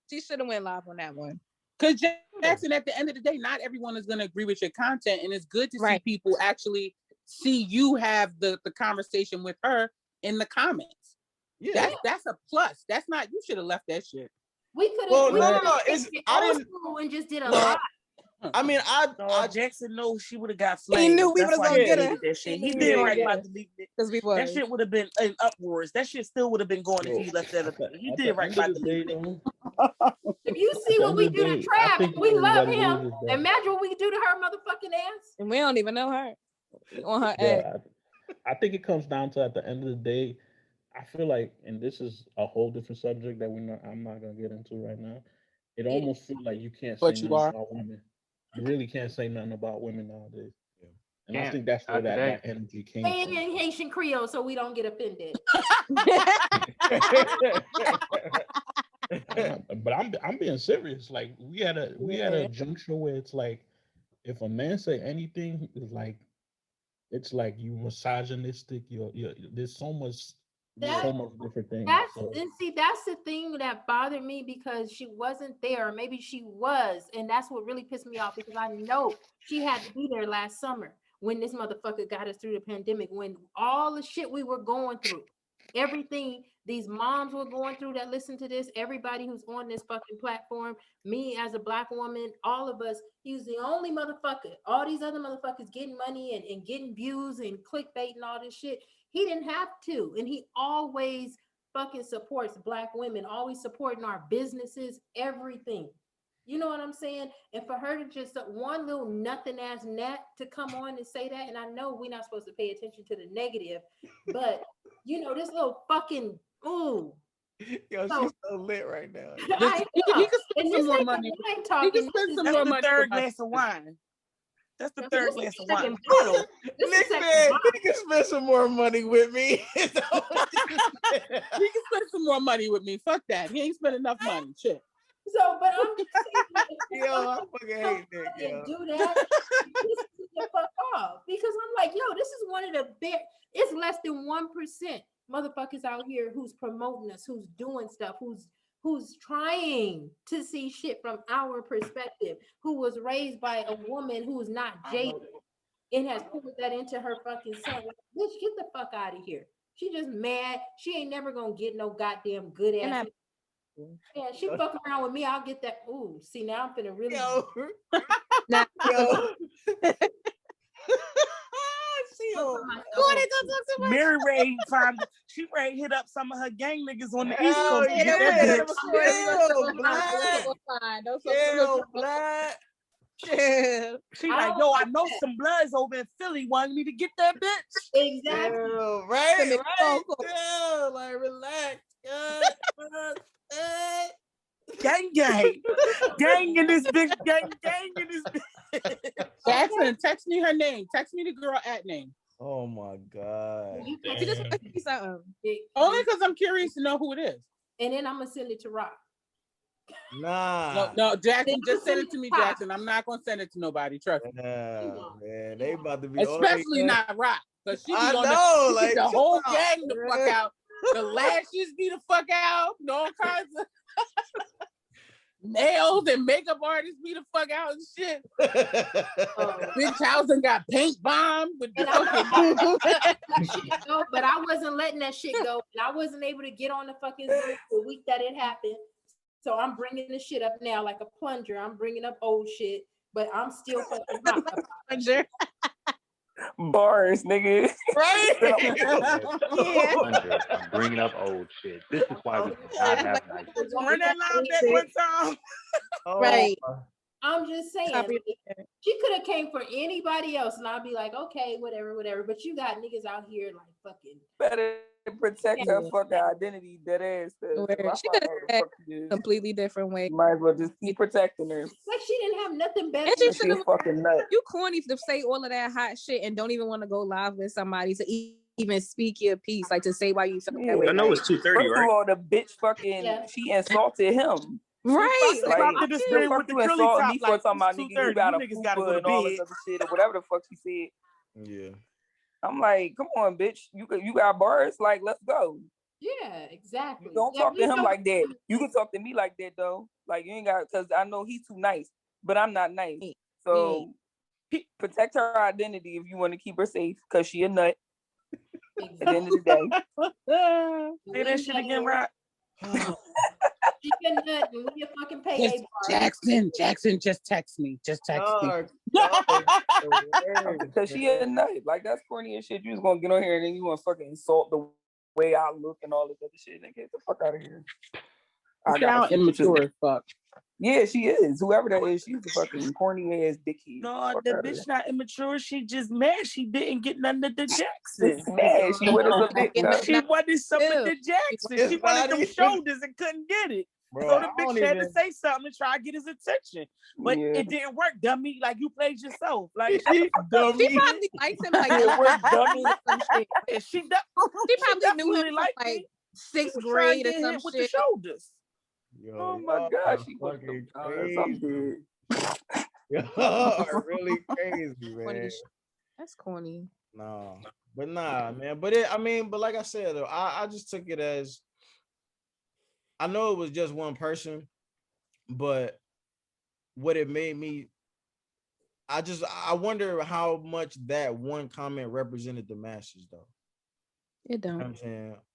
She should have went live on that one. Because Jackson, at the end of the day, not everyone is going to agree with your content, and it's good to see people actually see you have the conversation with her in the comments. Yeah, that's a plus. That's not. You should have left that shit. We could have. Well, no. I didn't. And just did a lot. I mean, Jackson knows she would have got flamed. He knew we was gonna get her. That shit. He did right by deleting it. Because we was. That shit would have been in uproars. That shit still would have been going if he left that up. He did right by deleting it. If you see what we do to Trav, we love him. Imagine what we do to her motherfucking ass. And we don't even know her. On her ass. I think it comes down to, at the end of the day, I feel like, and this is a whole different subject that I'm not gonna get into right now. It almost feels like you can't say nothing about women. You really can't say nothing about women nowadays. And I think that's where that energy came from. And in Haitian Creole, so we don't get offended. But I'm being serious. Like we had a juncture where it's like, if a man say anything, it's like you misogynistic. There's so much different things. And see, that's the thing that bothered me, because she wasn't there. Or maybe she was, and that's what really pissed me off, because I know she had to be there last summer when this motherfucker got us through the pandemic, when all the shit we were going through, everything these moms were going through that listen to this, everybody who's on this fucking platform, me as a Black woman, all of us, he was the only motherfucker. All these other motherfuckers getting money and getting views and clickbait and all this shit. He didn't have to. And he always fucking supports Black women, always supporting our businesses, everything. You know what I'm saying? And for her to just one little nothing ass net to come on and say that, and I know we're not supposed to pay attention to the negative, but you know, this little fucking Yo, she's so lit right now. He can spend some more money. He can spend some more money. Third glass of wine. That's the third glass of wine. Nick said he can spend some more money with me. He can spend some more money with me. Fuck that. He ain't spent enough money. Shit. So, but I'm just saying, yo, I fucking hate Nick. Yo. Do that. Just the fuck off, because I'm like, yo, this is one of the big. It's less than 1% motherfuckers out here who's promoting us, who's doing stuff, who's trying to see shit from our perspective, who was raised by a woman who is not jaded and has put that into her fucking son. Like, bitch, get the fuck out of here. She just mad. She ain't never gonna get no goddamn good ass. Yeah, she fuck around with me. I'll get that. Ooh, see, now I'm finna really. Mary Ray she hit up some of her gang niggas on the East Coast. She like, yo, I know some bloods over in Philly want me to get that bitch. Exactly. Right. Yeah, like relax. Gang in this bitch. Gang in this bitch. Jackson, text me her name. Text me the girl at name. Oh my God. Only because I'm curious to know who it is. And then I'm gonna send it to Rock. Nah. No, Jackson, just send it to me, Jackson. I'm not gonna send it to nobody. Trust me. Man, they about to be especially not Rock. Because she be I on know, like the whole gang the fuck out. The lashes be the fuck out. All kinds of nails and makeup artists be the fuck out and shit. Bitch house and got paint bombed with but I wasn't letting that shit go, and I wasn't able to get on the fucking Zoom the week that it happened. So I'm bringing the shit up now like a plunger. I'm bringing up old shit, but I'm still fucking hot about it. Bars, nigga. Right? I'm bringing up old shit. This is why we cannot have nice. Run that line back one time. Right. I'm just saying, she could have came for anybody else, and I'd be like, okay, whatever. But you got niggas out here like fucking better protect her fucking identity. That ass. She could have had a completely different way. Might as well just keep protecting her. Like she didn't have nothing better. And She's fucking nuts. You corny to say all of that hot shit and don't even want to go live with somebody to even speak your piece, like to say why you feel that way. I know it's 2:30, right? First of all, the bitch fucking she insulted him. Right. Like, this the with fuck the you curly insulting top, me for like, talking about it's nigga, you got a niggas gotta fupa go to and all this bed. other shit or whatever the fuck she said. Yeah. I'm like, come on, bitch. You got bars? Like, let's go. Yeah, exactly. Don't talk to him like that. You can talk to me like that though. Like you ain't got, because I know he's too nice, but I'm not nice. So protect her identity if you want to keep her safe, because she a nut. At the end of the day. Say that shit again, right? She a nut and we a fucking pay Jackson, just text me. Just text me. Because she a nut. Like that's corny as shit. You just gonna get on here and then you wanna fucking insult the way I look and all this other shit. Then get the fuck out of here. I sound immature as fuck. Yeah, she is. Whoever that is, she's a fucking corny ass dickhead. No, the bitch not immature. She just mad she didn't get none of the Jacksons. Mad. She wanted some dick. She wanted some of the Jacksons. She wanted them shoulders and couldn't get it. Bro, so the bitch had to say something to try to get his attention. But it didn't work, dummy. Like you played yourself. Like she probably liked him like it worked, dummy. She probably knew him like sixth grade or some with shit. The shoulders. Yo, oh my gosh, she fucking crazy. You're really crazy, man. That's corny. No, but nah, man. But but like I said, though, I just took it as, I know it was just one person, but what it made me, I wonder how much that one comment represented the masses, though. It don't. You know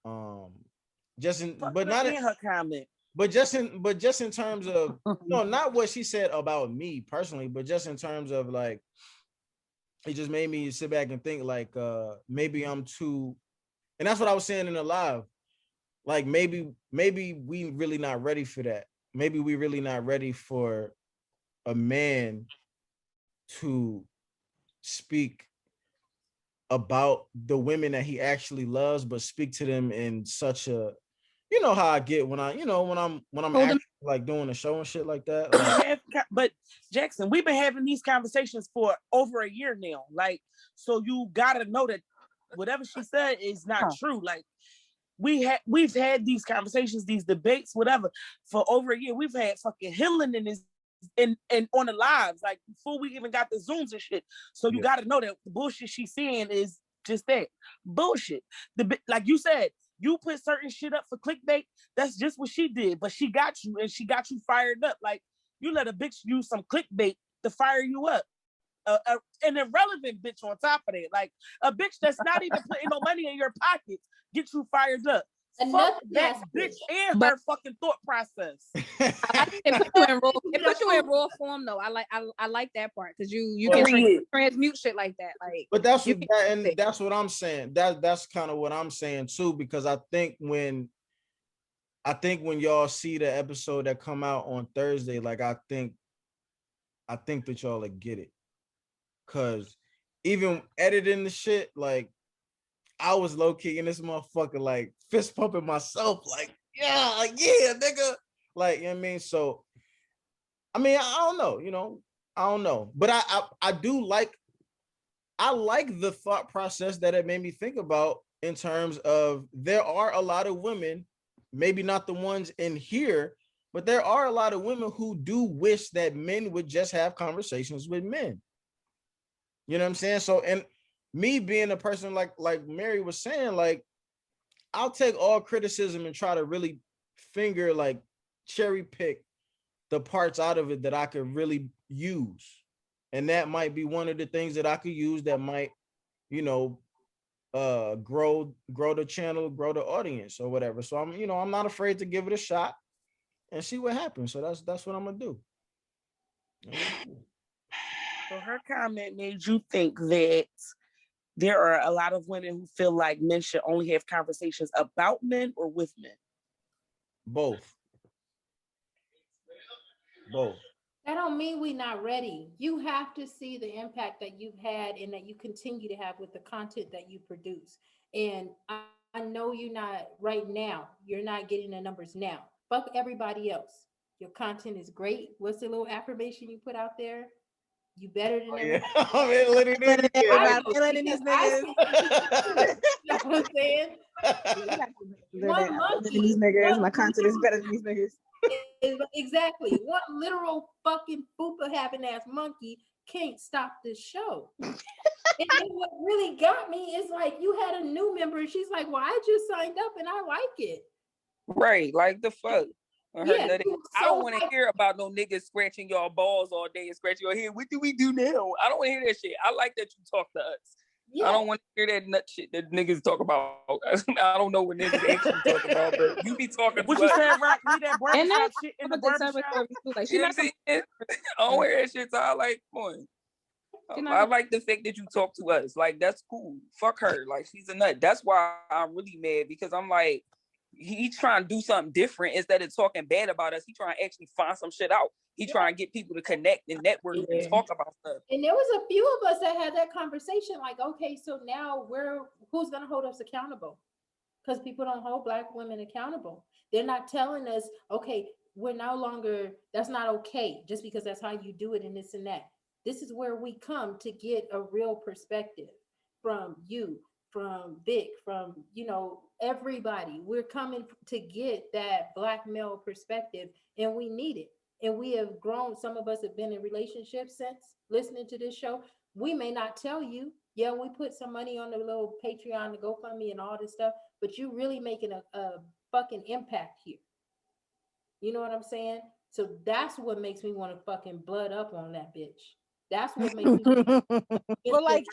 what I'm saying, but not in her comment. But just in terms of not what she said about me personally, but just in terms of like, it just made me sit back and think like maybe I'm too, and that's what I was saying in the live. Like maybe we really not ready for that. Maybe we really not ready for a man to speak about the women that he actually loves, but speak to them in such a, you know how I get when I'm actually like doing a show and shit like that. Like, but Jackson, we've been having these conversations for over a year now. Like, so you gotta know that whatever she said is not true. Like, we've had these conversations, these debates, whatever, for over a year. We've had fucking healing in this and on the lives, like before we even got the Zooms and shit. So you gotta know that the bullshit she's saying is just that bullshit. Like you said, you put certain shit up for clickbait. That's just what she did. But she got you, and she got you fired up. Like you let a bitch use some clickbait to fire you up. An irrelevant bitch on top of it. Like a bitch that's not even putting no money in your pockets get you fired up. Fuck that bitch and her fucking thought process. It put you in raw form though. I like that part because you can transmute shit like that. Like, but that's what I'm saying. That's kind of what I'm saying too, because I think when y'all see the episode that come out on Thursday, like I think that y'all will get it. Cause even editing the shit, like I was low key in this motherfucker, like fist pumping myself, like yeah, nigga, like, you know what I mean. So, I don't know, I don't know, but I do like, I like the thought process that it made me think about in terms of there are a lot of women, maybe not the ones in here, but there are a lot of women who do wish that men would just have conversations with men. You know what I'm saying? So, and me being a person like Mary was saying, like, I'll take all criticism and try to really finger, like, cherry pick the parts out of it that I could really use. And that might be one of the things that I could use that might, grow the channel, grow the audience or whatever. So I'm not afraid to give it a shot and see what happens. So that's what I'm gonna do. So her comment made you think that there are a lot of women who feel like men should only have conversations about men or with men. Both. That don't mean we not ready. You have to see the impact that you've had and that you continue to have with the content that you produce. And I know you're not right now. You're not getting the numbers now. Fuck everybody else. Your content is great. What's the little affirmation you put out there? You better than everybody. Yeah. Better than these niggas. You know what I'm saying? One monkey. These niggas. My content is better than these niggas. Exactly. One literal fucking fupa having ass monkey can't stop this show. then what really got me is like, you had a new member and she's like, well, I just signed up and I like it. Right, like the fuck. Yeah, I don't want to hear about no niggas scratching y'all balls all day and scratching your head. What do we do now? I don't want to hear that shit. I like that you talk to us. Yeah. I don't want to hear that nut shit that niggas talk about. I don't know what niggas actually talk about, but you be talking what to you us. said, right? Leave that barbershop shit in the barbershop. Like, you know what I'm saying? I don't hear that shit, so I like, come on. I like the fact that you talk to us. Like, that's cool. Fuck her. Like, she's a nut. That's why I'm really mad, because I'm like, he's trying to do something different instead of talking bad about us. He trying to actually find some shit out. He trying to get people to connect and network and talk about stuff. And there was a few of us that had that conversation. Like, okay, so now who's gonna hold us accountable? Because people don't hold Black women accountable. They're not telling us, okay, we're no longer, that's not okay, just because that's how you do it and this and that. This is where we come to get a real perspective from you, from Vic, from, everybody. We're coming to get that Black male perspective, and we need it. And we have grown. Some of us have been in relationships since listening to this show. We may not tell you, yeah, we put some money on the little Patreon, the GoFundMe and all this stuff, but you really making a fucking impact here. You know what I'm saying? So that's what makes me want to fucking blood up on that bitch. That's what makes me. But like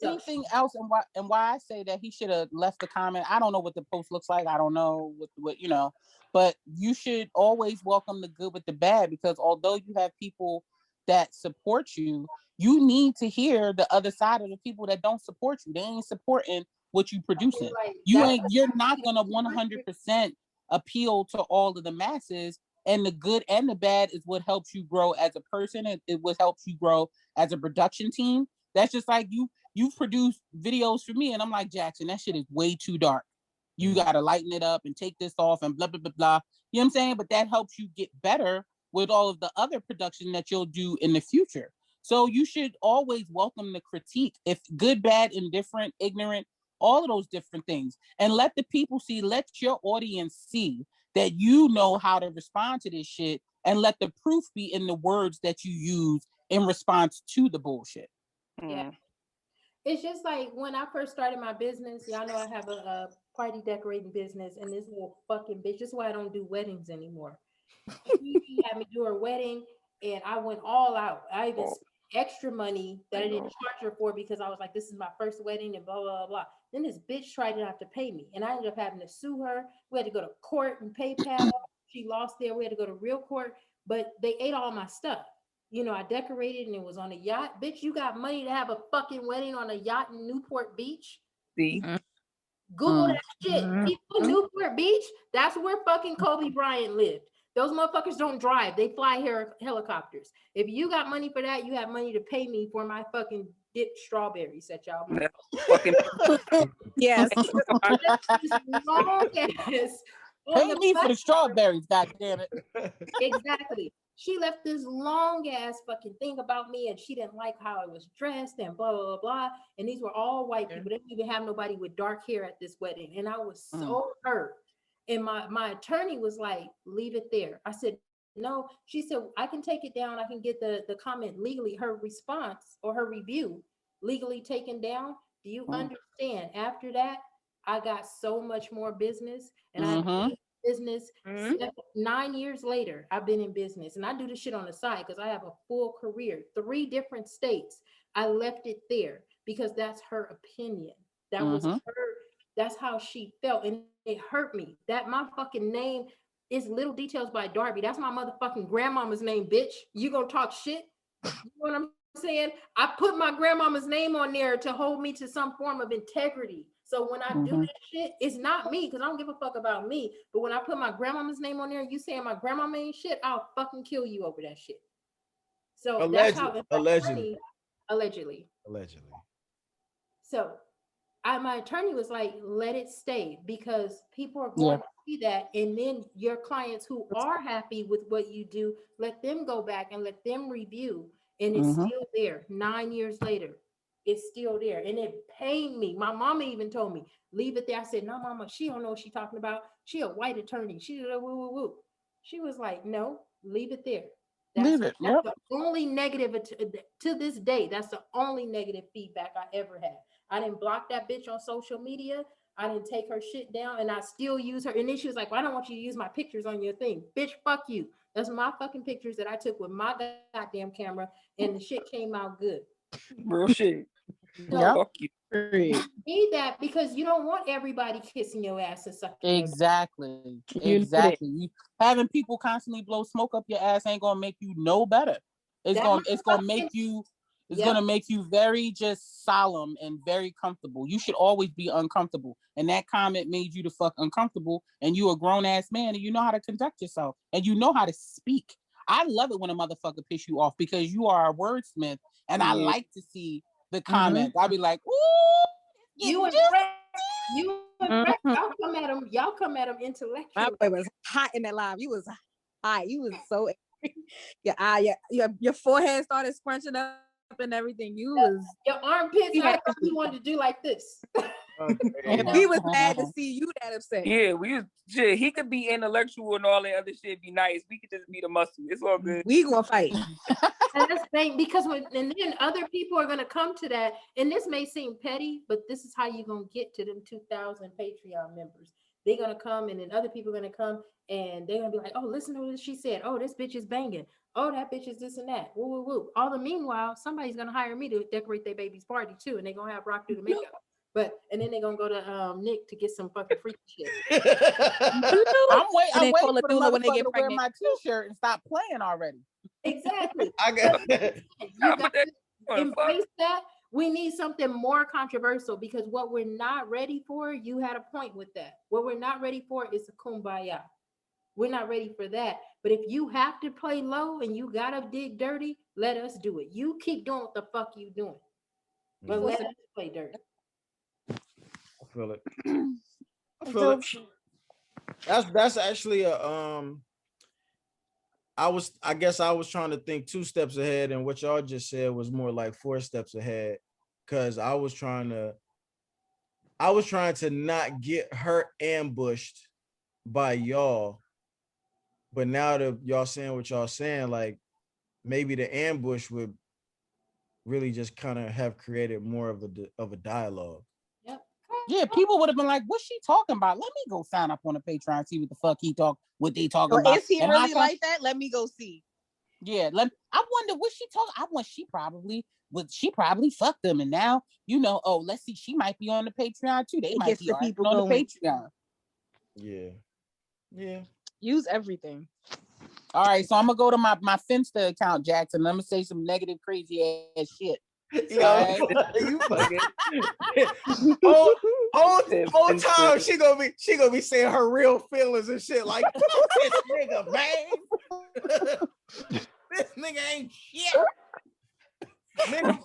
anything else, and why I say that he should have left the comment. I don't know what the post looks like. I don't know what but you should always welcome the good with the bad, because although you have people that support you, you need to hear the other side of the people that don't support you. They ain't supporting what you producing. You're not gonna 100% appeal to all of the masses. And the good and the bad is what helps you grow as a person, and it what helps you grow as a production team. That's just like you've produced videos for me, and I'm like, Jackson, that shit is way too dark. You gotta lighten it up and take this off and blah blah blah blah. You know what I'm saying? But that helps you get better with all of the other production that you'll do in the future. So you should always welcome the critique, if good, bad, indifferent, ignorant, all of those different things, and let the people see, let your audience see that you know how to respond to this shit, and let the proof be in the words that you use in response to the bullshit. Yeah. It's just like when I first started my business, y'all know I have a party decorating business, and this little fucking bitch, this is why I don't do weddings anymore. She had me do her wedding, and I went all out. I even spent extra money that I didn't charge her for, because I was like, this is my first wedding and blah, blah, blah. Then this bitch tried not to pay me, and I ended up having to sue her. We had to go to court and PayPal. She lost there. We had to go to real court, but they ate all my stuff. I decorated and it was on a yacht. Bitch, you got money to have a fucking wedding on a yacht in Newport Beach? See? Google that shit. People in Newport Beach, that's where fucking Kobe Bryant lived. Those motherfuckers don't drive. They fly helicopters. If you got money for that, you have money to pay me for my fucking dipped strawberries that y'all fucking yes. Long ass. Pay me for the strawberries, goddammit. Exactly. She left this long ass fucking thing about me, and she didn't like how I was dressed and blah blah blah. And these were all white people. They didn't even have nobody with dark hair at this wedding, and I was so hurt. And my attorney was like, leave it there. I said, no. She said, I can take it down. I can get the comment legally, her response or her review legally taken down. Do you understand? After that, I got so much more business, and I business. 9 years later, I've been in business, and I do this shit on the side because I have a full career, 3 different states. I left it there because that's her opinion. That was her. That's how she felt, and it hurt me. That my fucking name is Little Details by Darby. That's my motherfucking grandmama's name, bitch. You gonna talk shit? You know what I'm saying? I put my grandmama's name on there to hold me to some form of integrity. So when I do that shit, it's not me, because I don't give a fuck about me. But when I put my grandmama's name on there, you saying my grandmama ain't shit, I'll fucking kill you over that shit. So that's how allegedly. So my attorney was like, let it stay, because people are going to see that. And then your clients who are happy with what you do, let them go back and let them review. And it's still there 9 years later. It's still there. And it pained me. My mama even told me, leave it there. I said, no, mama, she don't know what she's talking about. She a white attorney. She woo, woo, woo. She was like, no, leave it there. That's the only negative to this day. That's the only negative feedback I ever had. I didn't block that bitch on social media. I didn't take her shit down, and I still use her. And then she was like, well, I don't want you to use my pictures on your thing. Bitch, fuck you. That's my fucking pictures that I took with my goddamn camera, and the shit came out good. Real shit. So, fuck you. Need that because you don't want everybody kissing your ass and sucking Exactly. Exactly. Having people constantly blow smoke up your ass ain't gonna make you no better. It's gonna make you gonna make you very just solemn and very comfortable. You should always be uncomfortable. And that comment made you the fuck uncomfortable, and you a grown ass man and you know how to conduct yourself and you know how to speak. I love it when a motherfucker piss you off because you are a wordsmith, and I like to see the comments. I'll be like, ooh, you impressed. Y'all come at him intellectually. My boy was hot in that live. You was hot. You was so your forehead started scrunching up and everything. You was your armpits. You wanted to do like this. And we was mad to see you that upset. Yeah, shit. He could be intellectual and all that other shit be nice. We could just be the muscle. It's all good. We gonna fight. And that's the thing, because and then other people are gonna come to that, and this may seem petty, but this is how you're gonna get to them 2,000 Patreon members. They're gonna come, and then other people are gonna come, and they're gonna be like, "Oh, listen to what she said. Oh, this bitch is banging. Oh, that bitch is this and that. Woo, woo, woo." All the meanwhile, somebody's gonna hire me to decorate their baby's party too, and they're gonna have Rock do the makeup. And then they're gonna go to Nick to get some fucking freaky shit. I'm waiting for the motherfucker to wear my t-shirt and stop playing already. Exactly. You got to embrace that. We need something more controversial, because what we're not ready for, you had a point with that. What we're not ready for is a kumbaya. We're not ready for that. But if you have to play low and you gotta dig dirty, let us do it. You keep doing what the fuck you doing, but let us play dirty. I feel it. That's actually I guess I was trying to think 2 steps ahead, and what y'all just said was more like 4 steps ahead, because I was trying to not get her ambushed by y'all. But now that y'all saying what y'all saying, like maybe the ambush would really just kind of have created more of a dialogue. Yeah, people would have been like, "What's she talking about? Let me go sign up on the Patreon, see what the fuck what they talking about." Is he really like that? Let me go see. Yeah, I wonder what she talking. She probably fucked them, and now let's see, she might be on the Patreon too. They might be the people on the Patreon. Yeah. Use everything. All right, so I'm gonna go to my Finsta account, Jackson. I'm gonna say some negative, crazy ass shit. Yo, you fucking whole time she gonna be saying her real feelings and shit, like this nigga, man. This nigga ain't shit. Nigga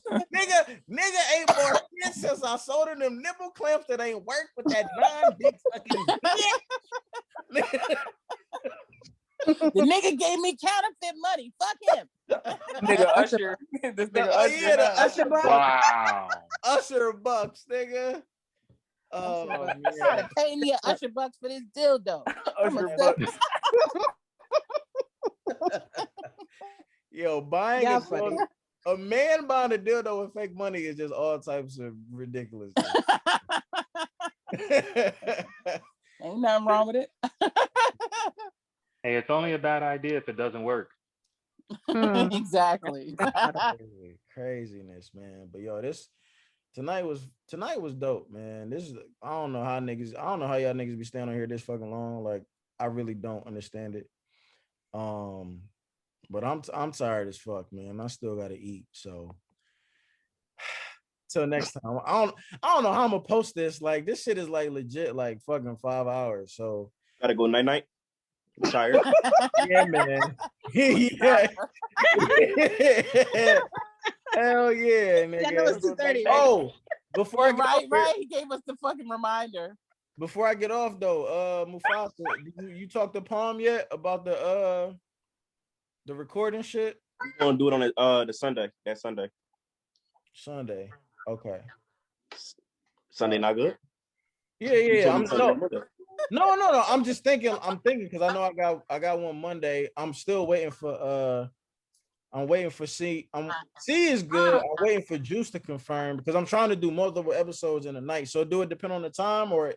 ain't more shit since I sold him them nipple clamps that ain't worked with that non-big fucking dick. The nigga gave me counterfeit money. Fuck him. Nigga Usher. This nigga Usher. Yeah, the Usher bucks. Wow. Usher bucks, nigga. Oh man. Gotta pay me Usher bucks for this dildo. Usher bucks. Yo, a man buying a dildo with fake money is just all types of ridiculous. Ain't nothing wrong with it. Hey, it's only a bad idea if it doesn't work. Exactly. Craziness, man. But yo, tonight was dope, man. I don't know how y'all niggas be standing on here this fucking long. Like, I really don't understand it. But I'm tired as fuck, man. I still gotta eat. So till next time. I don't know how I'm gonna post this. Like, this shit is like legit, like fucking 5 hours. So gotta go night. I'm tired. Yeah, man. Yeah. Hell yeah, nigga. I know it's 2:30. Oh, before I get off, right. He gave us the fucking reminder. Before I get off though, Mufasa, you talked to Palm yet about the recording shit? We're gonna do it on the Sunday. That Sunday. Sunday. Okay. Sunday not good? Yeah. No. I'm thinking because I know I got one Monday. I'm still waiting for I'm waiting for C. C is good. I'm waiting for Juice to confirm because I'm trying to do multiple episodes in a night. So do it depend on the time or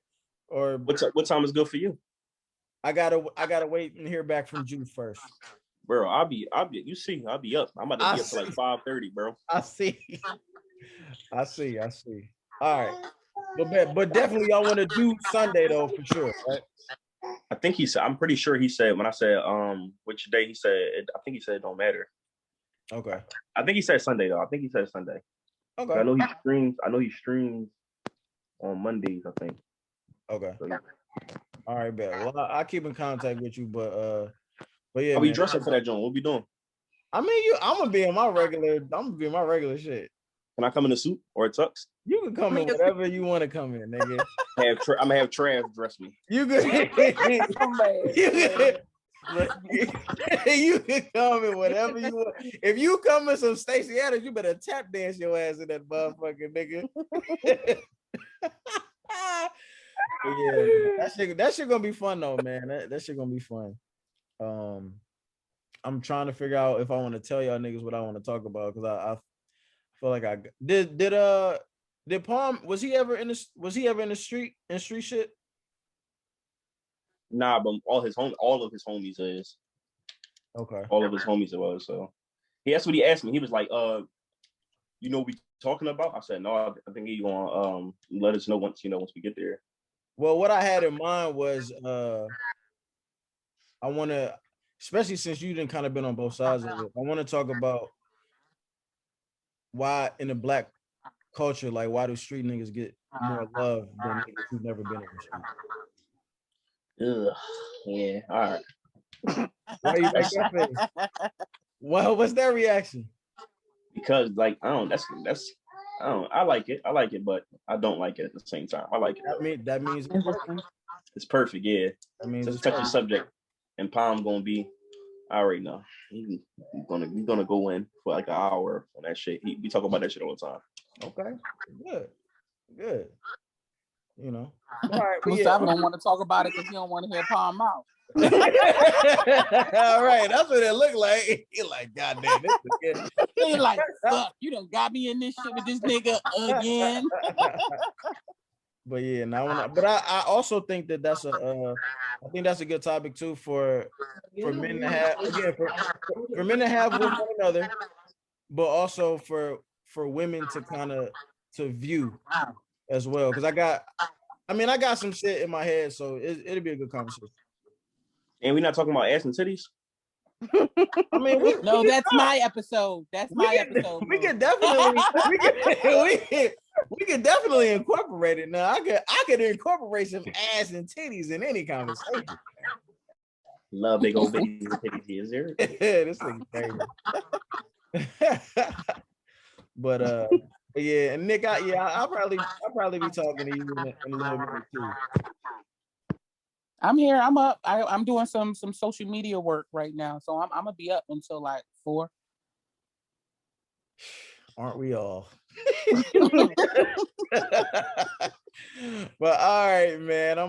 what time is good for you? I gotta wait and hear back from Juice first. Bro, I'll be you see, I'll be up. I'm about to be up to like 5:30, bro. I see. All right. But definitely y'all want to do Sunday though for sure, right? I think he said, I'm pretty sure he said when I said which day he said I think he said it don't matter. Okay. I think he said Sunday though. I think he said Sunday. Okay. I know he streams on Mondays, I think. Okay. So, yeah. All right, bet. Well, I'll keep in contact with you, but yeah. Are we dressing for that joint? What we doing? I mean, I'm gonna be in my regular shit. Can I come in a suit or a tux? You can come in whatever you want to come in, nigga. I'm gonna have Trav dress me. You can you can come in whatever you want. If you come in some Stacey Adams, you better tap dance your ass in that motherfucking nigga. Yeah, that shit gonna be fun though, man. That shit gonna be fun. I'm trying to figure out if I want to tell y'all niggas what I want to talk about because I feel like I did Palm was he ever in the street shit? Nah, but all of his homies is. Okay. All of his homies it was. So that's what he asked me. He was like, you know what we talking about? I said, no, I think he gonna let us know once we get there. Well, what I had in mind was I wanna, especially since you didn't kind of been on both sides of it, I want to talk about why in the Black culture, like why do street niggas get more love than niggas who've never been in the street? Ugh, yeah, all right. Why you make that face? Well, what's that reaction? Because like I like it, but I don't like it at the same time. I like it. That means it's perfect, yeah. I mean, it's a touchy subject, and Palm gonna be. I already know he's gonna go in for like an hour on that shit. We talk about that shit all the time. Okay, good. You know, all right. Mustafa don't want to talk about it because he don't want to hear Palm out. All right, that's what it looked like. He like, God damn, this is good. He like, fuck, you done got me in this shit with this nigga again. But yeah, but I also think that's I think that's a good topic too for men to have for men to have with one another, but also for women to kind of to view as well. Because I got some shit in my head, so it'll be a good conversation. And we're not talking about ass and titties. I mean, that's my episode. That's my episode. We can definitely we can definitely incorporate it. Now I could incorporate some ass and titties in any conversation. Love big old bitties and titties. Is there? This thing crazy. But yeah, and Nick, I'll probably be talking to you in a little bit too. I'm here. I'm up. I'm doing some social media work right now, so I'm gonna be up until like 4. Aren't we all? But all right, man.